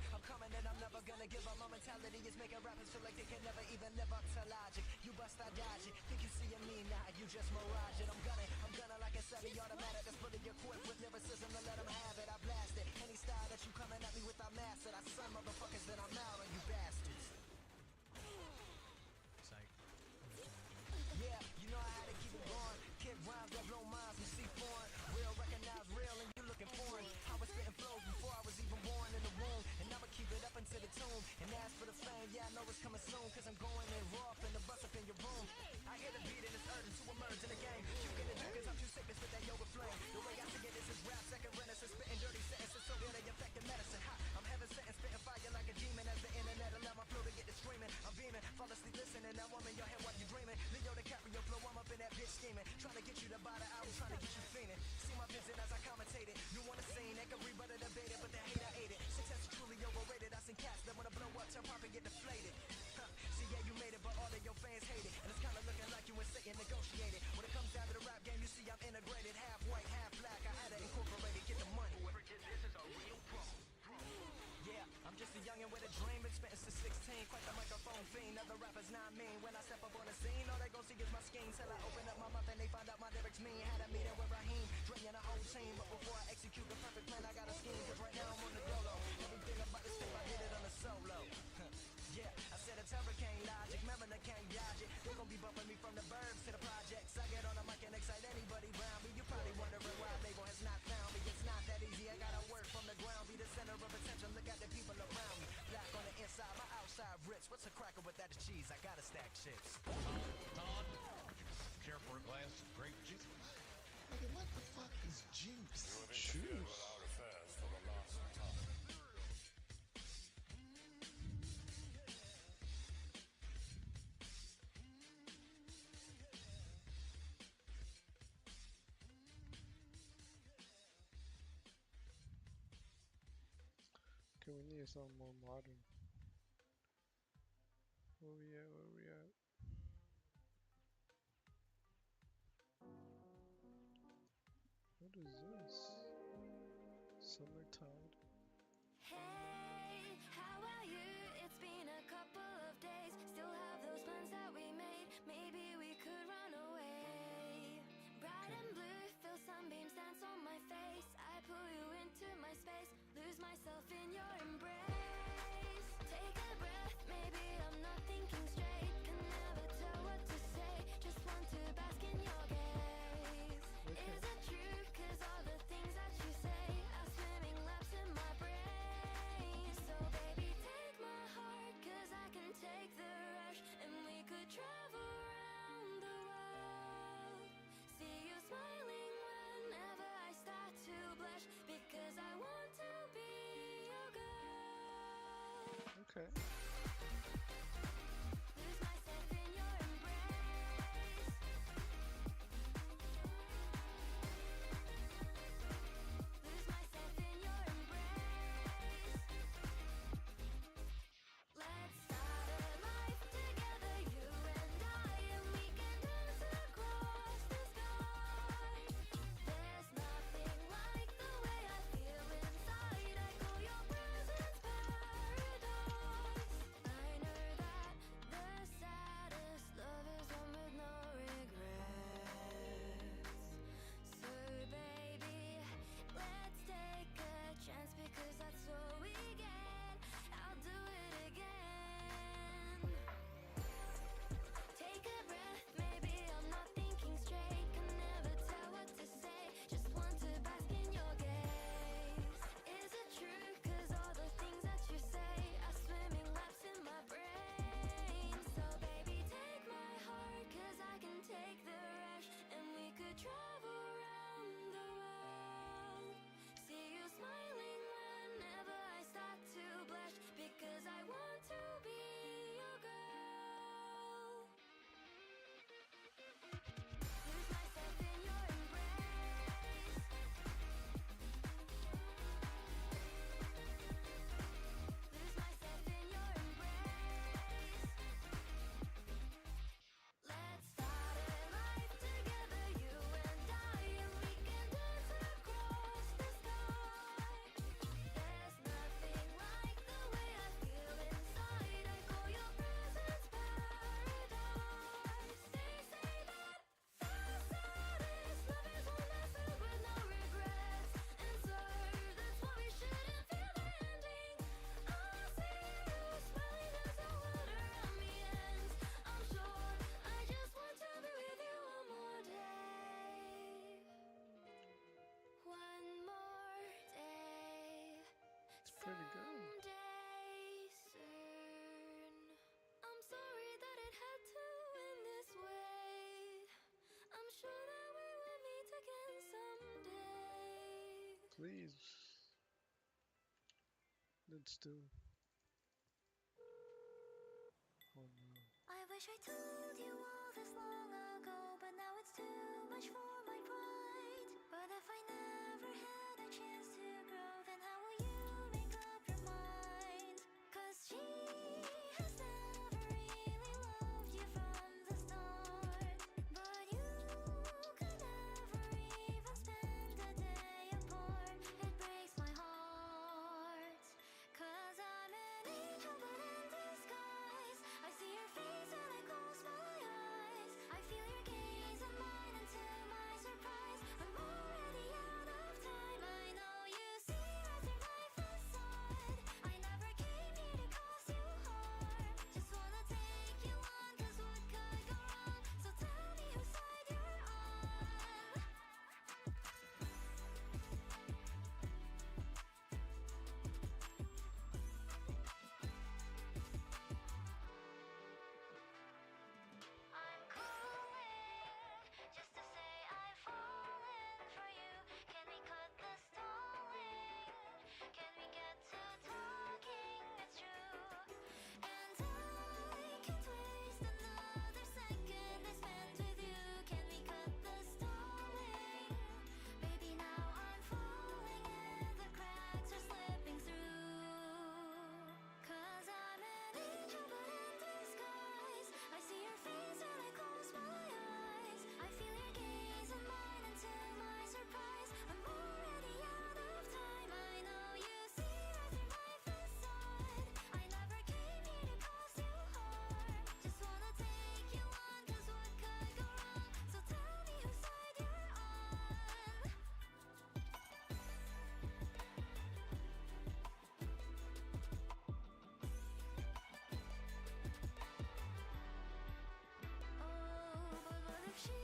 and I'm never gonna give up. My mentality is making rappers feel like they can never even live up to logic. You bust, I dodge it. Think you see me now, you just mirage it. I'm gunning like a semi-automatic that's fully equipped with lyricism to let them have it. I blast it. Any style that you coming at me with, I master. I son motherfuckers, then I'm out on you bastards. Psych. Yeah, you know I had to keep it going. Kid rhymes that blow minds and see foreign. Real, recognize real, and you looking foreign. I was spitting flows before I was even born in the womb, and I'ma keep it up into the tomb. And as for the fame, yeah, I know it's coming soon, cause I'm going in raw up in the bus up in your room. I hear the beat and it's urgent to emerge in the game. You get it cause I'm too sick to spit that yoga flame. The way I see it is rap, second renaissance, spitting dirty sentences so good they affecting medicine. Ha, I'm heaven sent and spitting fire like a demon. As the internet allow my flow to get to screaming, I'm beaming, fall asleep listening. That woman, your head while you dreaming. Leo DiCaprio flow, I'm up in that bitch scheming, trying to get you to buy the album, trying to get you fiending. See my vision as I commentate it. You want to sing, they can rebut it, debate it, but they hate I ate it. Success is truly overrated. I seen cats that wanna blow up, turn pop and get deflated. Huh. See, yeah, you made it, but all of your fans hate it, and it's kinda looking like you and Satan negotiated. When it comes down to the rap game, you see I'm integrated, half white, half black. I had to incorporate it, get the money. Whoever did this is a real pro. Yeah, I'm just a youngin' with a dream, been spittin' since 16, quite the microphone fiend. Other rappers not mean. When I step up on the scene, all they gon' see is my scheme. Till I open up my mouth and they find out my lyrics mean. Had a meeting with Raheem, Dre and the whole team, but before I execute the perfect plan, I got a scheme. Cause right now I'm on the dolo. Everything about this thing, I did it on the solo. Yeah, I said it's hurricane logic, Mariner can't dodge it. They gon' be bumping me from the burbs to the projects. I get on the mic and excite anybody round me. You probably wondering why label has not found me. It's not that easy, I gotta work from the ground. Be the center of attention, look at the people around me. Black on the inside, my outside rich. What's a cracker with that cheese? I gotta stack chips. Todd, care for a glass of grape juice? Nigga, what the fuck is juice? Juice. Our affairs for the last time. Okay, we need something more modern. Where we at? Where we at? What is this? Summertide. Hey, how are you? It's been a couple of days. Still have those plans that we made. Maybe we could run away. Bright and blue, feel sunbeams dance on my face. I pull you into my space, lose myself in your embrace. Take a breath, maybe I'm not thinking straight. Can never tell what to say, just want to bask in your gaze. Is it true? Cause all the things that you say are swimming laps in my brain. Please. Let's do. Oh no. I wish I told you all this long ago, but now it's too much for my pride. But if I never had a chance to grow, then how will you make up your mind? 'Cause she has never really loved you from the start. But you could never even spend a day apart. It breaks my heart. 'Cause I'm an angel but in disguise. I see your face when I close my eyes. I feel your gaze on mine, and to my surprise, I'm already out of time. I know you see right through my facade. I never came here to cause you harm. Just wanna take you on, 'cause what could go wrong? So tell me whose side you're on. I'm calling just to say I've fallen for you. Can we cut the stalling? Can we get to talking? It's true. And I can't waste another second I spent with you. Can we cut the stalling? Baby, now I'm falling and the cracks are slipping through. 'Cause I'm an angel but in disguise. I see your face when I close my eyes. I feel your gaze on mine, and to my surprise, I'm already out of time. I know you see right through my facade. I never came here to cause you harm. Just wanna take you on, 'cause what could go wrong? So tell me whose side you're on. Oh, but what if she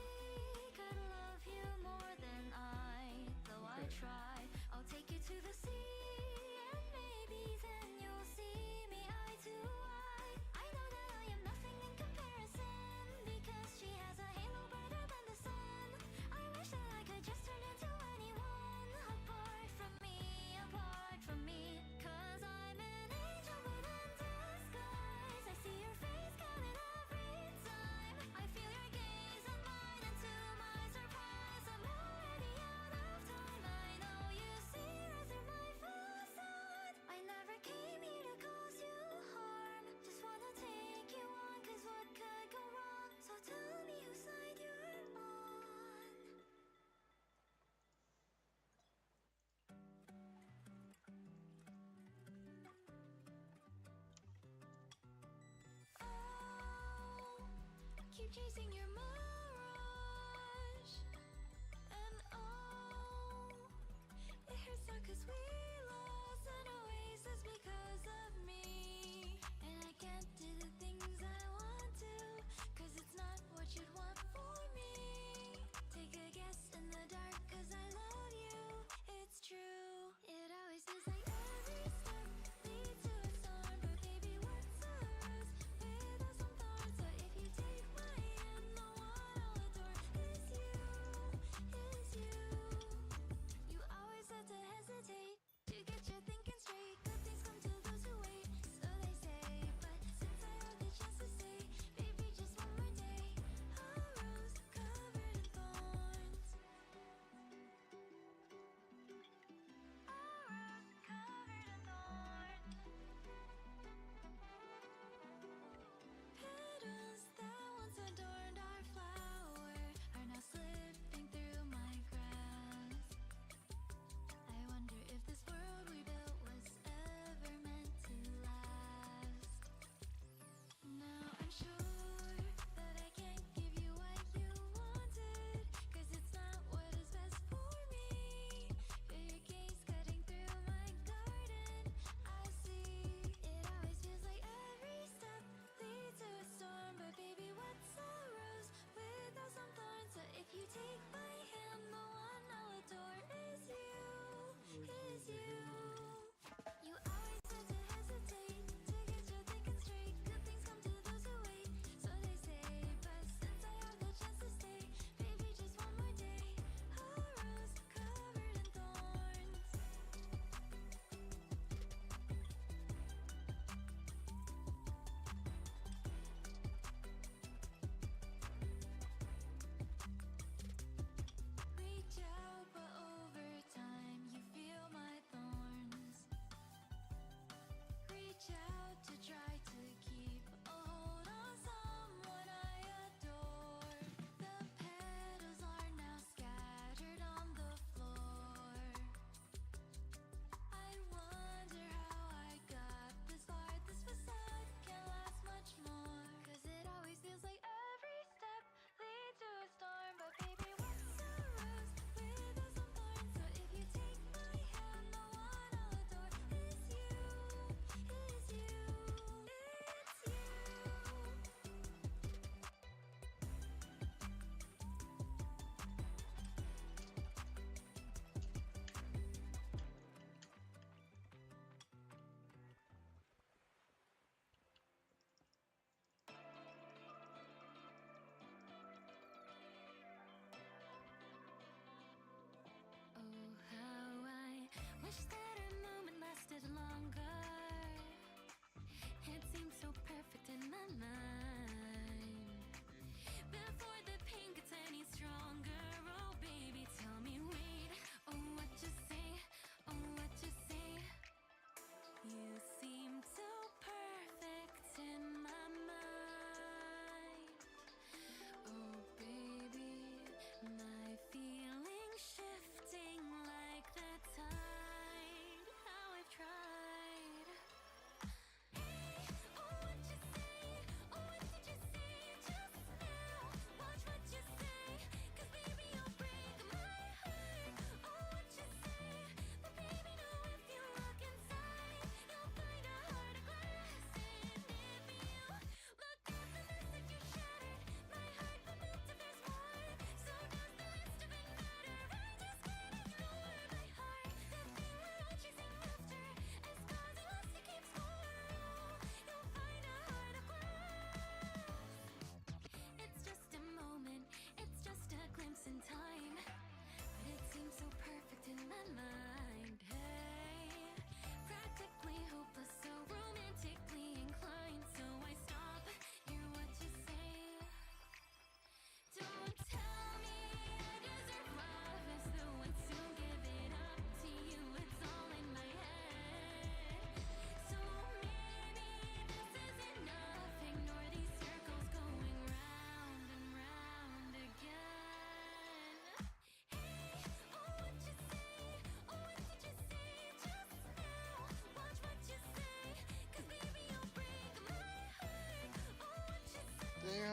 could love you more than I? Though I try, I'll take you to the sea, and maybe then you'll see me eye to eye. I know that I am nothing in comparison, because she has a halo brighter than the sun. I wish that I could just turn into anyone apart from me, apart from me. 'Cause I'm an angel but in disguise. I see your face coming every time. I feel your gaze on mine, and to my surprise, I'm already out of time. I know you see right through my facade. I never came here to cause you harm. Just wanna take you on, 'cause what could go wrong? So tell me whose side you're on. Oh, keep chasing your mirage. And oh, it hurts so 'cause we lost an oasis because of me. And I can't do the things I want to, 'cause it's not what you'd want for me. Take a guess in the dark, 'cause I love you. It's true. It always feels like every step leads to a storm. But baby, what's a rose without some thorns? So if you take my hand, the one I'll adore is you, is you. You always have to hesitate to get your thinking straight. Good things come to those who wait. So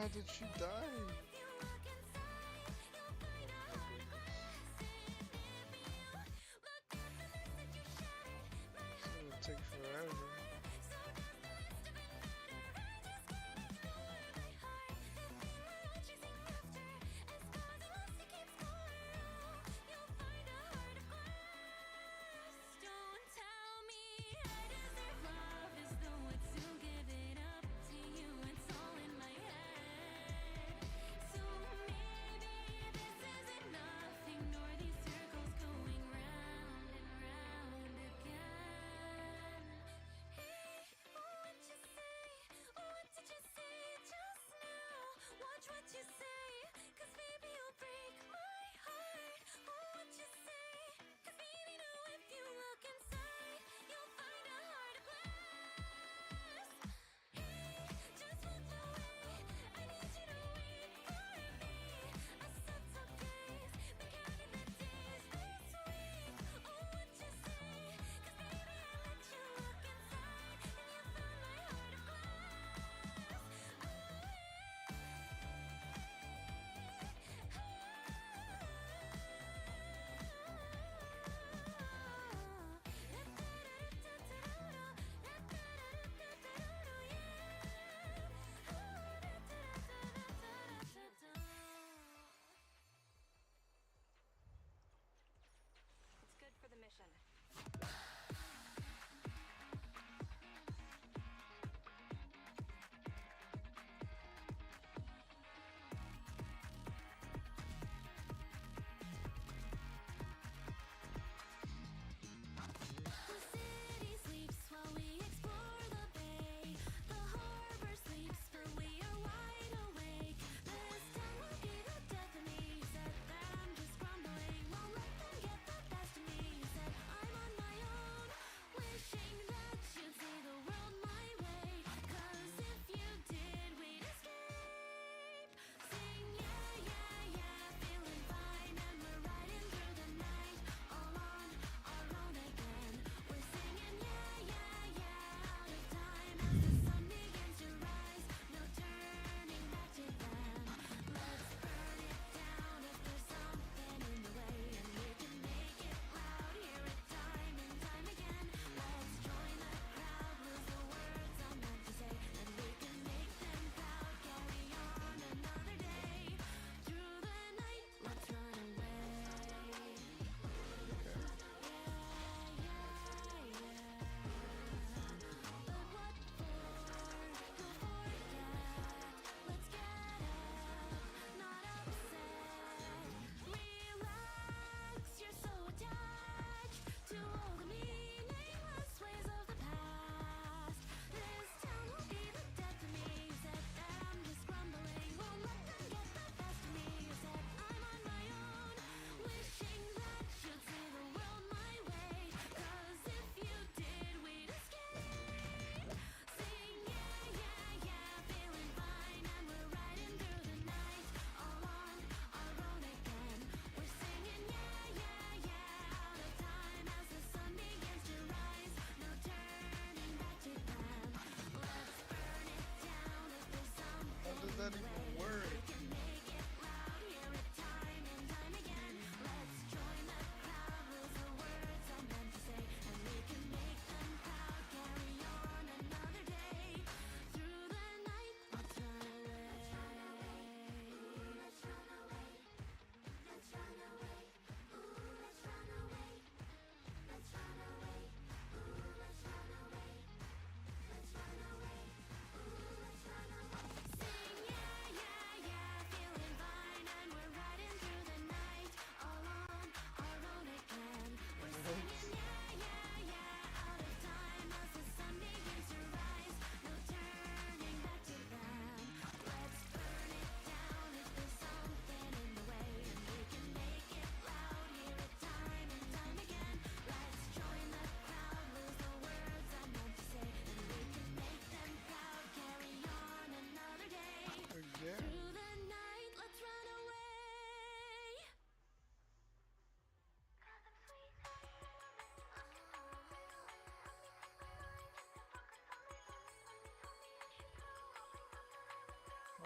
How did she die? It's gonna take forever. That even work? Sing, yeah,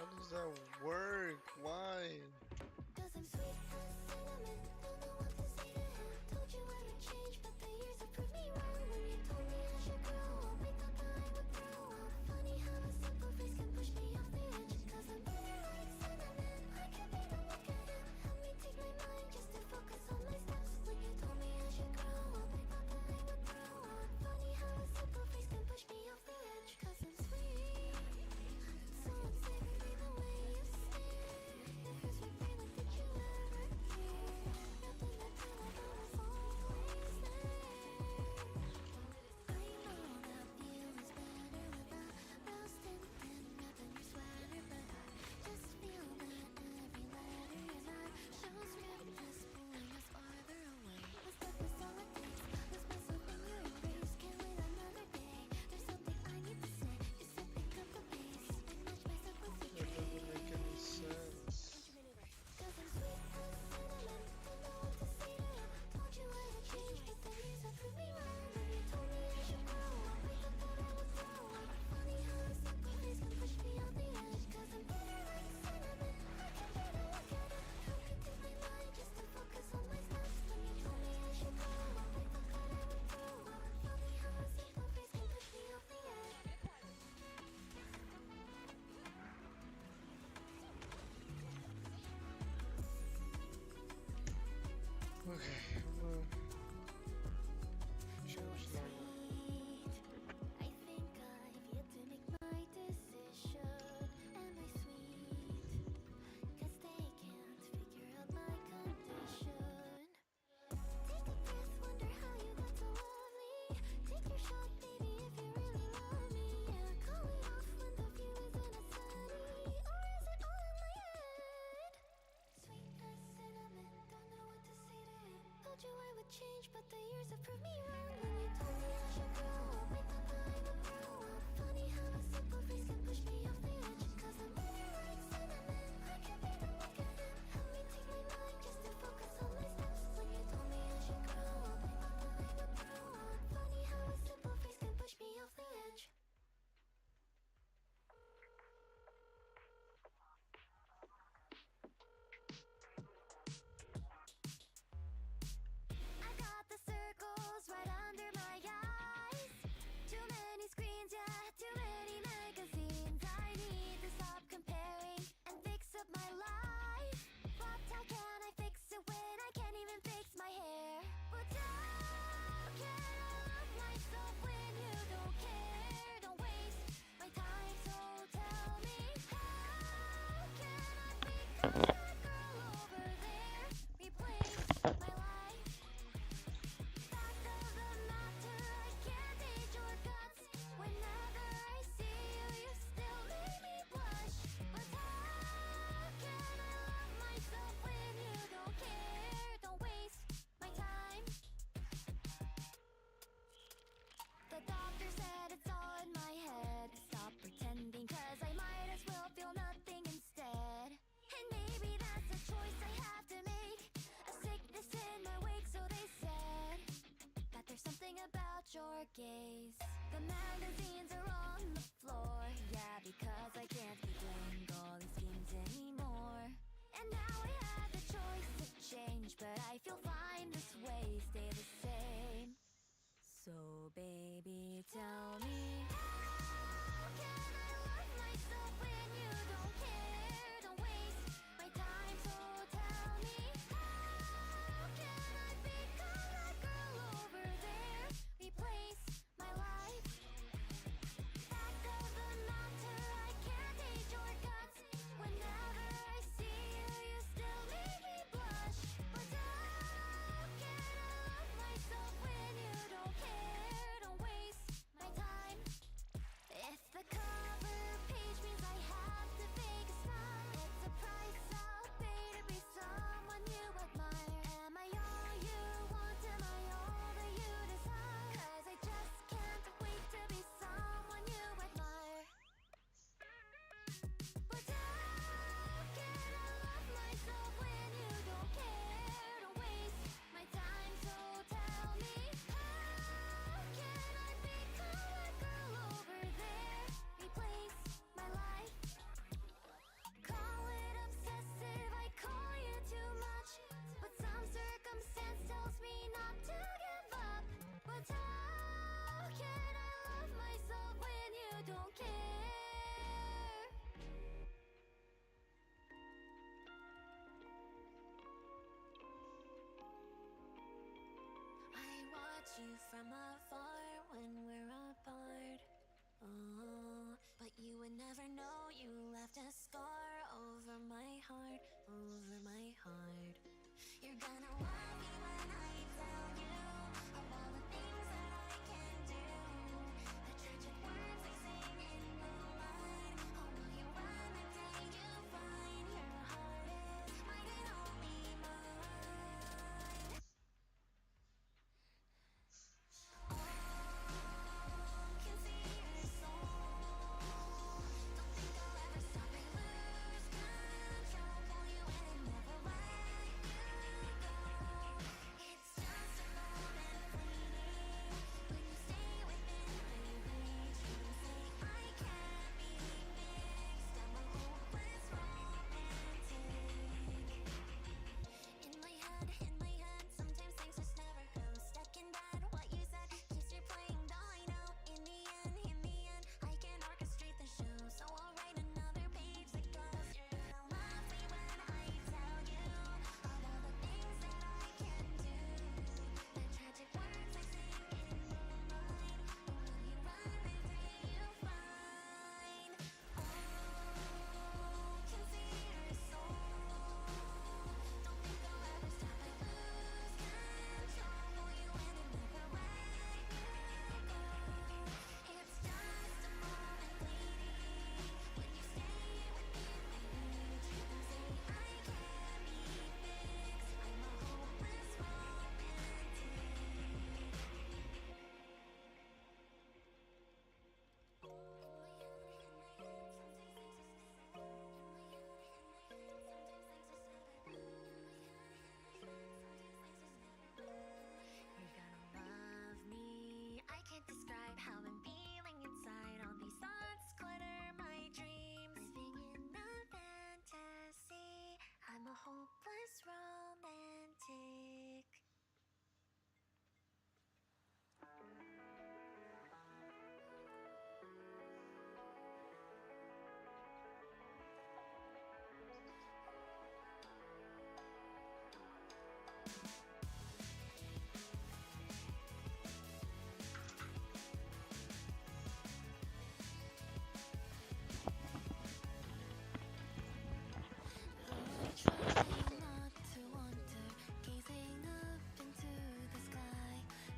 How does that work? Why? Cause I'm sweet as cinnamon, don't know what to say to him. Told you I would change, but the years have proved me wrong. When you told me I should grow up, we thought that I would grow up. Funny how a simple face can push me off the edge. Cause I'm bitter like cinnamon, I can't bear to look at him. Help me take my mind just to focus on my steps. When you told me I should grow up, I thought that I would grow up. Funny how a simple face can push me off the edge. Cause I'm sweet, so unsavory the way you stare. It hurts my brain like did you ever hear? Nothing that from afar when we're apart. Oh, but you would never know you left a scar over my heart, over my heart. You're gonna love me when I tell you of all the things that I can do, the tragic words I sing in moonlight. Oh, will you run the day you find your heart is mine and only mine? Can see your soul. Don't think I'll ever stop and lose control. Pull you in and never let you go. It's just a moment fleeting when you stay within my reach. You can say I can't be fixed. I'm a hopeless romantic. In my head, sometimes things just never go. Stuck in bed, what you said keeps replaying. All I know, in the end, I can orchestrate the show. So I'll write another page that goes. You're gonna love me when I tell you of all the things that I can do, the tragic words I sing in moonlight. Or will you run the day you find? Oh, can see your soul. Don't think I'll ever stop and lose control. Pull you in and never let you go. It's just a moment fleeting when you stay within my reach. You can say I can't be fixed. I'm a hopeless You're gonna love me. I can't describe how I'm feeling inside. All these thoughts clutter my dreams. Living in a fantasy. I'm a hopeless romantic. Trying not to wander, gazing up into the sky.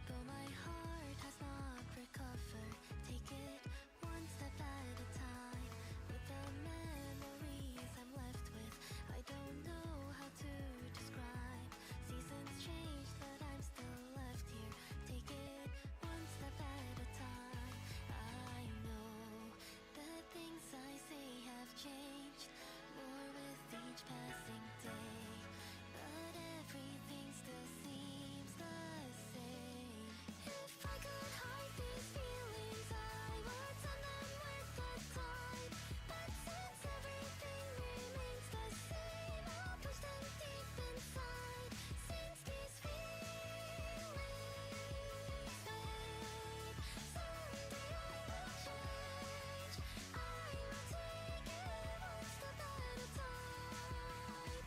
Though my heart has not recovered, take it one step at a time. With the memories I'm left with, I don't know how to describe. Seasons change, but I'm still left here. Take it one step at a time. I know the things I say have changed, more with each passing day, but everything still seems the same. If I could hide these feelings, I would send them with the tide. But since everything remains the same, I'll push them deep inside. Since these feelings fade, someday I will change. I will take it one step at a time.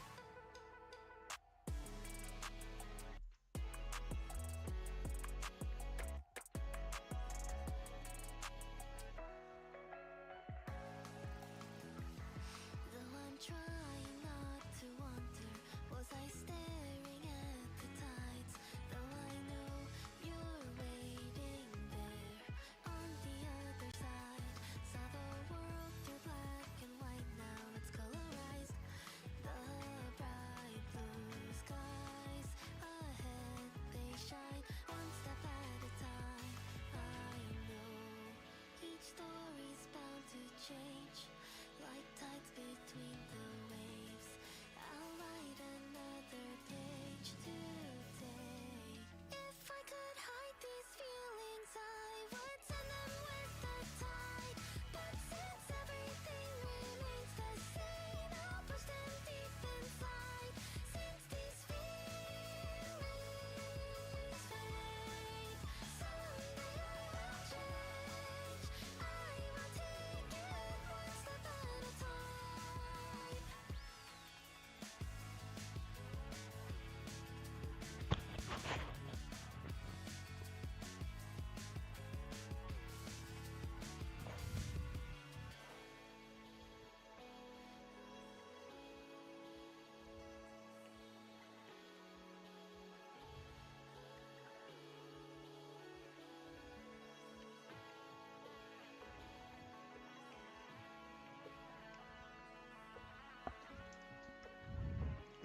Though I'm trying not to wander, was I staring at the tides? Though I know you're waiting there on the other side. Saw the world through black and white, now it's colorized. The bright blue skies ahead, they shine one step at a time. I know each story's bound to change, like tides between the waves. I'll write another page today. If I could hide these feelings, I would send them with the tide. But since everything remains the same, I'll push them deep inside. Since these feelings fade, someday I will change. I will take it one step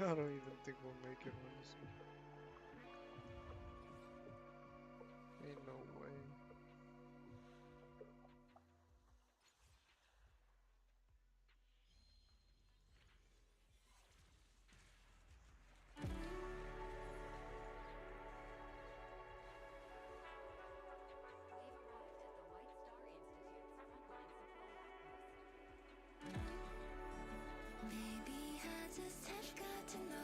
I don't even think we'll make it, honestly. Ain't no way. Maybe I just have got to know